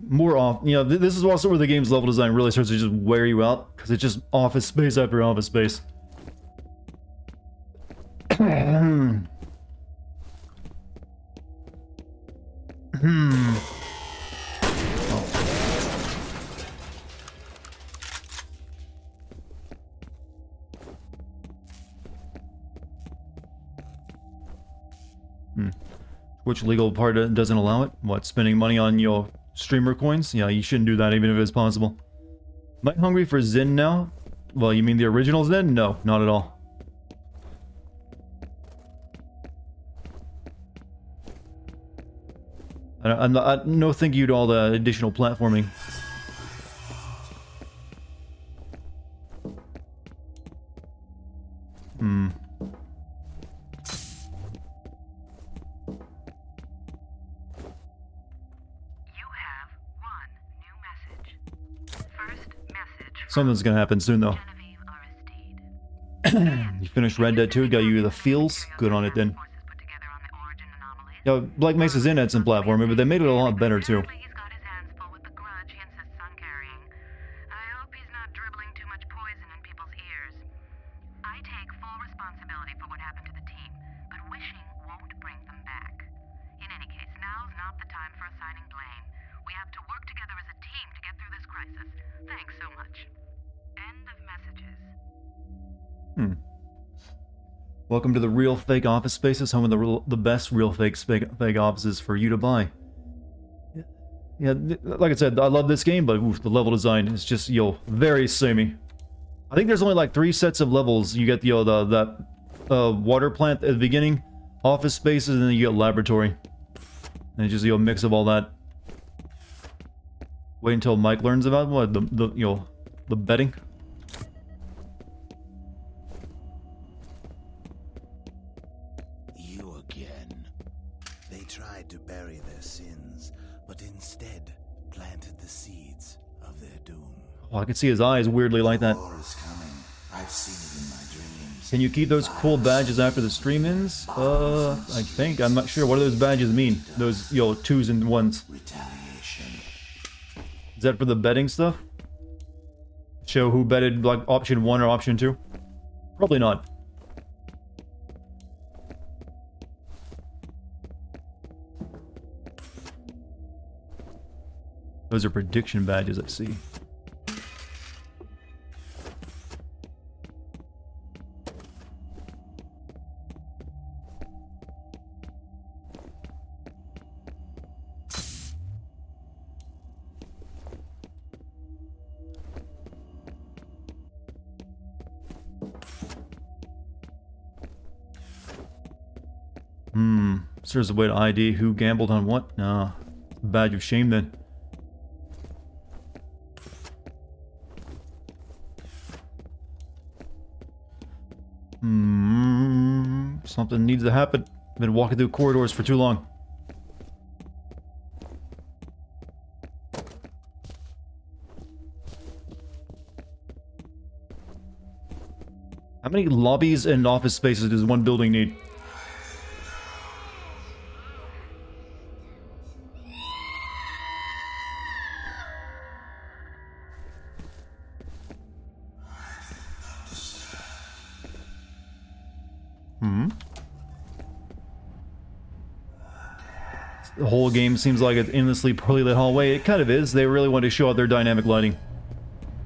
More off. You know, this is also where the game's level design really starts to just wear you out, because it's just office space after office space. Which legal part doesn't allow it? What, spending money on your streamer coins? Yeah, you shouldn't do that even if it's possible. Am I hungry for Zen now? Well, you mean the original Zen? No, not at all. No thank you to all the additional platforming. Something's gonna happen soon, though. You finished Red Dead 2, got you the feels? Good on it, then. Yeah, Black Mesa's in had some platforming, but they made it a lot better, too. Welcome to the real fake office spaces, home of the best real fake offices for you to buy. Yeah, like I said, I love this game, but oof, the level design is just, very samey. I think there's only like 3 sets of levels. You get that water plant at the beginning, office spaces, and then you get laboratory. And it's just a mix of all that. Wait until Mike learns about what the betting. To bury their sins, but instead planted the seeds of their doom. Oh, I can see his eyes weirdly like that. War is coming. I've seen it in my dreams. Can you keep those cool badges after the stream ends? I think. I'm not sure. What do those badges mean? Those, 2s and 1s. Retaliation. Is that for the betting stuff? Show who betted like option 1 or option 2? Probably not. Those are prediction badges, I see. So there's a way to ID who gambled on what? No. Badge of shame then. Something needs to happen. I've been walking through corridors for too long. How many lobbies and office spaces does one building need? The whole game seems like an endlessly poorly lit hallway. It kind of is. They really want to show out their dynamic lighting.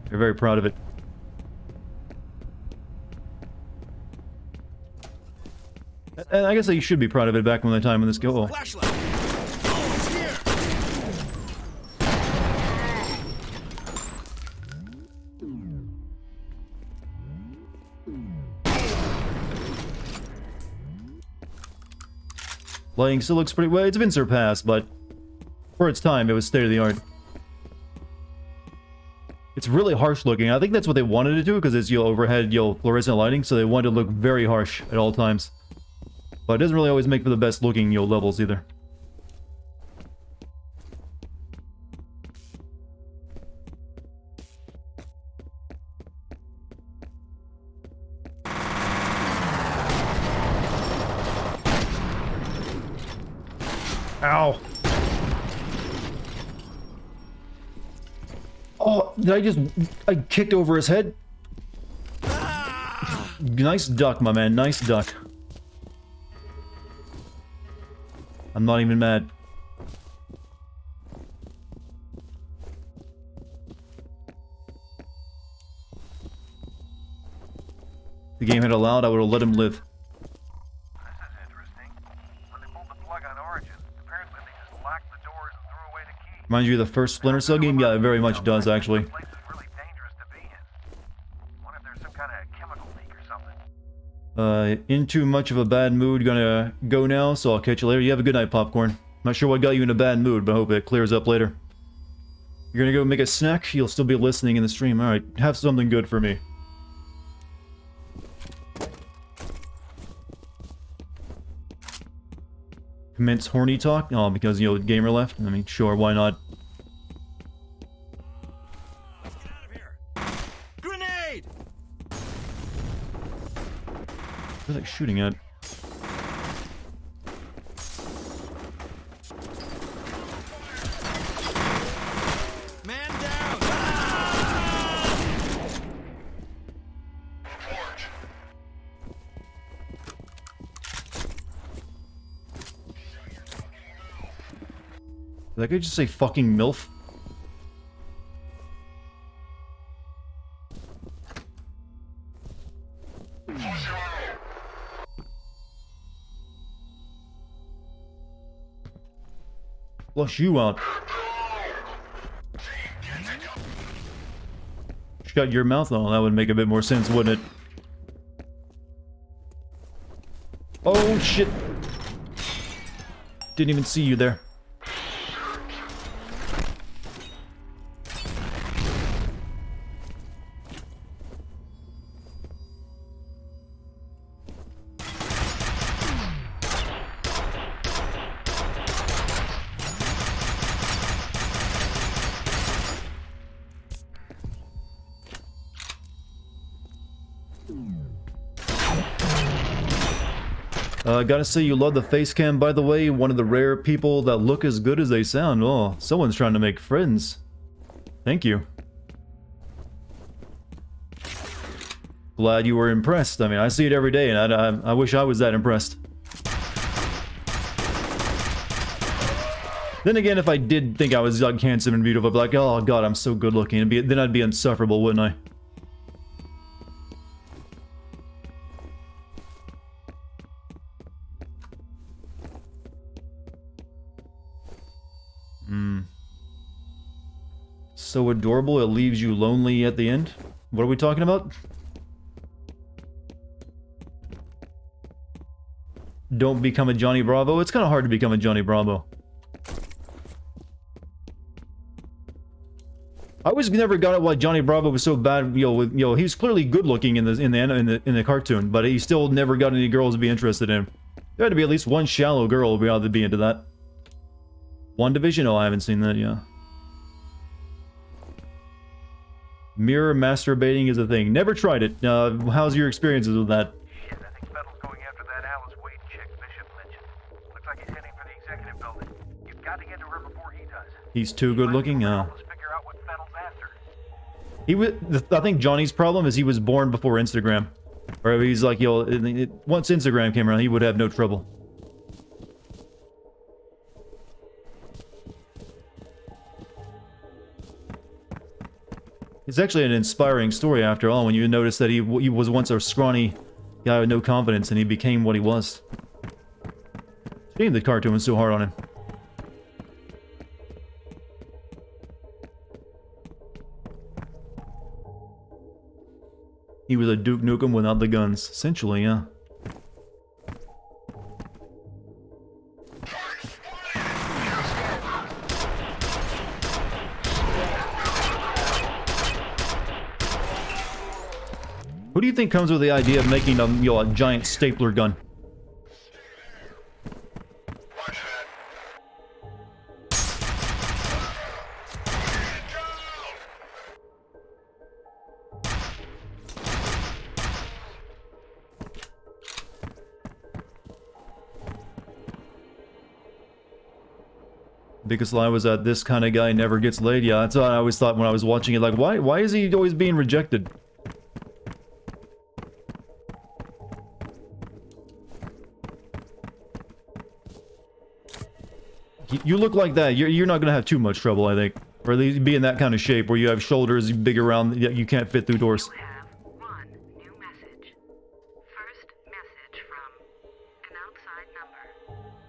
They're very proud of it. And I guess they should be proud of it back when the time when this go. Flashlight. Oh, it's here. Lighting still looks pretty well. It's been surpassed, but for its time, it was state of the art. It's really harsh looking. I think that's what they wanted to do because it's overhead fluorescent lighting, so they wanted to look very harsh at all times. But it doesn't really always make for the best looking levels either. Ow. Oh, I kicked over his head? Nice duck, my man, nice duck. I'm not even mad. If the game had allowed, I would have let him live. This is interesting. When they pulled the plug on Origin, apparently they just locked the doors and threw away the key. Reminds you of the first Splinter Cell game? Yeah, it very much does, actually. This place is really dangerous to be in. Wonder if there's some kind of chemical leak or something. In too much of a bad mood, gonna go now, so I'll catch you later. You have a good night, Popcorn. Not sure what got you in a bad mood, but I hope it clears up later. You're gonna go make a snack? You'll still be listening in the stream. Alright, have something good for me. Commence horny talk? Oh, because, gamer left? I mean, sure, why not? Let's get out of here. Grenade! Who's like shooting at? Man down! Report. Did that guy just say fucking MILF? Flush you out. Shut your mouth. Oh, that would make a bit more sense, wouldn't it? Oh, shit. Didn't even see you there. Gotta say, you love the face cam, by the way. One of the rare people that look as good as they sound. Oh, someone's trying to make friends. Thank you. Glad you were impressed. I mean, I see it every day, and I wish I was that impressed. Then again, if I did think I was like handsome and beautiful, I'd be like, oh god, I'm so good looking. Then I'd be insufferable, wouldn't I? So adorable, it leaves you lonely at the end? What are we talking about? Don't become a Johnny Bravo? It's kind of hard to become a Johnny Bravo. I always never got it why Johnny Bravo was so bad. He was clearly good looking in the cartoon, but he still never got any girls to be interested in him. There had to be at least one shallow girl to be into that. WandaVision? Oh, I haven't seen that, yeah. Mirror masturbating is a thing. Never tried it. How's your experiences with that? Shit, I think Fettel's going after that Alice Wade chick Bishop mentioned. Looks like he's heading for the executive building. You've got to get to her before he does. He's too good looking? Let's figure out what Fettel's after. I think Johnny's problem is he was born before Instagram. Or he's like, once Instagram came around, he would have no trouble. It's actually an inspiring story after all, when you notice that he was once a scrawny guy with no confidence and he became what he was. Shame the cartoon was so hard on him. He was a Duke Nukem without the guns, essentially, yeah. Who do you think comes with the idea of making a giant stapler gun? Biggest lie was that this kind of guy never gets laid. Yeah, that's what I always thought when I was watching it. Like, why is he always being rejected? You look like that. You're not gonna have too much trouble, I think. Or at least be in that kind of shape where you have shoulders big around, yet you can't fit through doors. You have one new message. First message from an outside number.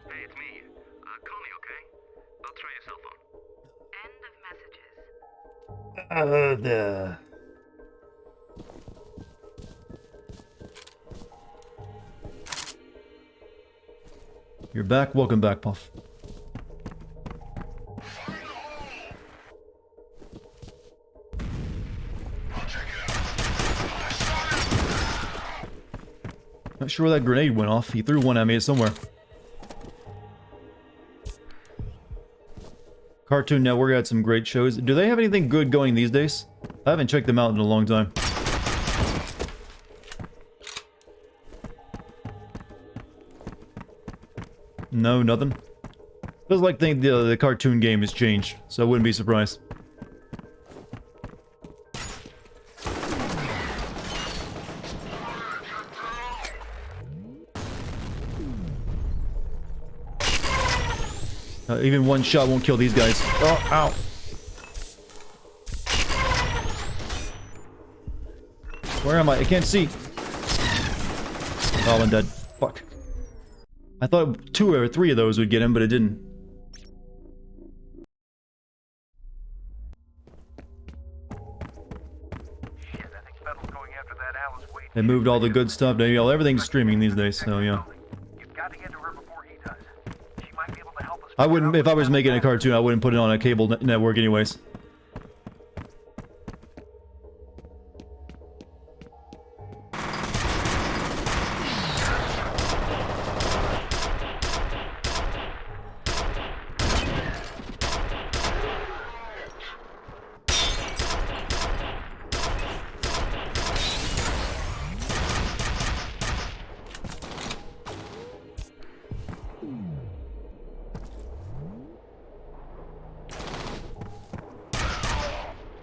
Hey, it's me. Call me, okay? I'll try your cell phone. End of messages. You're back. Welcome back, Puff. Not sure where that grenade went off. He threw one at me somewhere. Cartoon Network had some great shows. Do they have anything good going these days? I haven't checked them out in a long time. No, nothing. Feels like the cartoon game has changed, so I wouldn't be surprised. Even one shot won't kill these guys. Oh, ow. Where am I? I can't see. Oh, I'm dead. Fuck. I thought 2 or 3 of those would get him, but it didn't. Shit, I think Federal's going after that Alice Wade. They moved all the good stuff. Everything's streaming these days, so yeah. You've got to get to her before he does. She might be able to help us. I wouldn't, if I was making a cartoon, I wouldn't put it on a cable network anyways.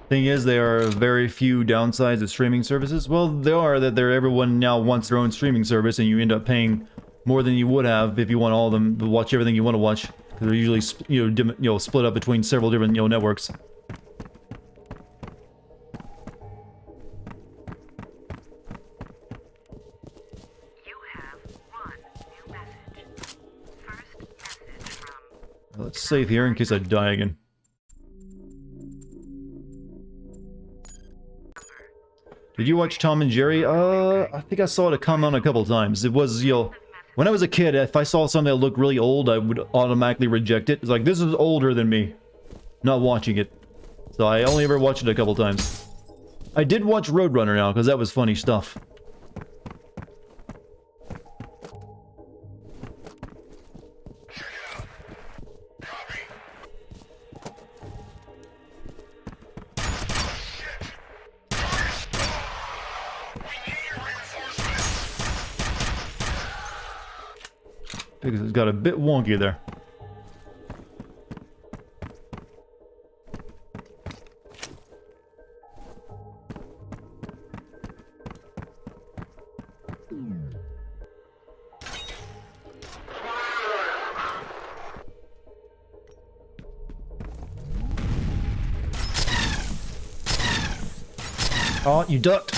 Thing is, there are very few downsides of streaming services. Well, there are that everyone now wants their own streaming service, and you end up paying more than you would have if you want all of them to watch everything you want to watch. Because they're usually split up between several different networks. You have one new message. First message from... Let's save here in case I die again. Did you watch Tom and Jerry? I think I saw it come on a couple times. It was, when I was a kid, if I saw something that looked really old, I would automatically reject it. It's like, this is older than me. Not watching it. So I only ever watched it a couple times. I did watch Roadrunner now, because that was funny stuff. Because it's got a bit wonky there. Oh, you ducked.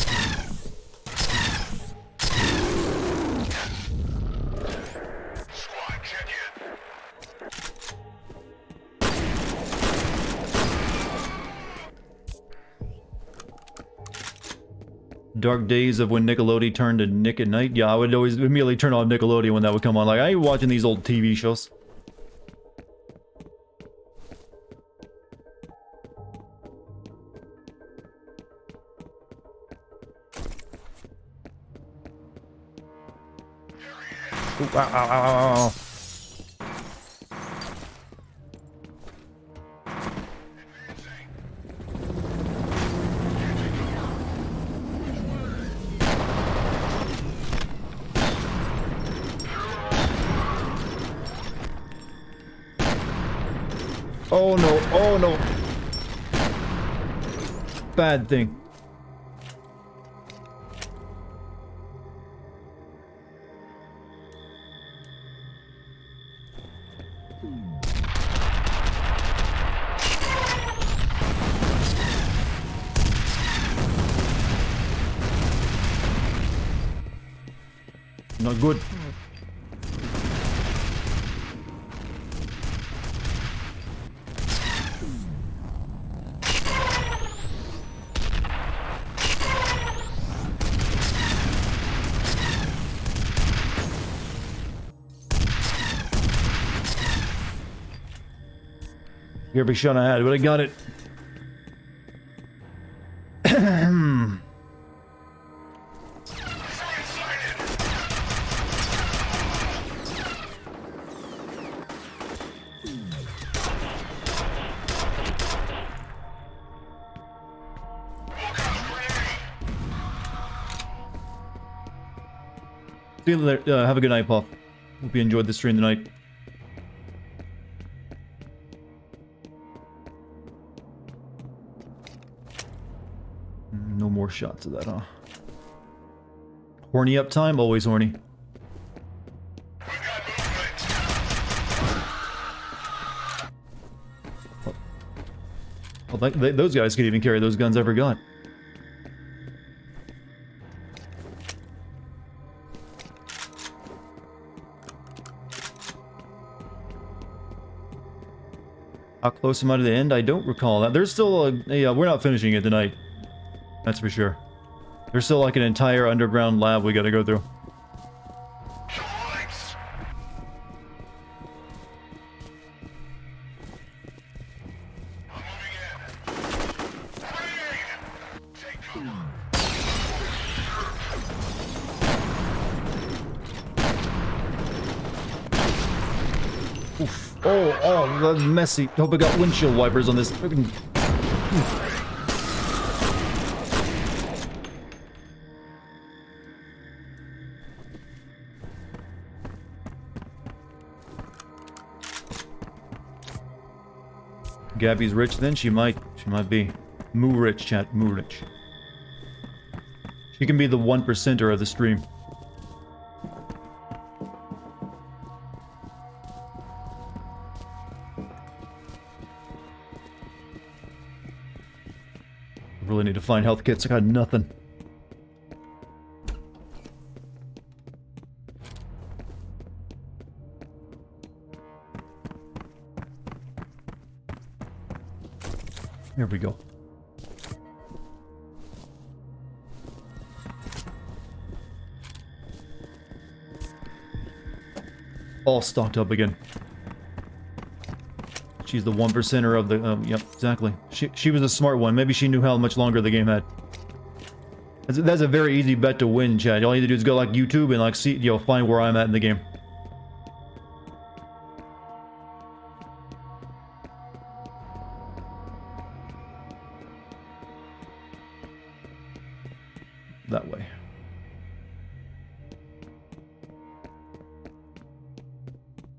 Dark days of when Nickelodeon turned to Nick at Night. Yeah, I would always immediately turn on Nickelodeon when that would come on. Like, I ain't watching these old TV shows. Ooh, ow, ow, ow, ow, ow. Oh no, oh no. Bad thing. Not good. Every shot I had, but I got it. See you later. Have a good night, Pop. Hope you enjoyed the stream tonight. No more shots of that, huh? Horny up time? Always horny. Well, those guys could even carry those guns I forgot. How close am I to the end? I don't recall that. There's still we're not finishing it tonight. That's for sure. There's still like an entire underground lab we gotta go through. Oof. Oh, that's messy. Hope I got windshield wipers on this freaking. Gabby's rich then? She might be. Moo rich, chat. Moo rich. She can be the 1%er of the stream. Really need to find health kits. I got nothing. Here we go. All stocked up again. She's the 1%er of the, yep, exactly. She was a smart one. Maybe she knew how much longer the game had. That's a very easy bet to win, Chad. All you need to do is go like YouTube and like see, find where I'm at in the game. That way.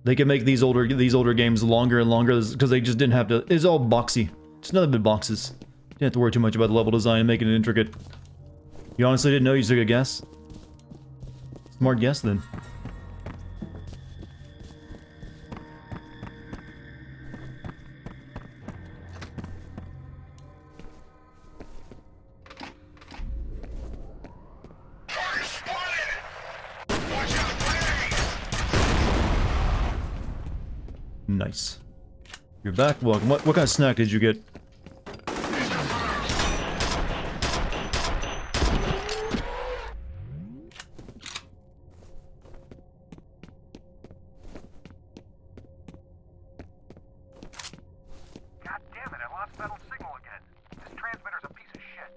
They can make these older games longer and longer because they just didn't have to. It's all boxy. It's nothing but boxes. You didn't have to worry too much about the level design and making it intricate. You honestly didn't know? You took a guess? Smart guess then. Nice. You're back. Welcome. What kind of snack did you get? God damn it, I lost metal signal again. This transmitter's a piece of shit.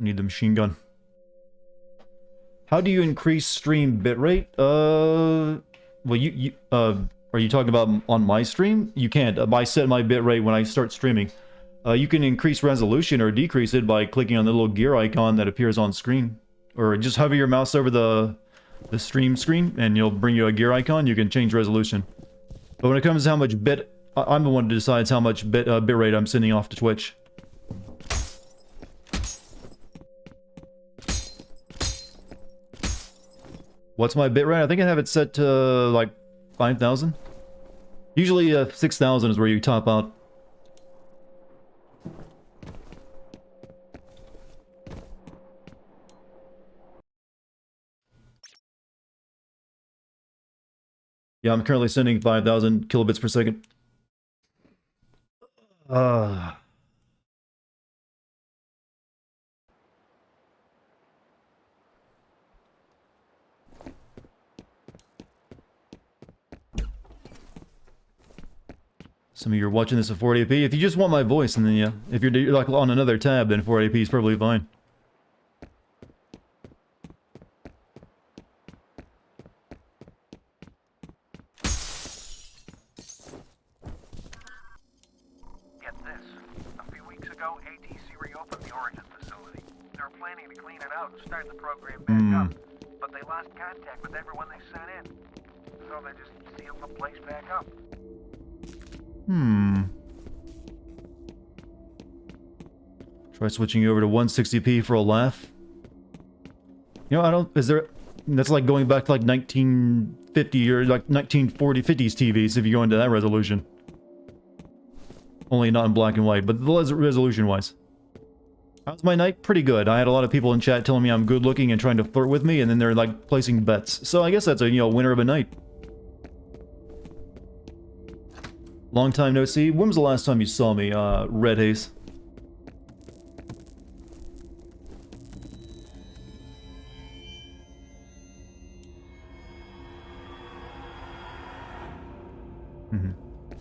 Need the machine gun. How do you increase stream bitrate? Well, are you talking about on my stream? You can't. I set my bitrate when I start streaming. You can increase resolution or decrease it by clicking on the little gear icon that appears on screen. Or just hover your mouse over the stream screen and it'll bring you a gear icon. You can change resolution. But when it comes to how much I'm the one who decides how much bitrate I'm sending off to Twitch. What's my bitrate? I think I have it set to like 5,000. Usually 6,000 is where you top out. Yeah, I'm currently sending 5,000 kilobits per second. Some of you are watching this at 480p. If you just want my voice, and then yeah, if you're like on another tab, then 480p is probably fine. Get this. A few weeks ago, ATC reopened the Origin facility. They were planning to clean it out and start the program back up. But they lost contact with everyone they sent in. So they just sealed the place back up. Try switching over to 160p for a laugh. You know, that's like going back to like 1950 or like 1940, 50s TVs if you go into that resolution. Only not in black and white, but resolution-wise. How's my night? Pretty good. I had a lot of people in chat telling me I'm good looking and trying to flirt with me, and then they're like placing bets. So I guess that's a, winner of a night. Long time no see. When was the last time you saw me, Red Haze?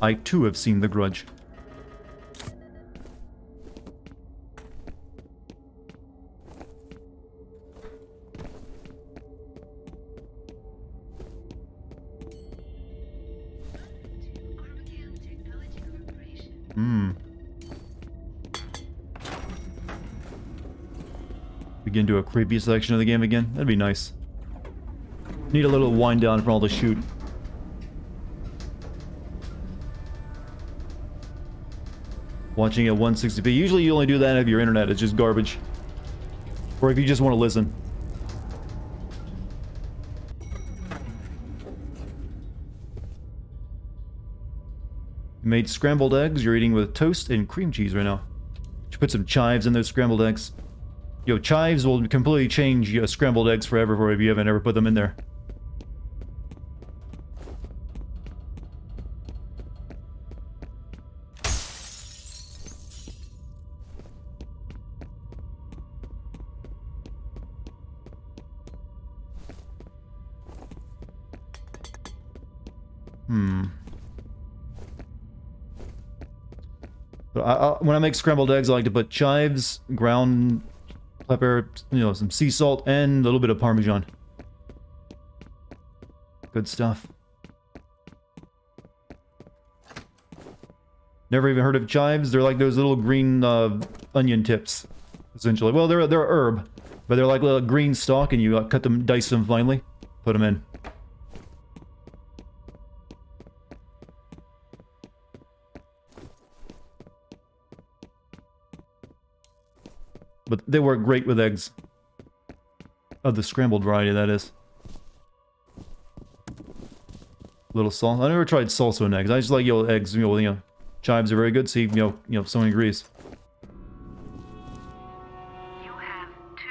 I too have seen The Grudge. We get into a creepy section of the game again? That'd be nice. Need a little wind down from all the shoot. Watching at 160p. Usually you only do that if your internet is just garbage. Or if you just want to listen. You made scrambled eggs. You're eating with toast and cream cheese right now. You put some chives in those scrambled eggs. Yo, chives will completely change scrambled eggs forever for if you haven't ever put them in there. But when I make scrambled eggs, I like to put chives, ground pepper, some sea salt, and a little bit of Parmesan. Good stuff. Never even heard of chives? They're like those little green onion tips, essentially. Well, they're a herb, but they're like a little green stalk, and you cut them, dice them finely, put them in. But they work great with eggs. Of the scrambled variety, that is. Little salt. I never tried salsa and eggs. I just like eggs. Chives are very good. See, someone agrees. You have 2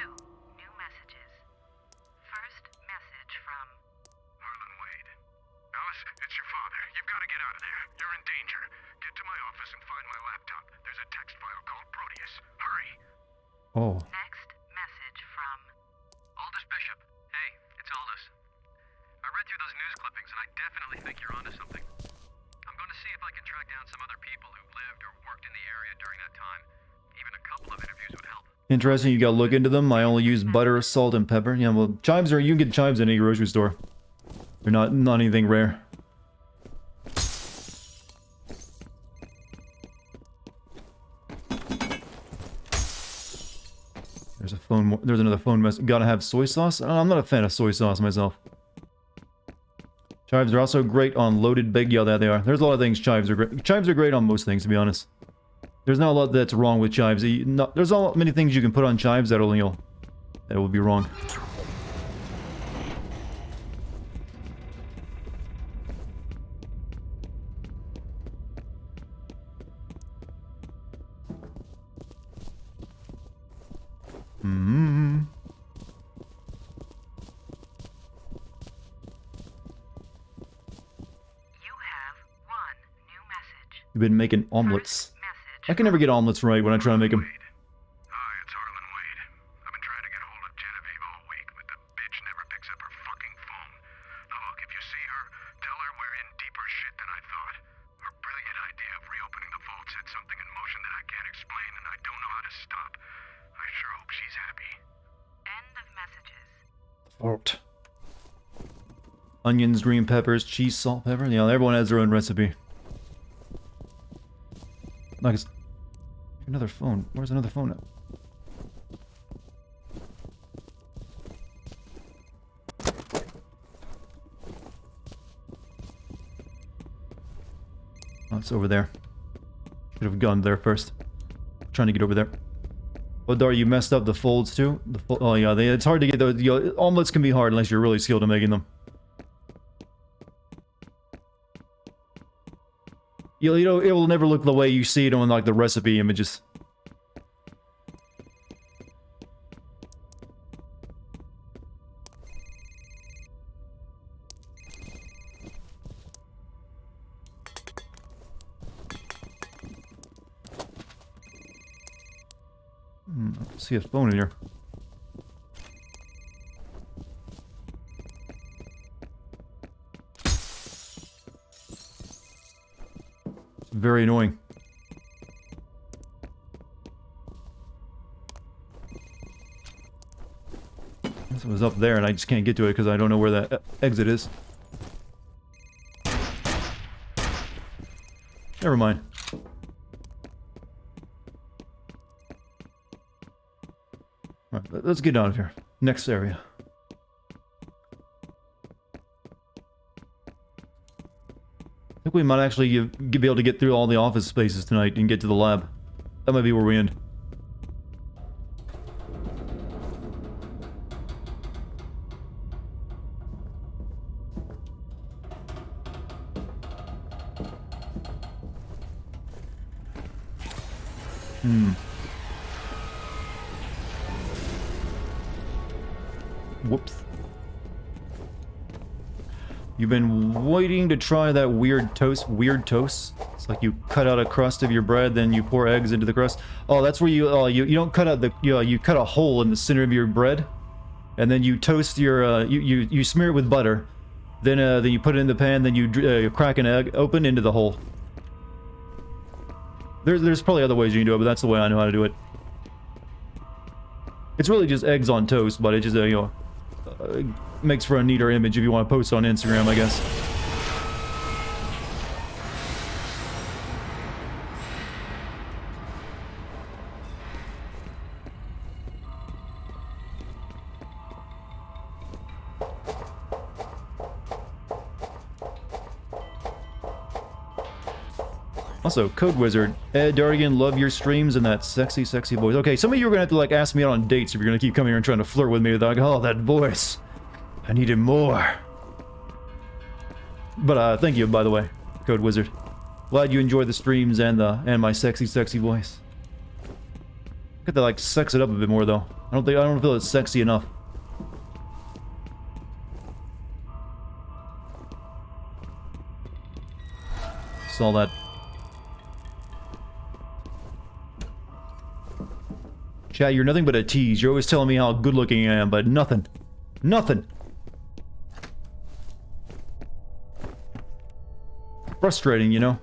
new messages. First message from Harlan Wade. Alice, it's your father. You've got to get out of there. You're in danger. Get to my office and find my laptop. There's a text file called Proteus. Hurry. Oh. Next message from Aldous Bishop. Hey, it's Aldous. I read through those news clippings and I definitely think you're onto something. I'm going to see if I can track down some other people who lived or worked in the area during that time. Even a couple of interviews would help. Interesting, you gotta look into them. I only use butter, salt, and pepper. Yeah, well, chives are... You can get chives in any grocery store. They're not anything rare. There's a phone... There's another phone message. Gotta have soy sauce? I'm not a fan of soy sauce myself. Chives are also great on loaded baked... Yeah, there they are. There's a lot of things chives are great... Chives are great on most things, to be honest. There's not a lot that's wrong with chives. There's not many things you can put on chives that will be wrong. Hmm. You have one new message. You've been making omelets. I can never get omelets right when I try to make them. Hi, it's Harlan Wade. I've been trying to get hold of Genevieve all week, but the bitch never picks up her fucking phone. Now look, if you see her, tell her we're in deeper shit than I thought. Her brilliant idea of reopening the vault set something in motion that I can't explain, and I don't know how to stop. I sure hope she's happy. End of messages. Vault. Onions, green peppers, cheese, salt, pepper. Yeah, everyone has their own recipe. Like, another phone. Where's another phone at? Oh, it's over there. Should have gone there first. Trying to get over there. Oh, Dar, you messed up the folds too? Oh yeah, it's hard to get those. Omelets can be hard unless you're really skilled at making them. You know, it will never look the way you see it on like the recipe images. I see a phone in here. Very annoying. This was up there and I just can't get to it because I don't know where that exit is. Never mind. Alright, let's get out of here. Next area. I think we might actually be able to get through all the office spaces tonight and get to the lab. That might be where we end. Whoops. You've been waiting to try that weird toast? Weird toast? It's like you cut out a crust of your bread, then you pour eggs into the crust. Oh, that's where you don't cut out the... you cut a hole in the center of your bread, and then you toast your... you smear it with butter. Then you put it in the pan, then you crack an egg open into the hole. There's probably other ways you can do it, but that's the way I know how to do it. It's really just eggs on toast, but it just, makes for a neater image if you want to post on Instagram, I guess. Also, Code Wizard, Ed Dartigan, love your streams and that sexy, sexy voice. Okay, some of you are gonna have to like ask me out on dates if you're gonna keep coming here and trying to flirt with me with like, oh, that voice. I needed more. But thank you, by the way, Code Wizard. Glad you enjoy the streams and my sexy, sexy voice. Got to like sex it up a bit more though. I don't feel it's sexy enough. Saw that. Chat, you're nothing but a tease. You're always telling me how good looking I am, but nothing. Nothing. Frustrating, you know?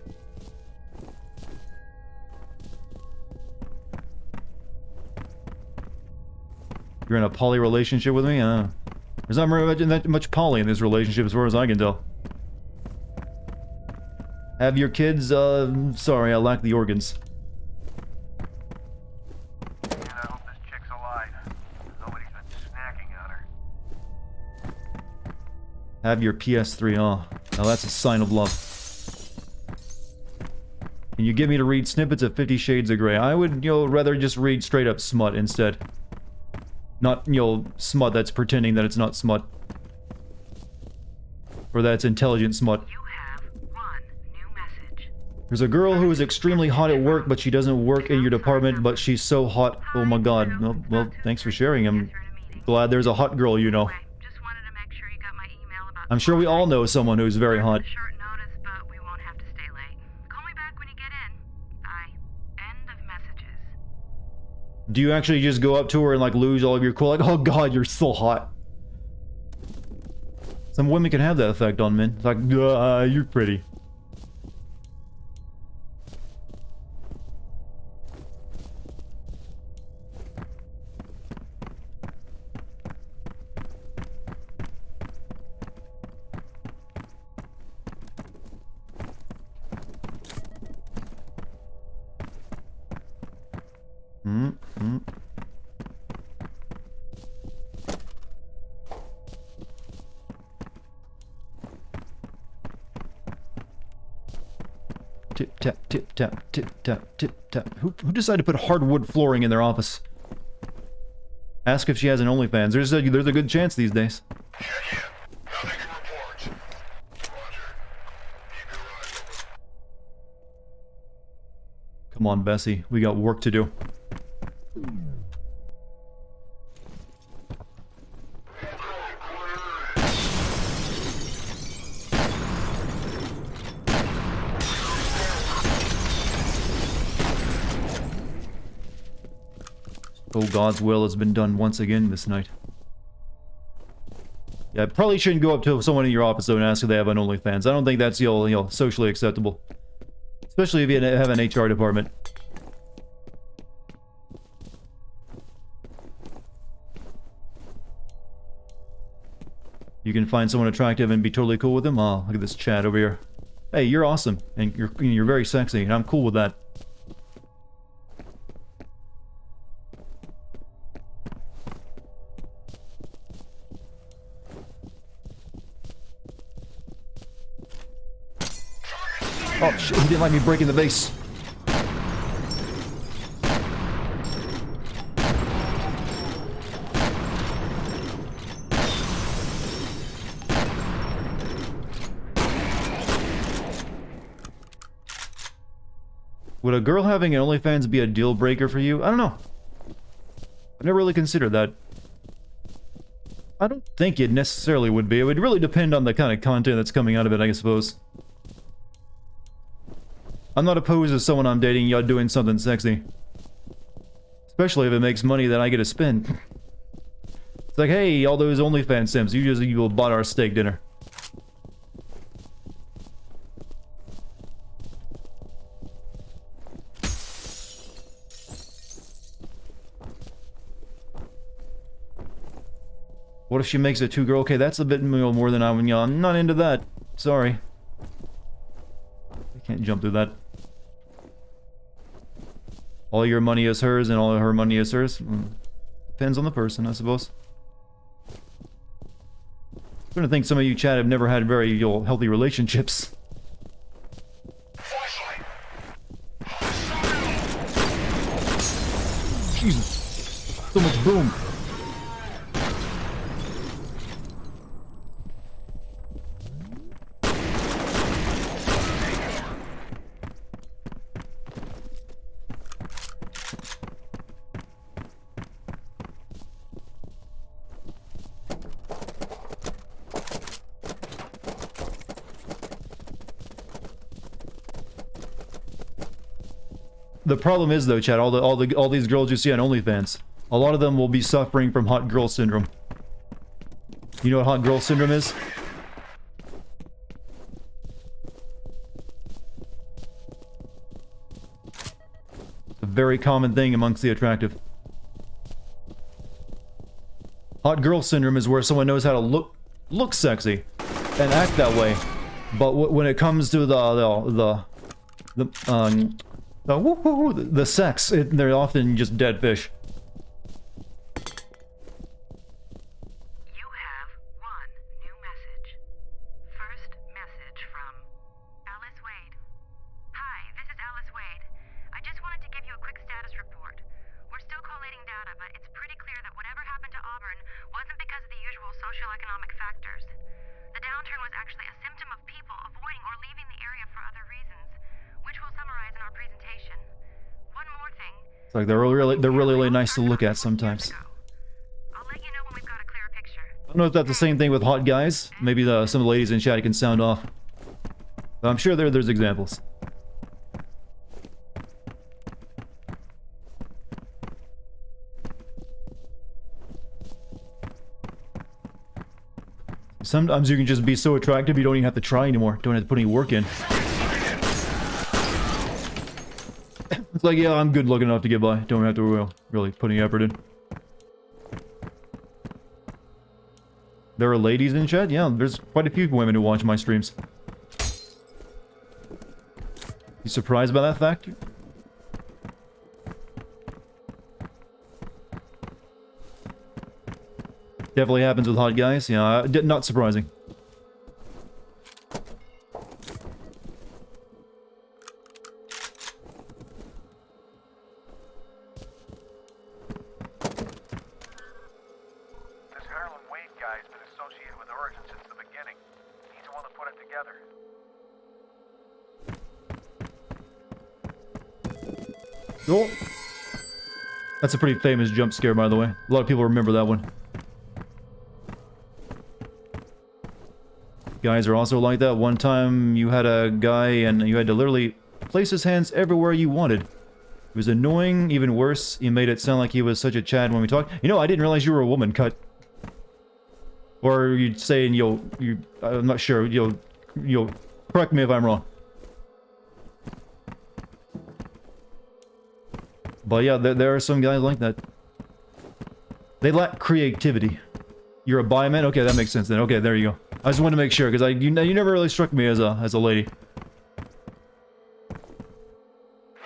You're in a poly relationship with me? There's not that much poly in this relationship as far as I can tell. Have your kids, sorry, I lack the organs. Man, I hope this chick's alive. Nobody's been snacking on her. Have your PS3, oh. Now that's a sign of love. Can you get me to read snippets of 50 Shades of Grey? I would, you know, rather just read straight up smut instead. Not, you know, smut that's pretending that it's not smut. Or that it's intelligent smut. You have one new message. There's a girl who is extremely hot at work, but she doesn't work in your department, but she's so hot. Oh my god. Well, thanks for sharing. I'm glad there's a hot girl you know. Just wanted to make sure you got my email about I'm sure we all know someone who's very hot. short notice, but we won't have to stay late. Call me back when you get in. Bye. End of messages. Do you actually just go up to her and like lose all of your cool? Like, oh god, you're so hot. Some women can have that effect on men. It's like, you're pretty. Tip tap, tip tap, tip tap, tip tap. Who decided to put hardwood flooring in their office? Ask if she has an OnlyFans. There's a good chance these days. Yeah, nothing to report. Roger. Keep your eyes open. Come on, Bessie. We got work to do. Oh, God's will has been done once again this night. Yeah, I probably shouldn't go up to someone in your office though and ask if they have an OnlyFans. I don't think that's, you know, socially acceptable. Especially if you have an HR department. You can find someone attractive and be totally cool with them. Oh, look at this Chad over here. Hey, you're awesome, and you're very sexy, and I'm cool with that. Oh shit, he didn't like me breaking the base. Would a girl having an OnlyFans be a deal breaker for you? I don't know. I've never really considered that. I don't think it necessarily would be. It would really depend on the kind of content that's coming out of it, I suppose. I'm not opposed to someone I'm dating y'all doing something sexy. Especially if it makes money that I get to spend. It's like, hey, all those OnlyFans simps, you bought our steak dinner. What if she makes it two-girl? Okay, that's a bit more than I'm not into that. Sorry. I can't jump through that. All your money is hers and all of her money is hers. Depends on the person, I suppose. I'm gonna think some of you chat have never had very healthy relationships. Jesus. So much boom. The problem is though, Chad, all these girls you see on OnlyFans, a lot of them will be suffering from hot girl syndrome. You know what hot girl syndrome is? It's a very common thing amongst the attractive. Hot girl syndrome is where someone knows how to look sexy and act that way, but when it comes to the sex, they're often just dead fish. You have one new message. First message from Alice Wade. Hi, this is Alice Wade. I just wanted to give you a quick status report. We're still collating data, but it's pretty clear that whatever happened to Auburn wasn't because of the usual socioeconomic factors. The downturn was actually a symptom of people avoiding or leaving the area for other reasons, which we'll summarize in our presentation. One more thing. It's like they're really nice to look at sometimes. I'll let you know when we've got a clearer picture. I don't know if that's the same thing with hot guys. Maybe some of the ladies in chat can sound off. But I'm sure there's examples. Sometimes you can just be so attractive you don't even have to try anymore. Don't have to put any work in. It's like, yeah, I'm good looking enough to get by. Don't have to really put any effort in. There are ladies in chat? Yeah, there's quite a few women who watch my streams. You surprised by that fact? Definitely happens with hot guys. Yeah, not surprising. This Harlan Wade guy's been associated with Origin since the beginning. He's the one that put it together. Oh. That's a pretty famous jump scare, by the way. A lot of people remember that one. Guys are also like that. One time you had a guy and you had to literally place his hands everywhere you wanted. It was annoying. Even worse, he made it sound like he was such a Chad when we talked. You know, I didn't realize you were a woman, Cut. Or you'd say, I'm not sure, you'll correct me if I'm wrong. But yeah, there are some guys like that. They lack creativity. You're a bi man? Okay, that makes sense then. Okay, there you go. I just wanted to make sure, because you never really struck me as a lady. We've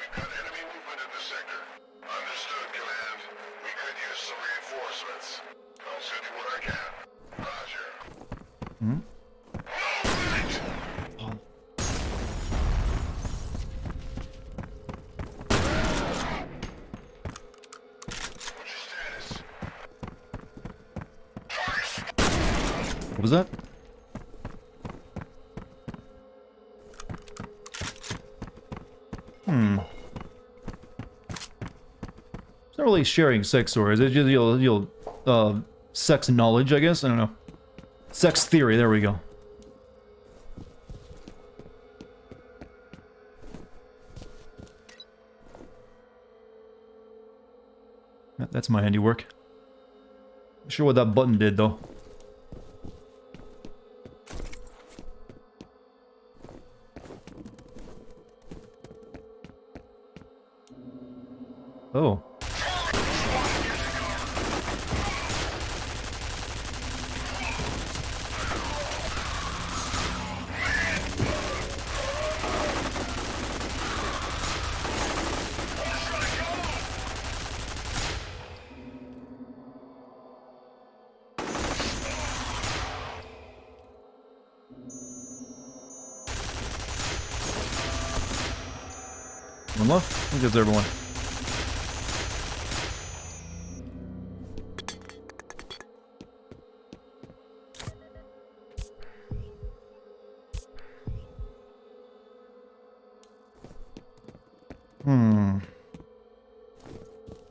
got enemy movement in the sector. Understood, Command. We could use some reinforcements. I'll send you what I can. Roger. Hmm? What's your status? What was that? It's not really sharing sex stories. It's just sex knowledge, I guess. I don't know. Sex theory. There we go. That's my handiwork. Not sure what that button did though. Oh. One left? I think that's everyone.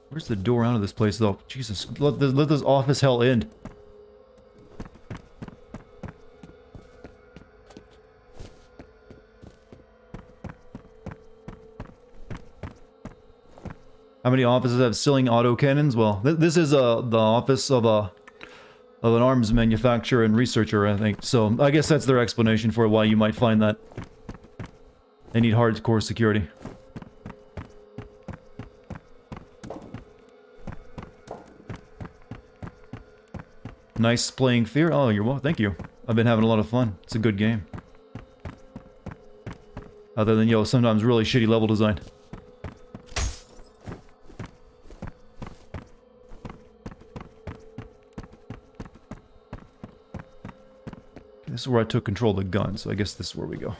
Where's the door out of this place, though? Jesus, let this office hell end. How many offices have ceiling autocannons? Well, this is the office of an arms manufacturer and researcher, I think. So I guess that's their explanation for why you might find that. They need hardcore security. Nice playing Fear. Oh, you're well. Thank you. I've been having a lot of fun. It's a good game. Other than, yo, sometimes really shitty level design. This is where I took control of the gun, so I guess this is where we go.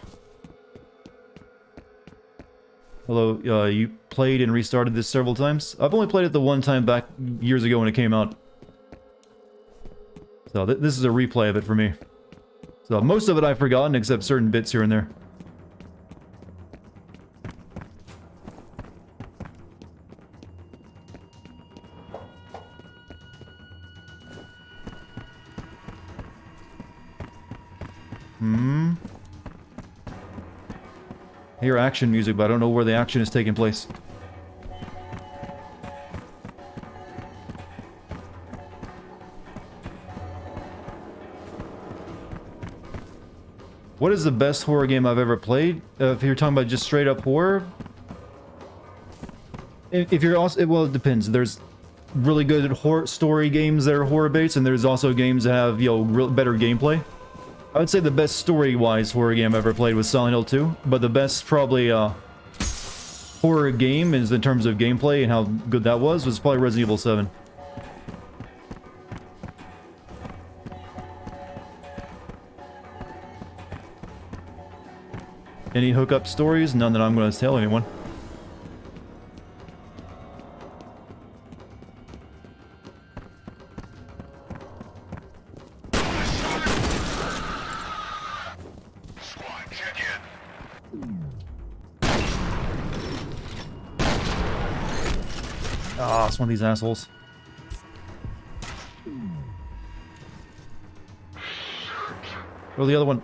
Hello, you played and restarted this several times? I've only played it the one time back years ago when it came out. So this is a replay of it for me. So most of it I've forgotten, except certain bits here and there. I hear action music, but I don't know where the action is taking place. What is the best horror game I've ever played? If you're talking about just straight up horror, if you're also, well, it depends. There's really good horror story games that are horror based, and there's also games that have, you know, better gameplay. I would say the best story-wise horror game I ever played was Silent Hill 2, but the best probably horror game is in terms of gameplay and how good that was probably Resident Evil 7. Any hookup stories? None that I'm going to tell anyone. Ah, it's one of these assholes. Throw the other one.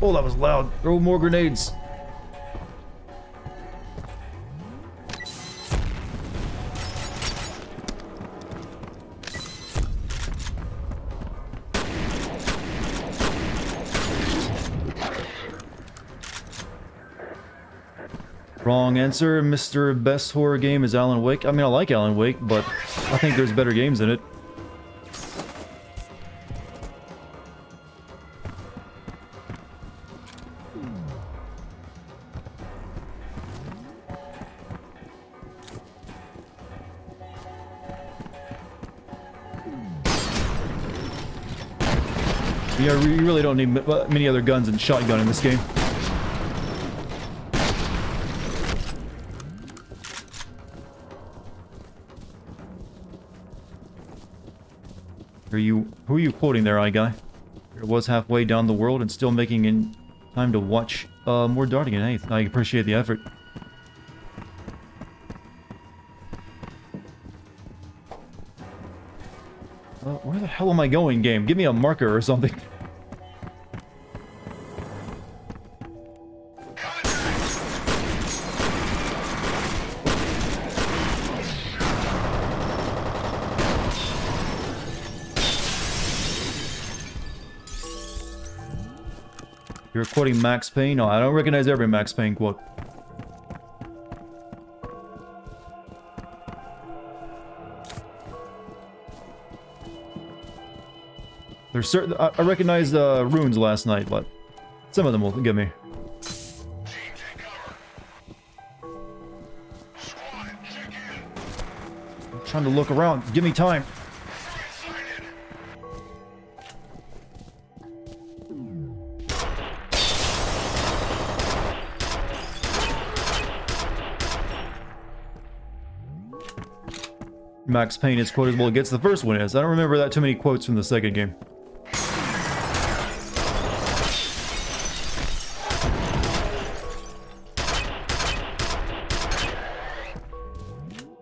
Oh, that was loud. Throw more grenades. Wrong answer. Mr. Best Horror Game is Alan Wake. I mean, I like Alan Wake, but I think there's better games in it. Yeah, you really don't need many other guns than shotgun in this game. Who are you quoting there, guy? It was halfway down the world and still making in time to watch more Dartigan. Hey, I appreciate the effort. Where the hell am I going, game? Give me a marker or something. You're quoting Max Payne? No, I don't recognize every Max Payne quote. There's certain... I recognized runes last night, but some of them will get me. I'm trying to look around. Give me time. Max Payne is quotable against the first one is. I don't remember that too many quotes from the second game.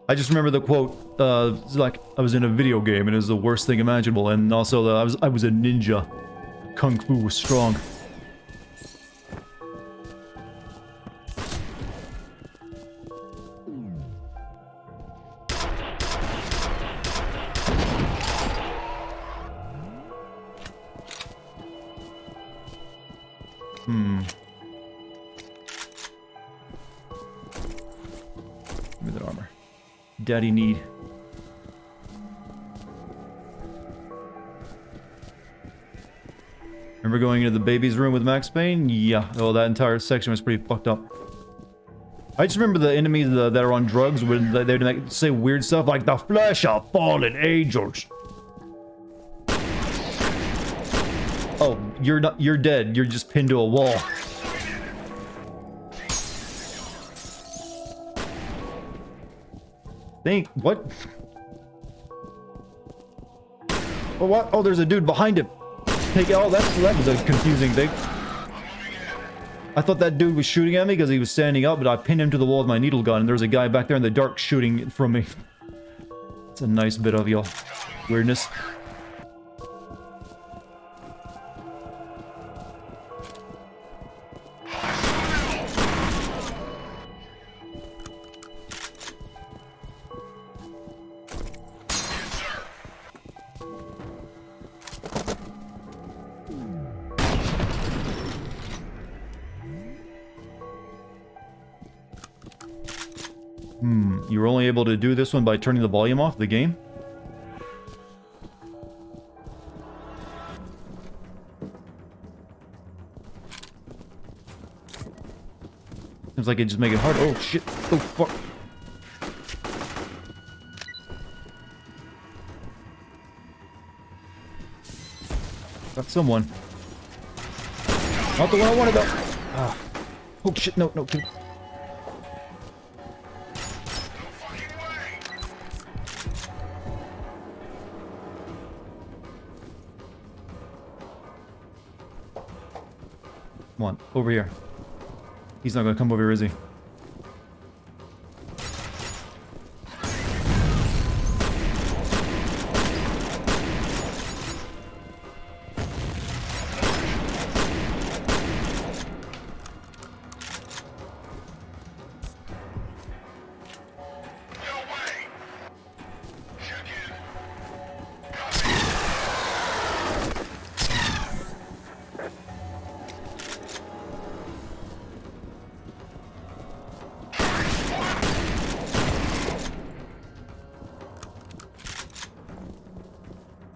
I just remember the quote, like I was in a video game and it was the worst thing imaginable, and also I was a ninja. Kung Fu was strong. Give me that armor. Daddy need. Remember going into the baby's room with Max Payne? Yeah. Oh, that entire section was pretty fucked up. I just remember the enemies that are on drugs when they'd say weird stuff like the flesh of fallen angels. Oh, you're dead. You're just pinned to a wall. What? Oh, what? Oh, there's a dude behind him. That was a confusing thing. I thought that dude was shooting at me because he was standing up, but I pinned him to the wall with my needle gun, and there was a guy back there in the dark shooting from me. It's a nice bit of your weirdness. You were only able to do this one by turning the volume off the game? Seems like it just make it hard. Oh shit. Oh fuck. Got someone. Not the one I wanted though. Ah. Oh shit, no. Come on, over here. He's not gonna come over here, is he?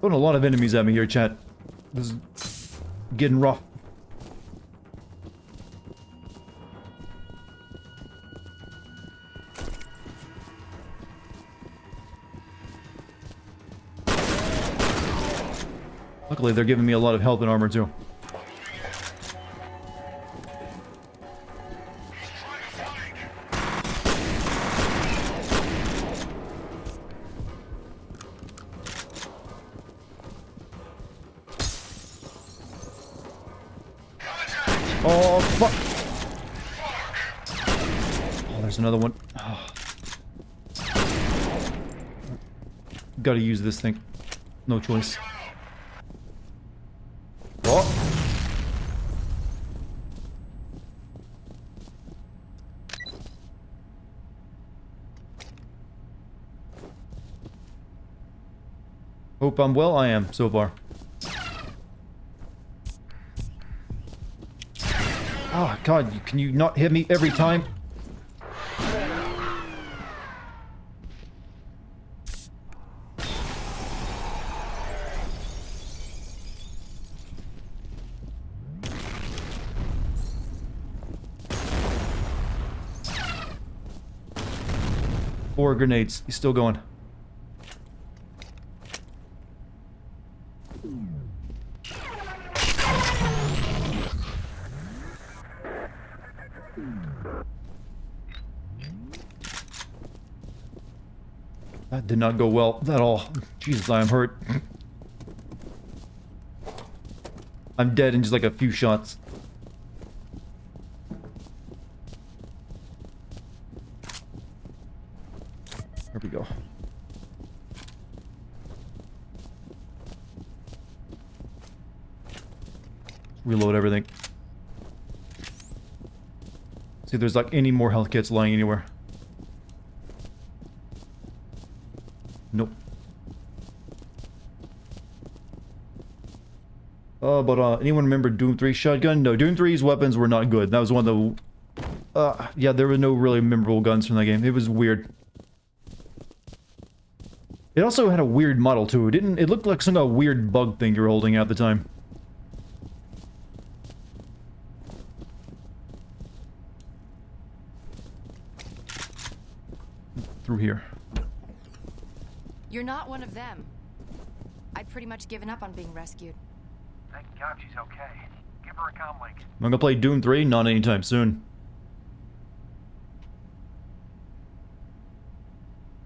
Throwing a lot of enemies at me here, chat. This is getting rough. Luckily, they're giving me a lot of health and armor, too. Oh, fuck! Oh, there's another one. Oh. Gotta use this thing. No choice. Oh! Hope I'm well. I am, so far. Oh, God, can you not hit me every time? Four grenades. He's still going. That did not go well at all. Jesus, I am hurt. I'm dead in just like a few shots. There we go. Reload everything. See if there's like any more health kits lying anywhere. Nope. But anyone remember Doom 3 shotgun? No, Doom 3's weapons were not good. That was one of the... yeah, there were no really memorable guns from that game. It was weird. It also had a weird model too. It looked like some kind of weird bug thing you were holding at the time. here? You're not one of them. I'd pretty much given up on being rescued. Thank God she's okay. Give her a comm link. Am I gonna play Doom 3? Not anytime soon.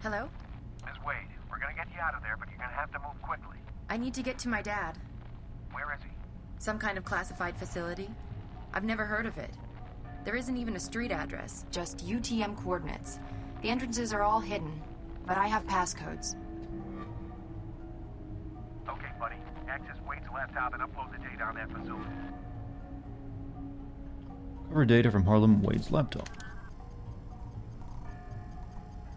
Hello? Ms. Wade, we're gonna get you out of there, but you're gonna have to move quickly. I need to get to my dad. Where is he? Some kind of classified facility. I've never heard of it. There isn't even a street address, just UTM coordinates. The entrances are all hidden, but I have passcodes. Okay, buddy. Access Wade's laptop and upload the data on that facility. Cover data from Harlem Wade's laptop.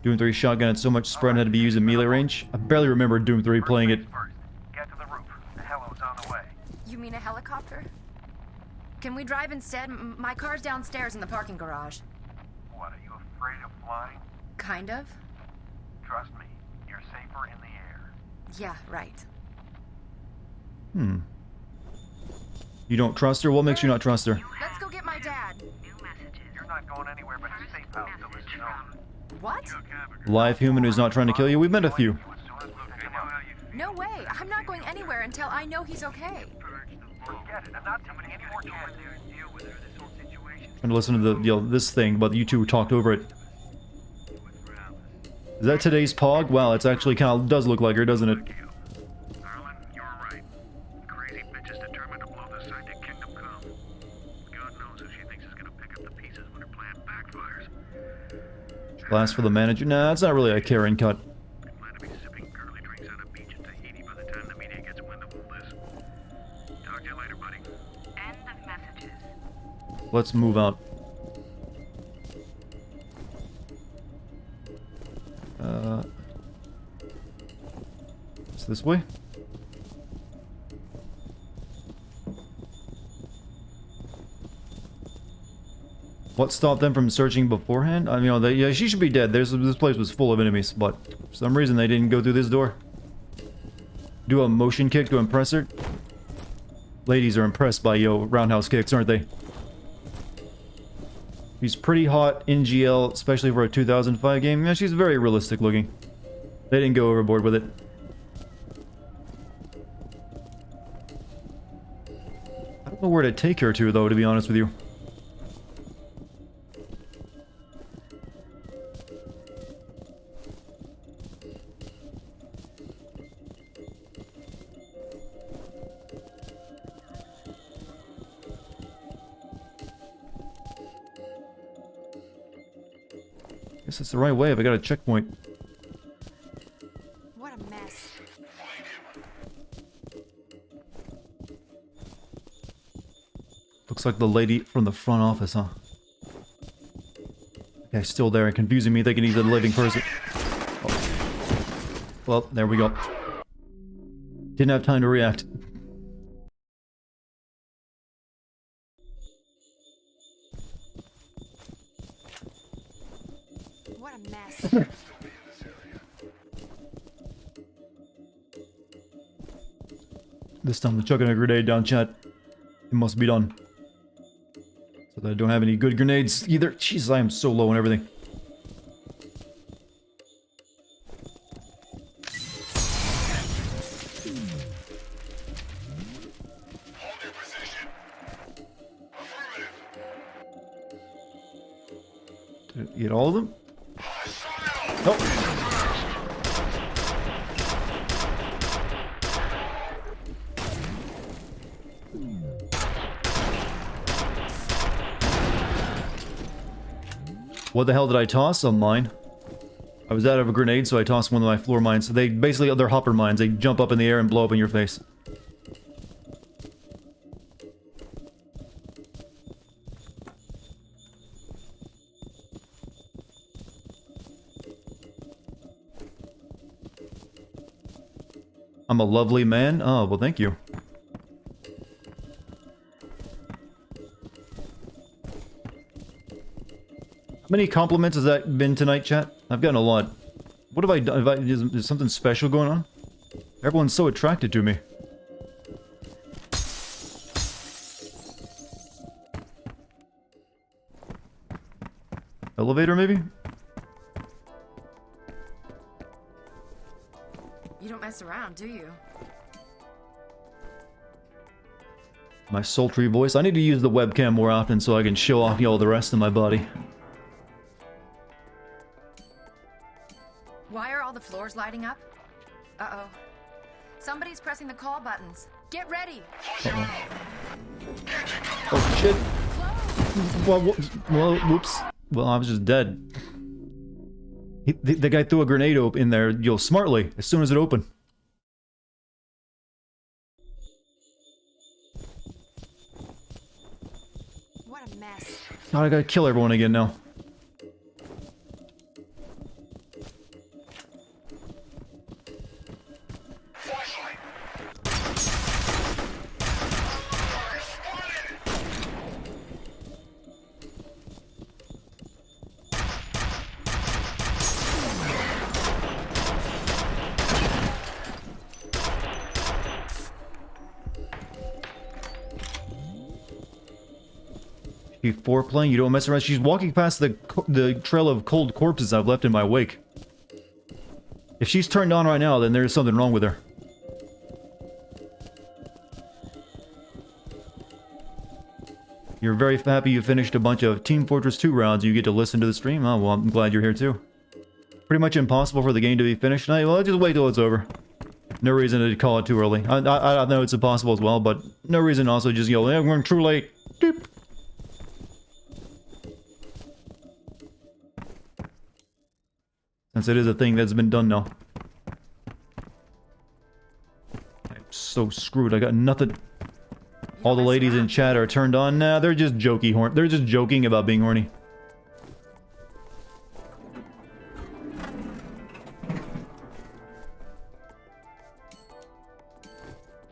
Doom 3 shotgun had so much spread had to be used in melee range. I barely remember Doom 3 playing it. First, get to the roof. The hello's on the way. You mean a helicopter? Can we drive instead? My car's downstairs in the parking garage. What, are you afraid of flying? Kind of. Trust me, you're safer in the air. Yeah, right. You don't trust her? What makes you not trust her? Let's go get my dad. New messages. You're not going anywhere but a safe house till this is over. What? Live human who's not trying to kill you? We've met a few. No way. I'm not going anywhere until I know he's okay. Forget it. I'm not taking any more chances. Trying to listen to the this thing, but you two talked over it. Is that today's Pog? Wow, it's actually kind of does look like her, doesn't it? Harlan, you're right. Crazy bitch is determined to blow the site to Kingdom Come. God knows who she thinks is gonna pick up the pieces when her plan backfires. Glass for the manager? Nah, that's not really a Karen cut. I plan to be sipping girly drinks on a beach in Tahiti by the time the media gets wind of all this. Talk to you later, buddy. End of messages. Let's move out. It's this way. What stopped them from searching beforehand? I mean, yeah, she should be dead. This place was full of enemies, but for some reason they didn't go through this door. Do a motion kick to impress her. Ladies are impressed by roundhouse kicks, aren't they? She's pretty hot in GL, especially for a 2005 game. Yeah, she's very realistic looking. They didn't go overboard with it. I don't know where to take her to, though, to be honest with you. Guess it's the right way if I got a checkpoint. What a mess. Looks like the lady from the front office, huh? Okay, still there and confusing me, thinking he's a living person. Oh. Well, there we go. Didn't have time to react. What a mess. This time I'm chucking a grenade down, chat. It must be done. So that I don't have any good grenades either. Jeez, I am so low on everything. Hold your position. Affirmative. Did I get all of them? Nope. What the hell did I toss? A mine. I was out of a grenade, so I tossed one of my floor mines. So they basically, they're hopper mines. They jump up in the air and blow up in your face. I'm a lovely man? Oh, well, thank you. How many compliments has that been tonight, chat? I've gotten a lot. What have I done? Is something special going on? Everyone's so attracted to me. Elevator, maybe? You don't mess around, do you? My sultry voice. I need to use the webcam more often so I can show off y'all the rest of my body. Why are all the floors lighting up? Uh-oh. Somebody's pressing the call buttons. Get ready! Oh, shit. Well, whoops. Well, I was just dead. The guy threw a grenade in there, smartly, as soon as it opened. What a mess. God, I gotta kill everyone again now. She's foreplaying, you don't mess around. She's walking past the trail of cold corpses I've left in my wake. If she's turned on right now, then there's something wrong with her. You're very happy you finished a bunch of Team Fortress 2 rounds and you get to listen to the stream? Oh, well, I'm glad you're here too. Pretty much impossible for the game to be finished tonight? Well, just wait till it's over. No reason to call it too early. I know it's impossible as well, but no reason also just yell, yeah, we're too late. Doop. Since it is a thing that's been done now. I'm so screwed. I got nothing. All the ladies in chat are turned on. Nah, they're just they're just joking about being horny.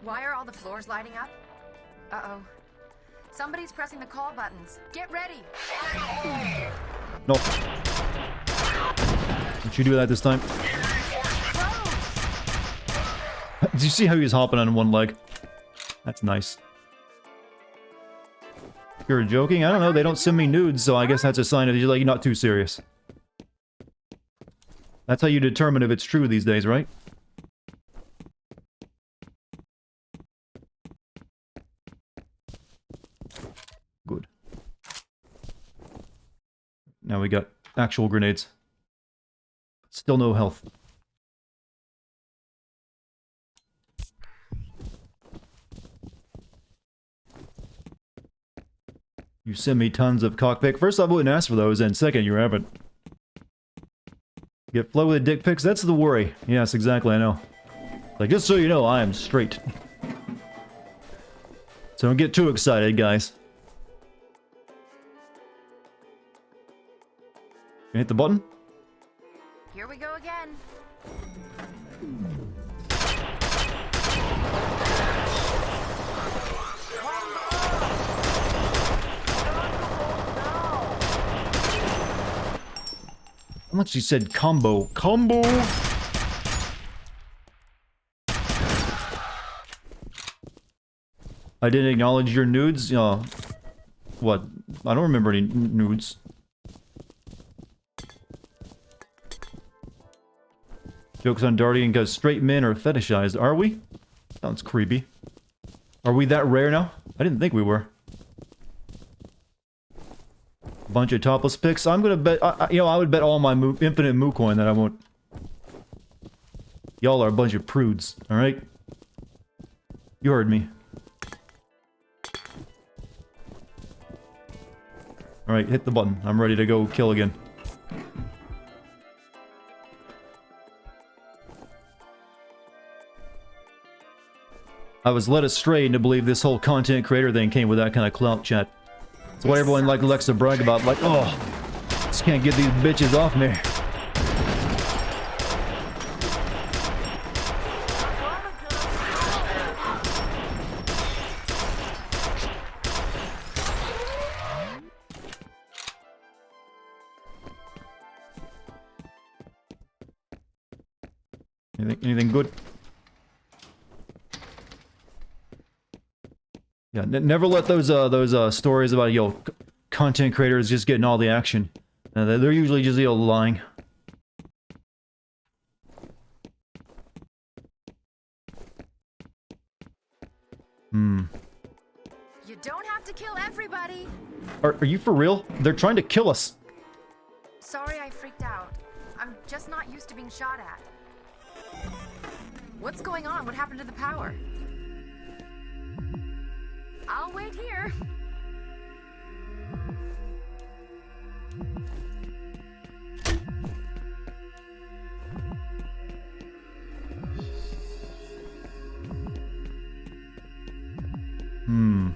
Why are all the floors lighting up? Uh-oh. Somebody's pressing the call buttons. Get ready! No. Did you do that this time? Did you see how he was hopping on one leg? That's nice. You're joking? I don't know, they don't send me nudes, so I guess that's a sign that you're not too serious. That's how you determine if it's true these days, right? Good. Now we got actual grenades. Still no health. You send me tons of cockpick. First, I wouldn't ask for those, and second, you haven't. Get flow with dick pics? That's the worry. Yes, exactly, I know. Like, just so you know, I am straight. So don't get too excited, guys. You hit the button? Here we go again. How much you said combo? Combo! I didn't acknowledge your nudes? What? I don't remember any nudes. Jokes on Dartigan because straight men are fetishized. Are we? Sounds creepy. Are we that rare now? I didn't think we were. Bunch of topless pics. I'm gonna bet, I would bet all my infinite moo coin that I won't. Y'all are a bunch of prudes, alright? You heard me. Alright, hit the button. I'm ready to go kill again. I was led astray to believe this whole content creator thing came with that kind of clout, chat. That's why everyone likes to brag about, like, oh, just can't get these bitches off me. Anything good? Yeah, never let those stories about, content creators just getting all the action. They're usually just, lying. Hmm. You don't have to kill everybody. Are you for real? They're trying to kill us. Sorry I freaked out. I'm just not used to being shot at. What's going on? What happened to the power? I'll wait here. Hmm.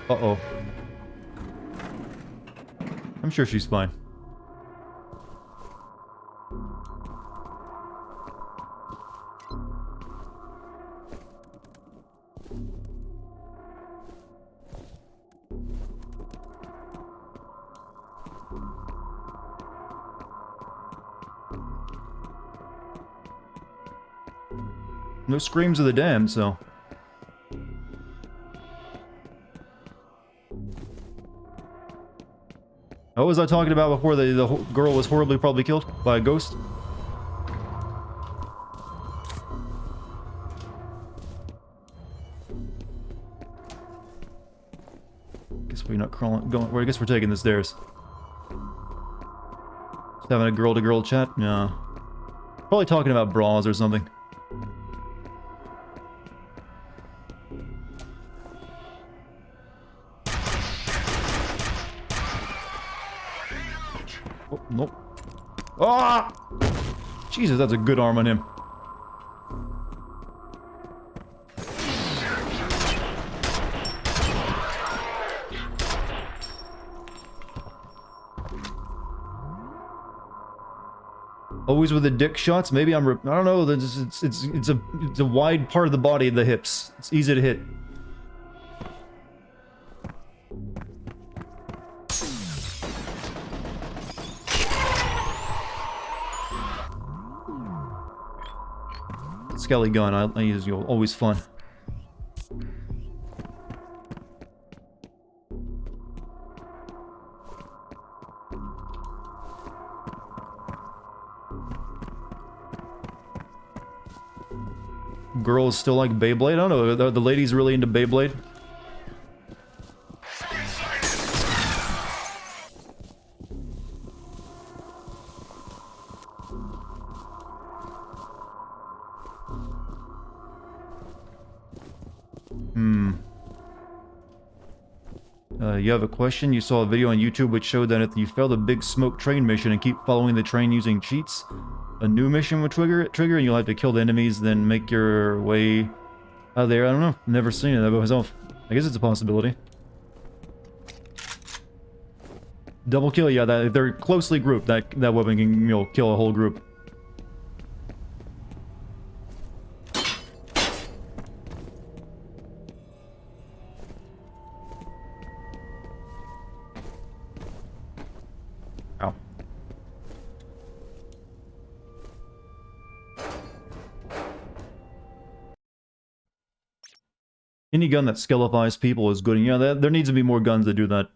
Uh-oh. I'm sure she's fine. No screams of the damned, so... What was I talking about before the girl was horribly probably killed by a ghost? Guess we're not crawling, going, well, I guess we're taking the stairs. Just having a girl-to-girl chat? No. Probably talking about bras or something. Oh, nope. Ah! Jesus, that's a good arm on him. Always with the dick shots? Maybe I don't know. It's a wide part of the body, the hips. It's easy to hit. Skelly gun, I use, you know, always fun. Girls still like Beyblade? I don't know, are the ladies really into Beyblade? You have a question? You saw a video on YouTube which showed that if you fail the big smoke train mission and keep following the train using cheats, a new mission would trigger and you'll have to kill the enemies, then make your way out of there. I don't know. Never seen it by myself. I guess it's a possibility. Double kill, yeah, that if they're closely grouped, that weapon can, you know, kill a whole group. Ow. Any gun that skelefies people is good. Yeah, there needs to be more guns that do that.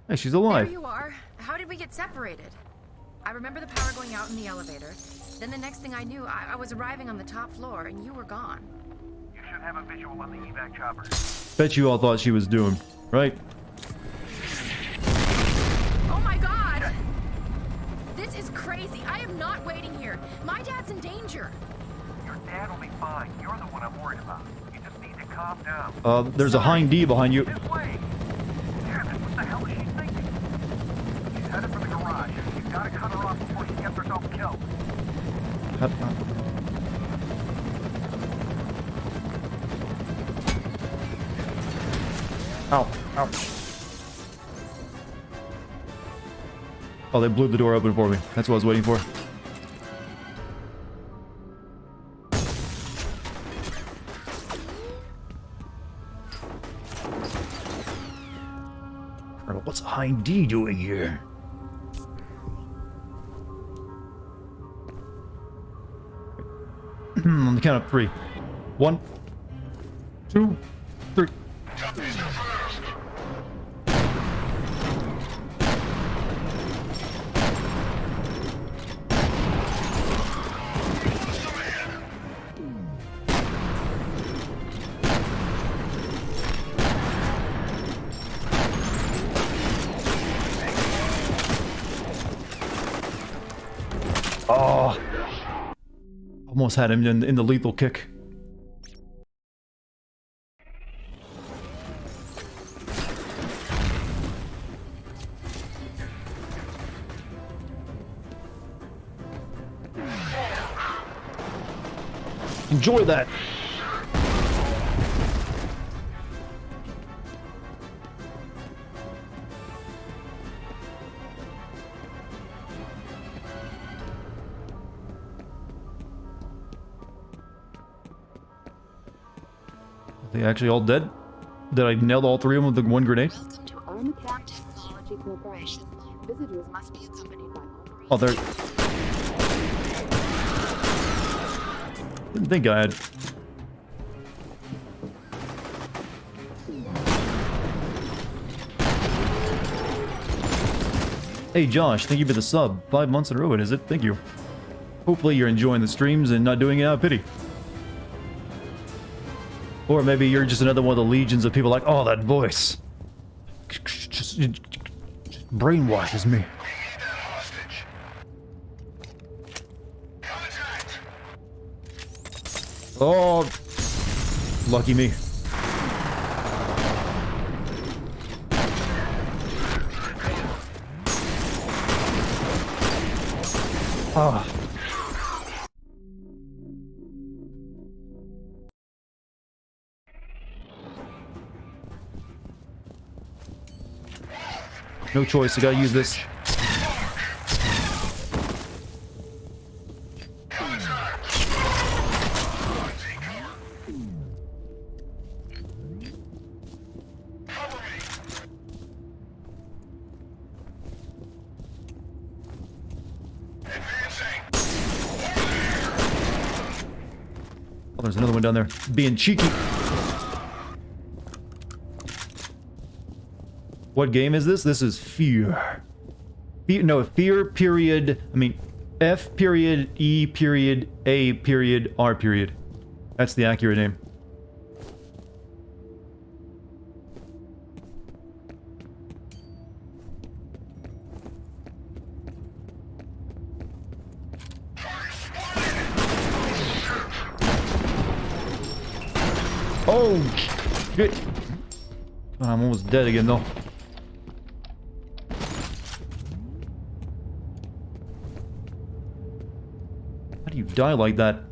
Hey, she's alive. There you are. How did we get separated? I remember the power going out in the elevator. Then the next thing I knew, I was arriving on the top floor and you were gone. You should have a visual on the evac chopper. Bet you all thought she was doomed, right? Oh my god! This is crazy. I am not waiting here. My dad's in danger. Your dad will be fine. You're the one I'm worried about. You just need to calm down. There's a Hind D behind you. This way! Damn it, what the hell is she thinking? She's headed for the garage. You've got to cut her off before she gets herself killed. Ow, ow. Oh, they blew the door open for me. That's what I was waiting for. Colonel, what's Hind D doing here? On the count of 3. 1, 2, 3. Oh, almost had him in the lethal kick. Enjoy that. Are they actually all dead? Did I nail all three of them with the one grenade? Welcome to Armacam Technology Corporation. Visitors must be accompanied by Oh, there. Didn't think I had. Hey Josh, thank you for the sub. 5 months in a row, is it? Thank you. Hopefully you're enjoying the streams and not doing it out of pity. Or maybe you're just another one of the legions of people like, oh, that voice. Just brainwashes me. Oh, lucky me. Ah. No choice, I gotta use this. Oh, there's another one down there. Being cheeky. What game is this? This is Fear. No, Fear period, I mean, F period, E period, A period, R period. That's the accurate name. Oh, shit. I'm almost dead again, though. How do you die like that?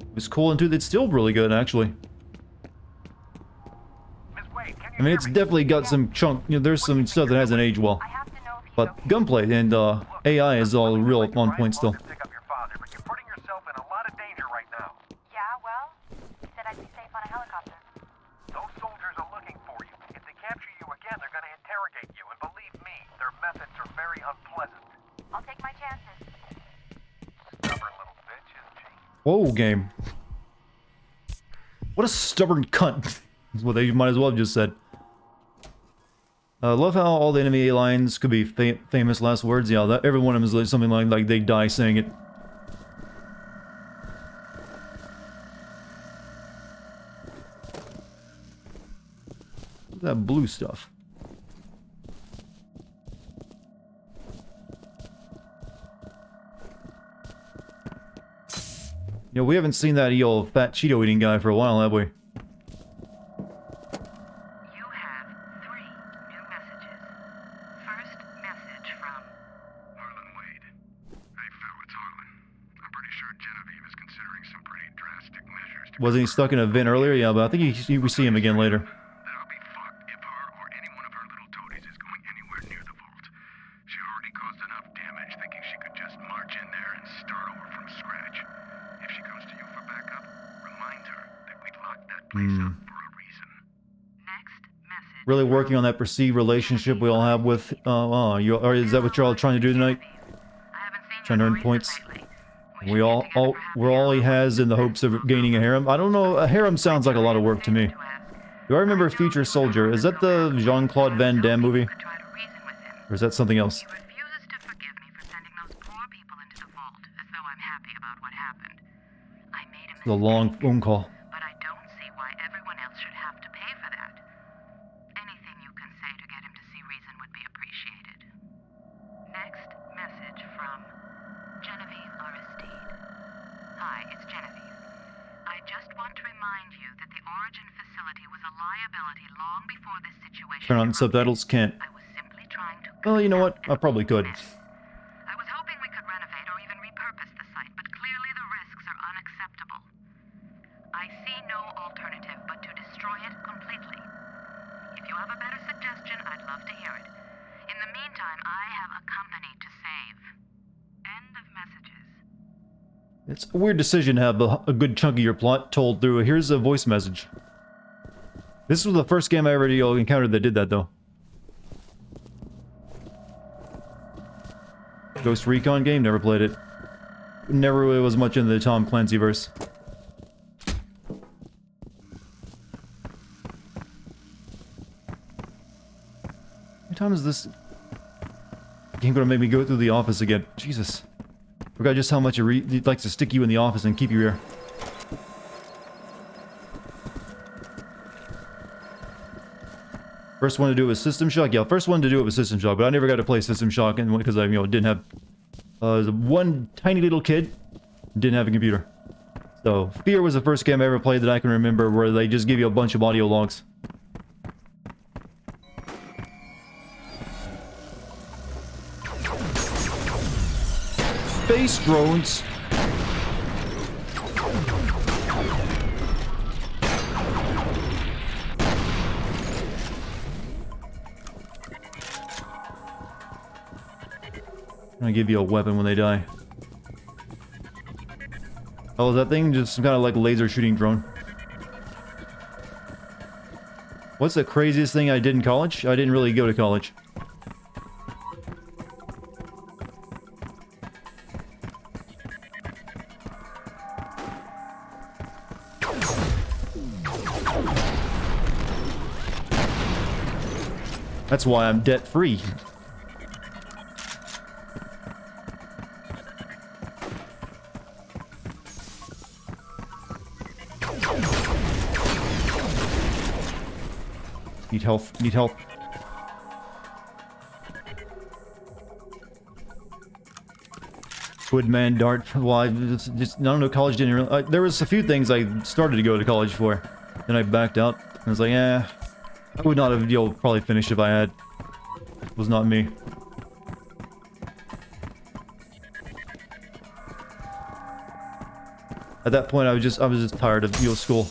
It was cool and it's still really good, actually. I mean, it's definitely got some chunk, you know, there's some stuff that hasn't aged well. But gunplay and AI is all real on point still. Pick up your father, but you're putting yourself in a lot of danger right now. Yeah, well, you said I'd be safe on a helicopter. Those soldiers are looking for you. If they capture you again, they're going to interrogate you. And believe me, their methods are very unpleasant. I'll take my chances. Stubborn little bitch, isn't she? Whoa, game. What a stubborn cunt. That's what they might as well have just said. Love how all the enemy lines could be famous last words. Yeah, that, every one of them is like something like they die saying it. Look at that blue stuff. You know, we haven't seen that old fat Cheeto eating guy for a while, have we? Wasn't he stuck in a vent earlier? Yeah, but I think we see him again later. That'll be fucked if her or any one of her little toadies is going anywhere near the vault. She already caused enough damage thinking she could just march in there and start over from scratch. If she comes to you for backup, remind her that we'd locked that place up for a reason. Next message. Really working on that perceived relationship we all have with, or is that what you're all trying to do tonight? Trying to earn points? We're all he has in the hopes of gaining a harem. I don't know, a harem sounds like a lot of work to me. Do I remember Future Soldier? Is that the Jean-Claude Van Damme movie? Or is that something else? He refuses to forgive me for sending those poor people into the vault, as though I'm happy about what happened. I made a mistake, The long phone call. but I don't see why everyone else should have to pay for that. Turn on subtitles? Can't. I was simply trying to... Well, you know what? I probably could. I was hoping we could renovate or even repurpose the site, but clearly the risks are unacceptable. I see no alternative but to destroy it completely. If you have a better suggestion, I'd love to hear it. In the meantime, I have a company to save. End of messages. It's a weird decision to have a good chunk of your plot told through. Here's a voice message. This was the first game I ever encountered that did that, though. Ghost Recon game? Never played it. Never really was much into the Tom Clancy verse. What time is this game gonna make me go through the office again? Jesus. Forgot just how much it likes to stick you in the office and keep you here. First one to do it was System Shock? Yeah, first one to do it was System Shock, but I never got to play System Shock because I, didn't have... one tiny little kid, didn't have a computer. So, Fear was the first game I ever played that I can remember where they just give you a bunch of audio logs. Space drones! I'm gonna give you a weapon when they die. Oh, is that thing just some kind of like laser shooting drone? What's the craziest thing I did in college? I didn't really go to college. That's why I'm debt-free. Need health, need help. Woodman, Dart. Well, I just I don't know, college didn't really... there was a few things I started to go to college for. Then I backed out. I was like, I would not have, probably finished if I had. It was not me. At that point, I was just tired of, school.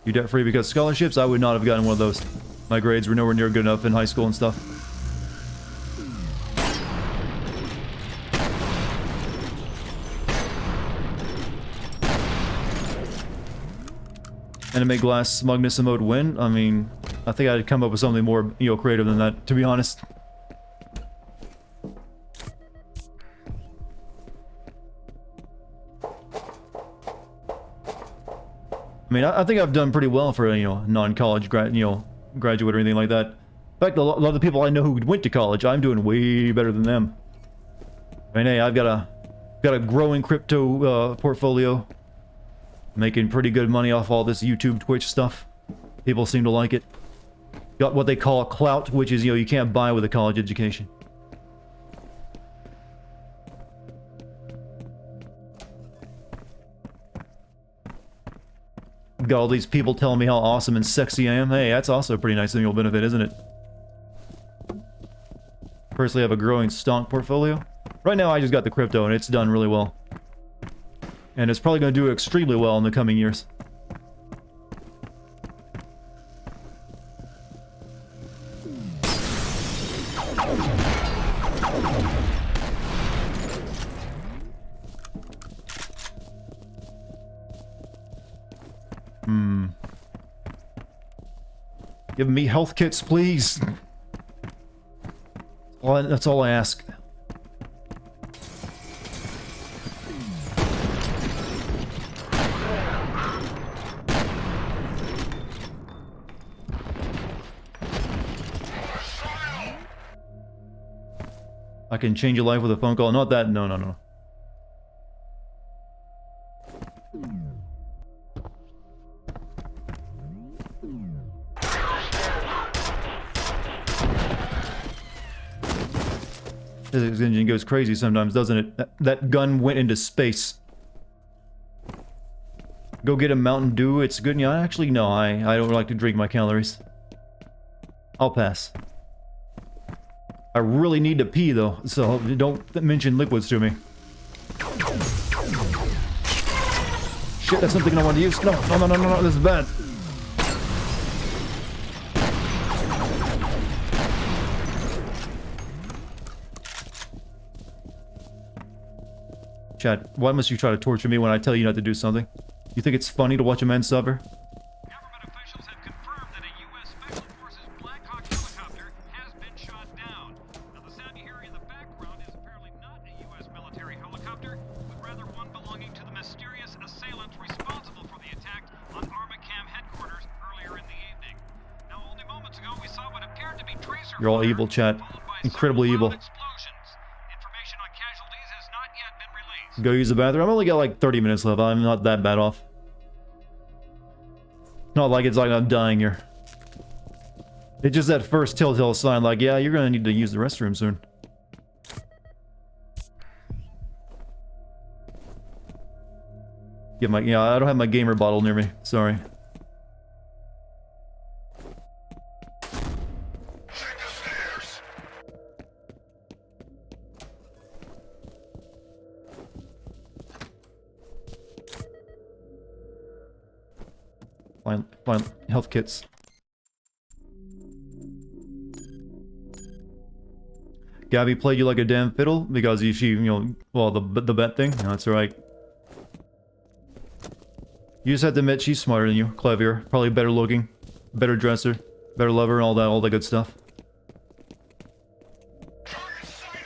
You debt-free because scholarships? I would not have gotten one of those. My grades were nowhere near good enough in high school and stuff. Anime Glass Smugness Emote win? I mean, I think I'd come up with something more, creative than that, to be honest. I mean, I think I've done pretty well for a, non-college graduate or anything like that. In fact, a lot of the people I know who went to college, I'm doing way better than them. I mean, hey, I've got a growing crypto portfolio. Making pretty good money off all this YouTube, Twitch stuff. People seem to like it. Got what they call clout, which is, you can't buy with a college education. Got all these people telling me how awesome and sexy I am. Hey, that's also a pretty nice thing you'll benefit, isn't it? Personally, I have a growing stonk portfolio. Right now, I just got the crypto, and it's done really well. And it's probably going to do extremely well in the coming years. Give me health kits, please. Well, that's all I ask. I can change your life with a phone call. Not that. No, no, no. Physics engine goes crazy sometimes, doesn't it? That gun went into space. Go get a Mountain Dew, it's good. Yeah, actually, no, I don't like to drink my calories. I'll pass. I really need to pee, though, so don't mention liquids to me. Shit, that's something I want to use. No, this is bad. Chad, why must you try to torture me when I tell you not to do something? You think it's funny to watch a man suffer? Government officials have confirmed that a U.S. Special Forces Black Hawk helicopter has been shot down. Now, the sound you hear in the background is apparently not a U.S. military helicopter, but rather one belonging to the mysterious assailants responsible for the attack on Armacam headquarters earlier in the evening. Now, only moments ago, we saw what appeared to be tracer You're all fire, evil, Chad. followed by Incredibly evil. several loud explosions. Information on casualties has not yet been released. Go use the bathroom. I've only got like 30 minutes left. I'm not that bad off. Not like it's like I'm dying here. It's just that first telltale sign, like, yeah, you're gonna need to use the restroom soon. Yeah, I don't have my gamer bottle near me. Sorry. Take the stairs. Fine. Health kits. Gabby played you like a damn fiddle because she, you know, well, the bet thing. No, that's right. You just have to admit she's smarter than you, cleverer, probably better looking, better dresser, better lover, and all that good stuff. Target sighted.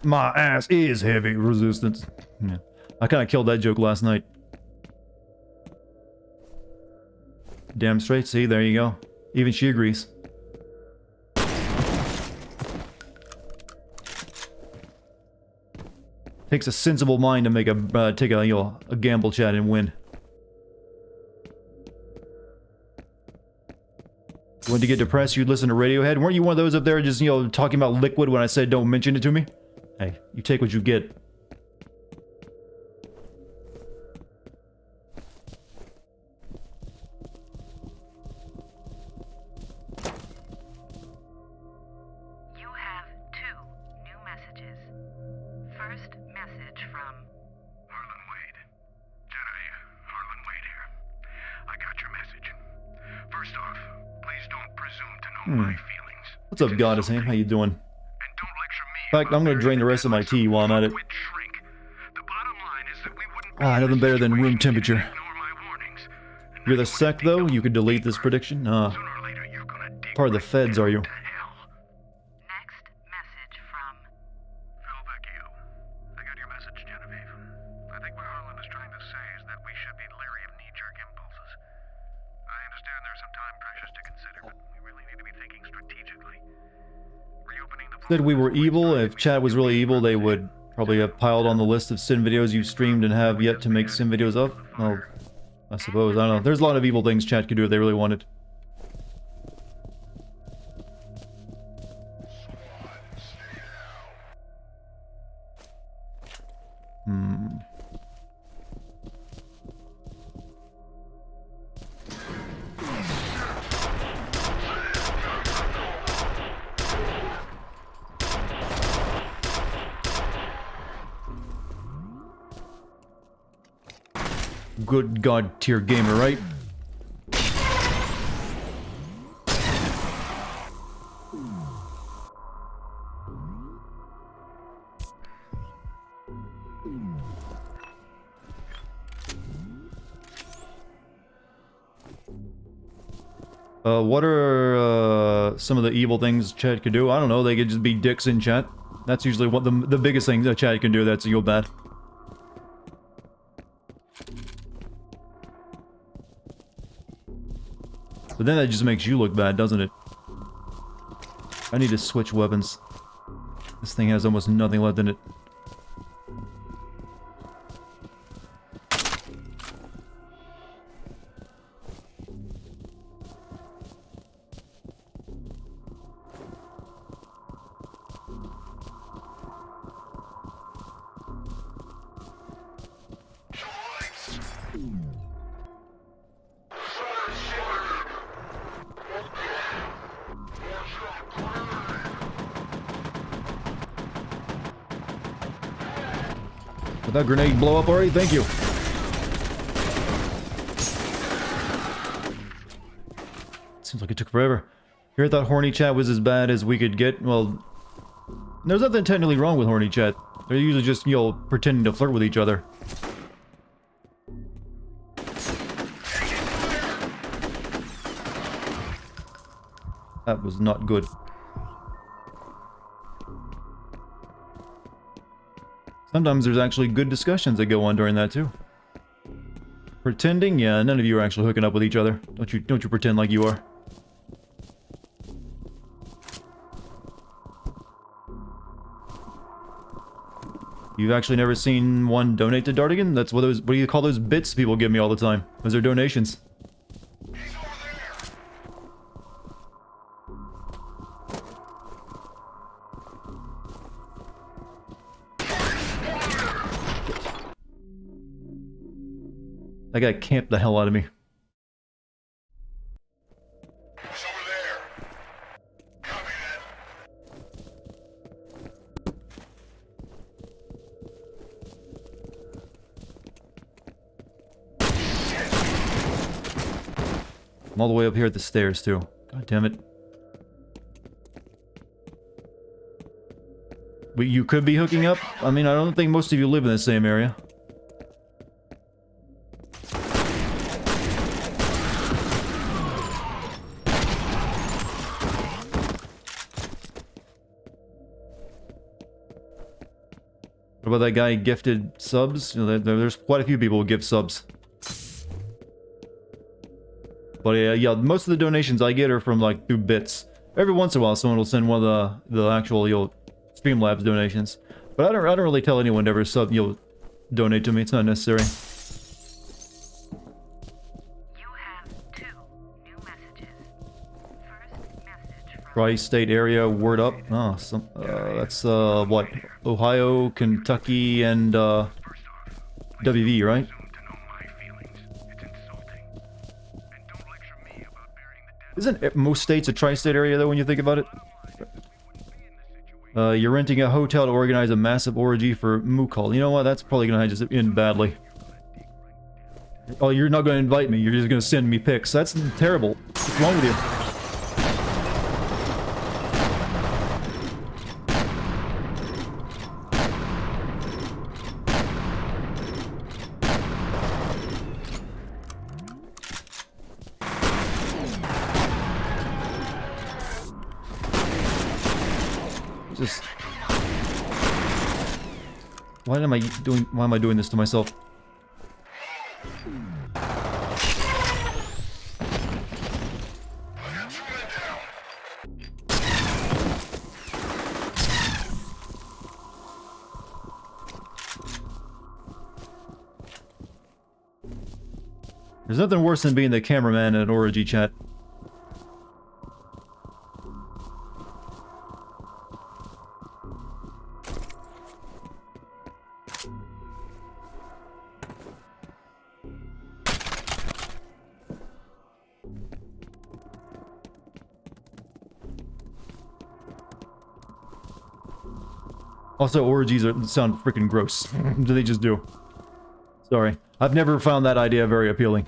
My ass is heavy resistance. Yeah. I kind of killed that joke last night. Damn straight, see, there you go. Even she agrees. Takes a sensible mind to make a take a, you know, a gamble, Chat, and win. When to get depressed, you'd listen to Radiohead. Weren't you one of those up there just, you know, talking about liquid when I said don't mention it to me? Hey, you take what you get. You have 2 new messages. First message from Harlan Wade. Genevieve, Harlan Wade here. I got your message. First off, please don't presume to know my feelings. What's up, Goddess? Hey, how you doing? And don't lecture me. In fact, I'm gonna drain the rest of my tea while I'm at it. Shrink. The bottom line is that we wouldn't Ah, nothing better than room temperature. ignore my warnings. You're the sec, though? You could delete this prediction? Sooner or later, you're gonna dig Part of the right feds, are you? to hell. next message from Phil Vecchio. I got your message, Genevieve. I think what Harlan is trying to say is that we should be leery of knee-jerk impulses. I understand there's some time pressures to consider, but we really need to be thinking strategically. Reopening the Said we were evil. If Chat was really evil, they would probably have piled on the list of sin videos you've streamed and have yet to make sin videos of. Well, I suppose. I don't know. There's a lot of evil things Chat could do if they really wanted. Good god tier gamer, right? What are some of the evil things Chat could do? I don't know, they could just be dicks in chat. That's usually what the biggest thing that Chat can do that's real bad. But then that just makes you look bad, doesn't it? I need to switch weapons. This thing has almost nothing left in it. Did that grenade blow up already? Thank you. Seems like it took forever. Here I thought horny chat was as bad as we could get. Well, there's nothing technically wrong with horny chat. They're usually just, you know, pretending to flirt with each other. That was not good. Sometimes there's actually good discussions that go on during that too. Pretending? Yeah, none of you are actually hooking up with each other. Don't you pretend like you are. You've actually never seen one donate to Dartigan? That's what do you call those bits people give me all the time? Those are donations. That guy camped the hell out of me. He's over there. Copy I'm all the way up here at the stairs, too. God damn it. You could be hooking up? I mean, I don't think most of you live in the same area. What about that guy gifted subs? You know, there's quite a few people who give subs. But yeah, most of the donations I get are from like through bits. Every once in a while, someone will send one of the actual Streamlabs donations. But I don't really tell anyone to ever donate to me. It's not necessary. You have 2 new messages. First message from Tri-state area, word up. Oh, that's what? Ohio, Kentucky, and WV, right? Isn't most states a tri-state area though when you think about it? You're renting a hotel to organize a massive orgy for Mukul. You know what? That's probably gonna just end badly. Oh, you're not gonna invite me. You're just gonna send me pics. That's terrible. What's wrong with you? Just... Why am I doing this to myself? There's nothing worse than being the cameraman at an orgy chat. Also, orgies sound freaking gross. Do they just do? Sorry. I've never found that idea very appealing.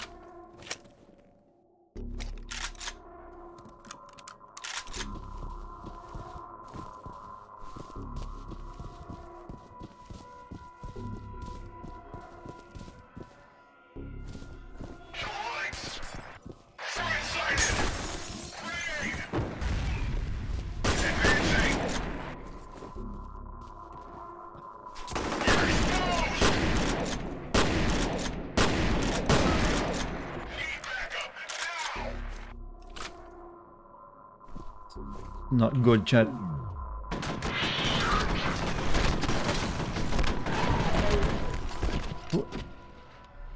Not good, chat.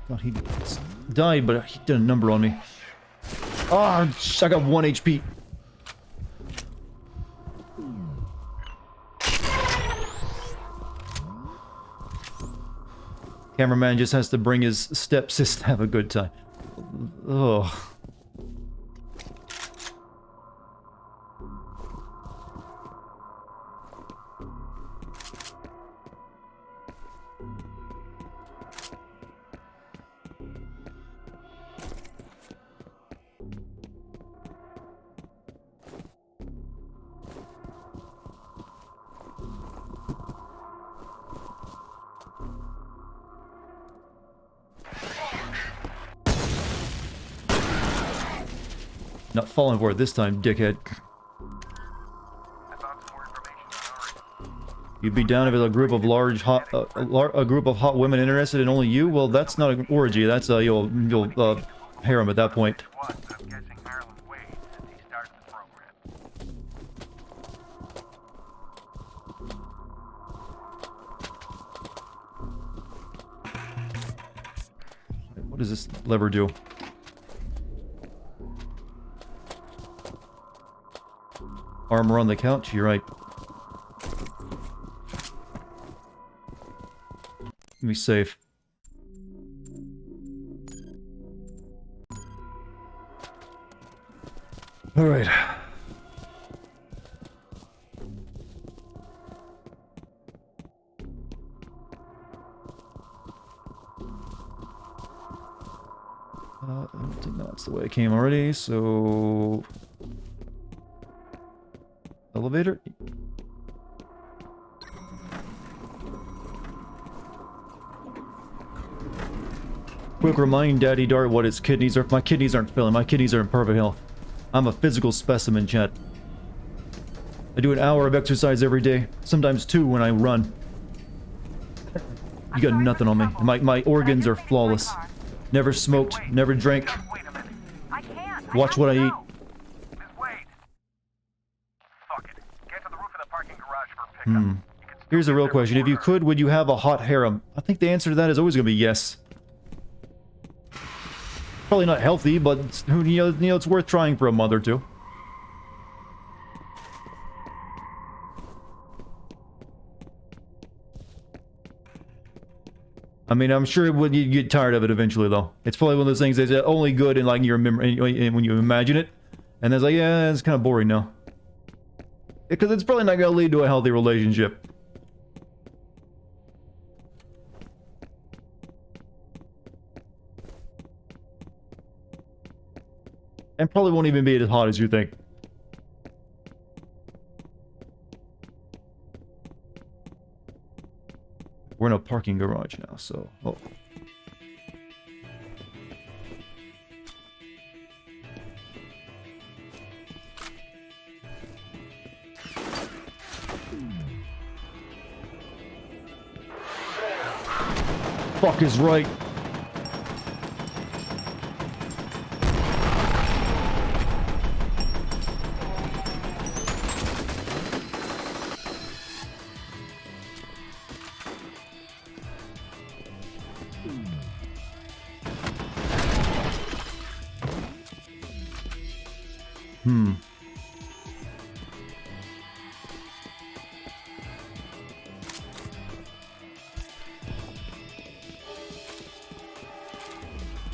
Thought he died, but he did a number on me. Ah, oh, I got 1 HP. Cameraman just has to bring his stepsis to have a good time. Ugh. Not falling for it this time, dickhead. You'd be down if it's a group of a group of hot women interested in only you. Well, that's not an orgy. That's a you'll harem at that point. What does this lever do? Armor on the couch, you're right. Let me save. Alright. I think that's the way it came already, so... Elevator? Quick remind Daddy Dart what his kidneys are. My kidneys aren't failing. My kidneys are in perfect health. I'm a physical specimen, chat. I do an hour of exercise every day. Sometimes 2 when I run. You got nothing on me. My organs are flawless. Never smoked. Never drank. Watch what I eat. Here's a real question. If you could, would you have a hot harem? I think the answer to that is always going to be yes. Probably not healthy, but you know, it's worth trying for a month or 2. I mean, I'm sure you get tired of it eventually, though. It's probably one of those things that's only good in like your memory when you imagine it, and it's like, yeah, it's kind of boring now. Because it's probably not going to lead to a healthy relationship. And probably won't even be as hot as you think. We're in a parking garage now, so... Oh. Fuck is right.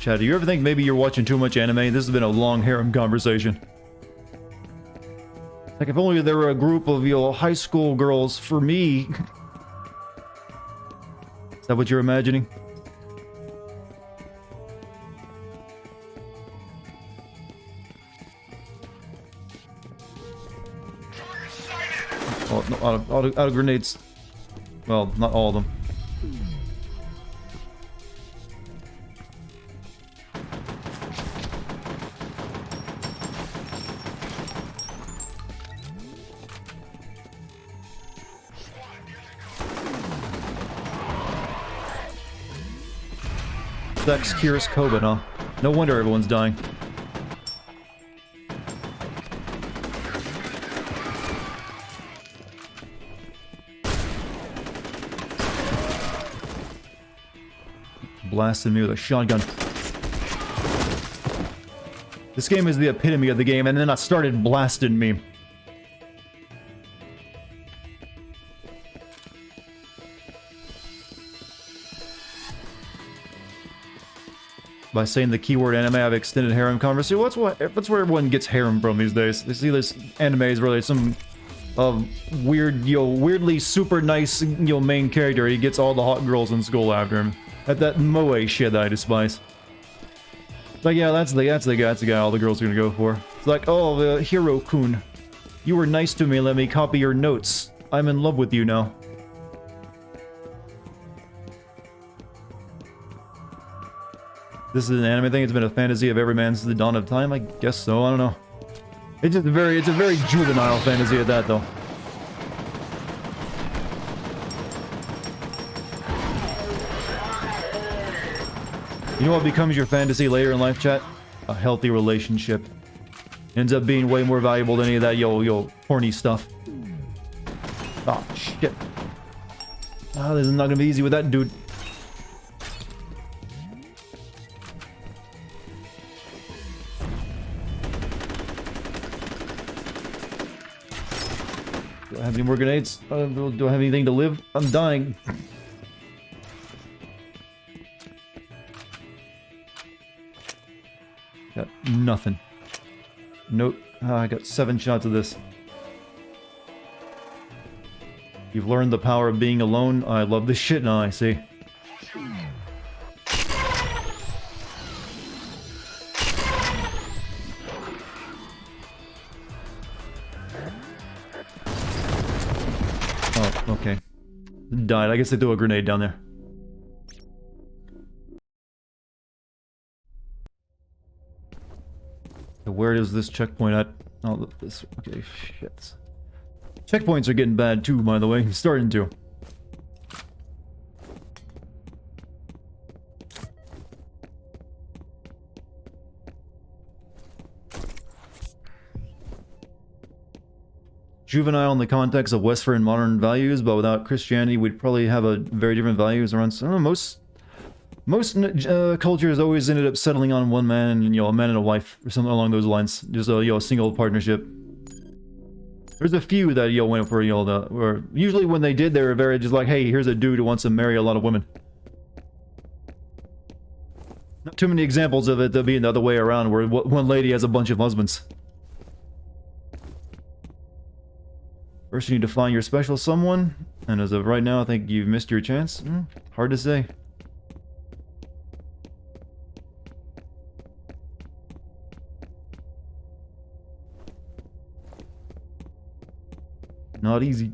Chad, do you ever think maybe you're watching too much anime? This has been a long harem conversation. Like, if only there were a group of, you know, high school girls for me. Is that what you're imagining? Oh, no, auto grenades. Well, not all of them. Sex cures COVID, huh? No wonder everyone's dying. blasted me with a shotgun. This game is the epitome of the game, and then I started blasting me. By saying the keyword anime, I've extended harem conversation. That's where everyone gets harem from these days. They see this animes where there's some weird, weirdly super nice, main character. He gets all the hot girls in school after him. That moe shit that I despise. Like, yeah, that's the guy all the girls are gonna go for. It's like, oh, Hiro-kun, you were nice to me, let me copy your notes. I'm in love with you now. This is an anime thing, it's been a fantasy of every man since the dawn of time? I guess so, I don't know. It's a very juvenile fantasy at that, though. You know what becomes your fantasy later in life, chat? A healthy relationship. Ends up being way more valuable than any of that horny stuff. Oh, shit. Oh, this is not gonna be easy with that dude. Do I have any more grenades? Do I have anything to live? I'm dying. Got nothing. Nope. I got 7 shots of this. You've learned the power of being alone. I love this shit now, I see. Oh, okay. Died. I guess they threw a grenade down there. Where is this checkpoint at? Oh, this... Okay, shit. Checkpoints are getting bad too, by the way. Starting to. Juvenile in the context of Western modern values, but without Christianity, we'd probably have a very different values around... I don't know, most cultures always ended up settling on one man and, a man and a wife, or something along those lines. Just a, single partnership. There's a few that, went for, or usually when they did, they were very just like, hey, here's a dude who wants to marry a lot of women. Not too many examples of it being the other way around, where one lady has a bunch of husbands. First you need to find your special someone, and as of right now, I think you've missed your chance. Hard to say. Not easy.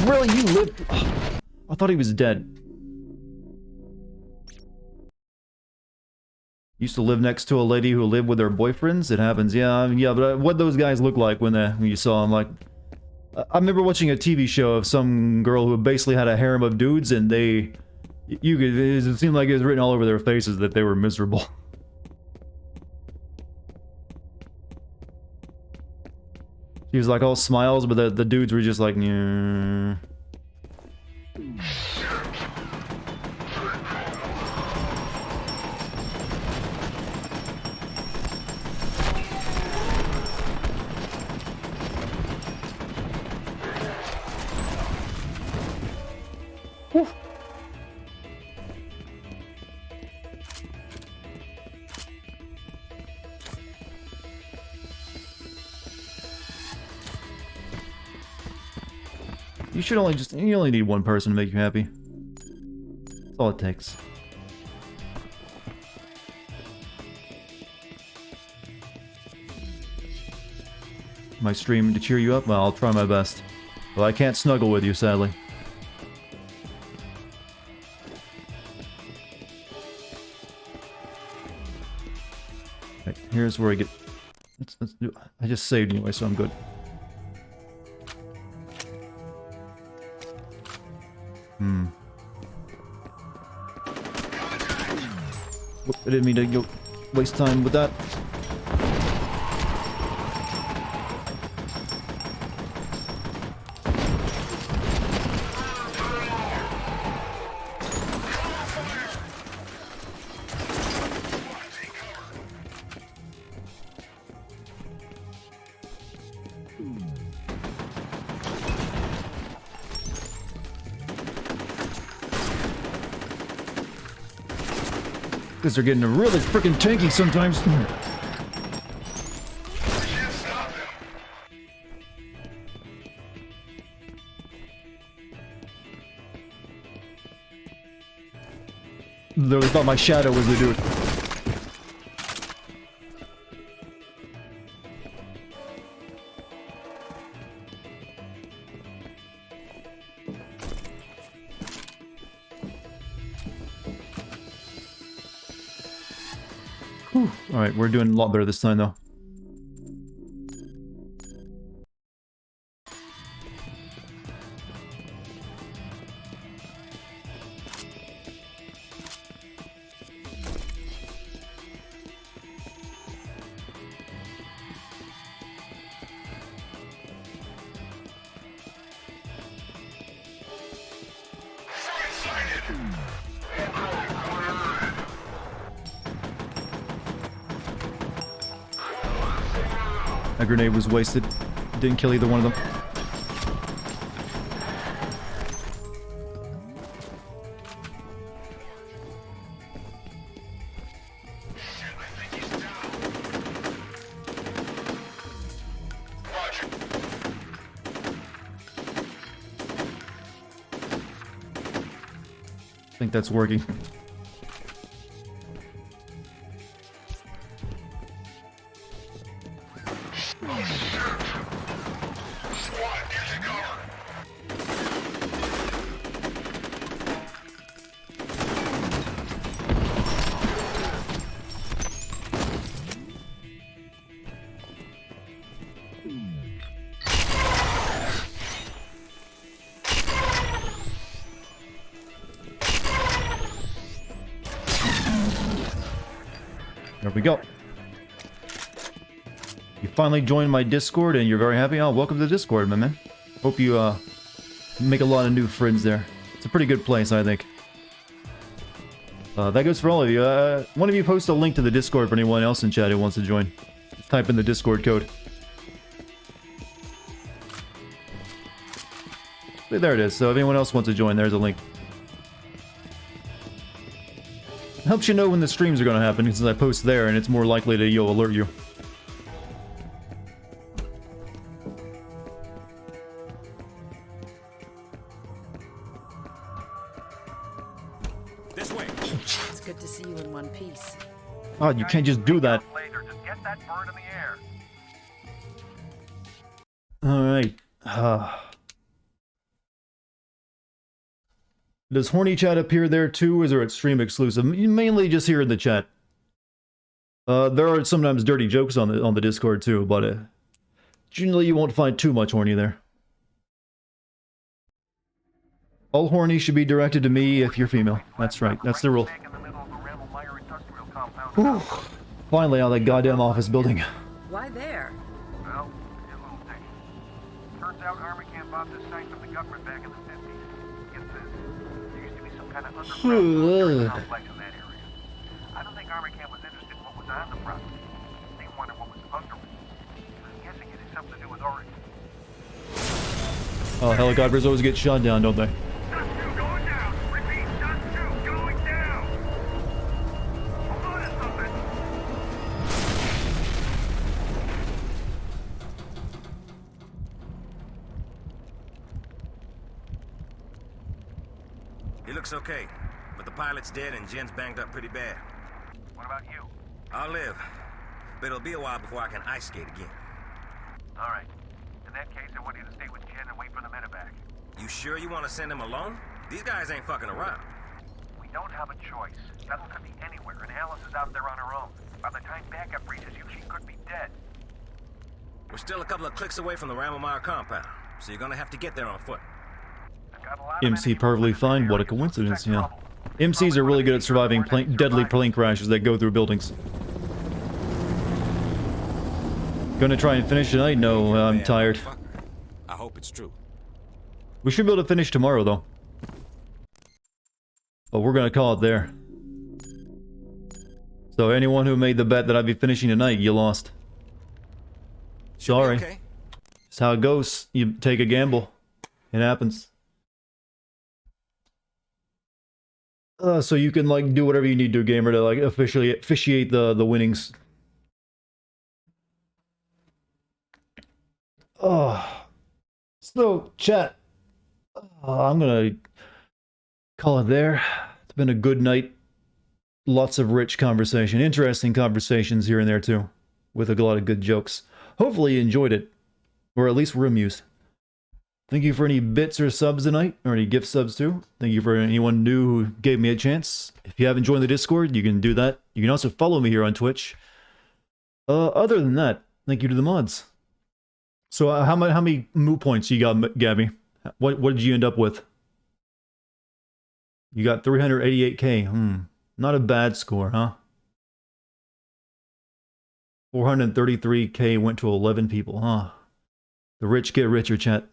Really, you live? I thought he was dead. Used to live next to a lady who lived with her boyfriends. It happens, yeah, but what those guys look like when you saw them, like... I remember watching a TV show of some girl who basically had a harem of dudes, and it seemed like it was written all over their faces that they were miserable. She was like all smiles, but the dudes were just like, yeah. Whew. You only need one person to make you happy. That's all it takes. My stream to cheer you up? Well, I'll try my best. Well, I can't snuggle with you, sadly. Right, here's where I get... Let's do... I just saved anyway, so I'm good. I didn't mean to go waste time with that. Because they're getting really freaking tanky sometimes. Literally thought my shadow was the dude. Alright, we're doing a lot better this time though. That grenade was wasted. Didn't kill either one of them. I think that's working. There we go. You finally joined my Discord and you're very happy? Oh, welcome to the Discord, my man. Hope you make a lot of new friends there. It's a pretty good place, I think. That goes for all of you. One of you post a link to the Discord for anyone else in chat who wants to join. Just type in the Discord code. There it is. So if anyone else wants to join, there's a link. It helps you know when the streams are going to happen, since I post there, and it's more likely to alert you. This way. It's good to see you in one piece. Oh, you can't just do that. Later, just get that bird in the air. Alright. Does Horny Chat appear there too, or is there at stream exclusive? Mainly just here in the chat. There are sometimes dirty jokes on the Discord too, but generally you won't find too much horny there. All horny should be directed to me if you're female. That's right. That's the rule. Whew. Finally out of that goddamn office building. Why there? Well, here's a little thing. Turns out Army Camp bought this site from the government back in the 50s. Get this. There used to be some kind of underground military complex in that area. I don't think Army Camp was interested in what was on the property. They wanted what was under it. I'm guessing it has something to do with origin. Oh, helicopters always get shot down, don't they? Dust 2 going down! Repeat, Dust 2 going down! Hold on to something! He looks okay, but the pilot's dead and Jen's banged up pretty bad. What about you? I'll live, but it'll be a while before I can ice skate again. Alright. In that case, I want you to stay with Jen and wait for the medevac. You sure you want to send him alone? These guys ain't fucking around. We don't have a choice. Settle could be anywhere, and Alice is out there on her own. By the time backup reaches you, she could be dead. We're still a couple of clicks away from the Rammelmeyer compound, so you're gonna have to get there on foot. I've got MC perfectly fine. What a coincidence, yeah. MCs are really good at surviving deadly plane crashes that go through buildings. Gonna try and finish tonight? No, I'm tired. I hope it's true. We should be able to finish tomorrow, though. But we're gonna call it there. So anyone who made the bet that I'd be finishing tonight, you lost. Sorry. Okay. It's how it goes. You take a gamble. It happens. So you can, like, do whatever you need to, gamer, to, like, officiate the winnings. So, chat. I'm gonna call it there. It's been a good night. Lots of rich conversation. Interesting conversations here and there, too. With a lot of good jokes. Hopefully you enjoyed it. Or at least were amused. Thank you for any bits or subs tonight, or any gift subs too. Thank you for anyone new who gave me a chance. If you haven't joined the Discord, you can do that. You can also follow me here on Twitch. Other than that, thank you to the mods. So how many moot points you got, Gabby? What did you end up with? You got 388k. Not a bad score, huh? 433k went to 11 people, huh? The rich get richer, chat.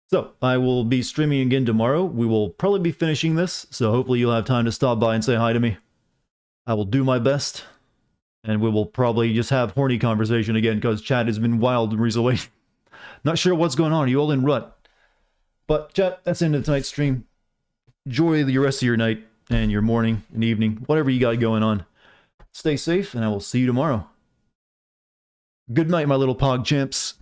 So, I will be streaming again tomorrow. We will probably be finishing this, so hopefully you'll have time to stop by and say hi to me. I will do my best, and we will probably just have horny conversation again, because chat has been wild recently. Not sure what's going on. Are you all in rut? But, chat, that's the end of tonight's stream. Enjoy the rest of your night, and your morning, and evening, whatever you got going on. Stay safe, and I will see you tomorrow. Good night, my little pog champs.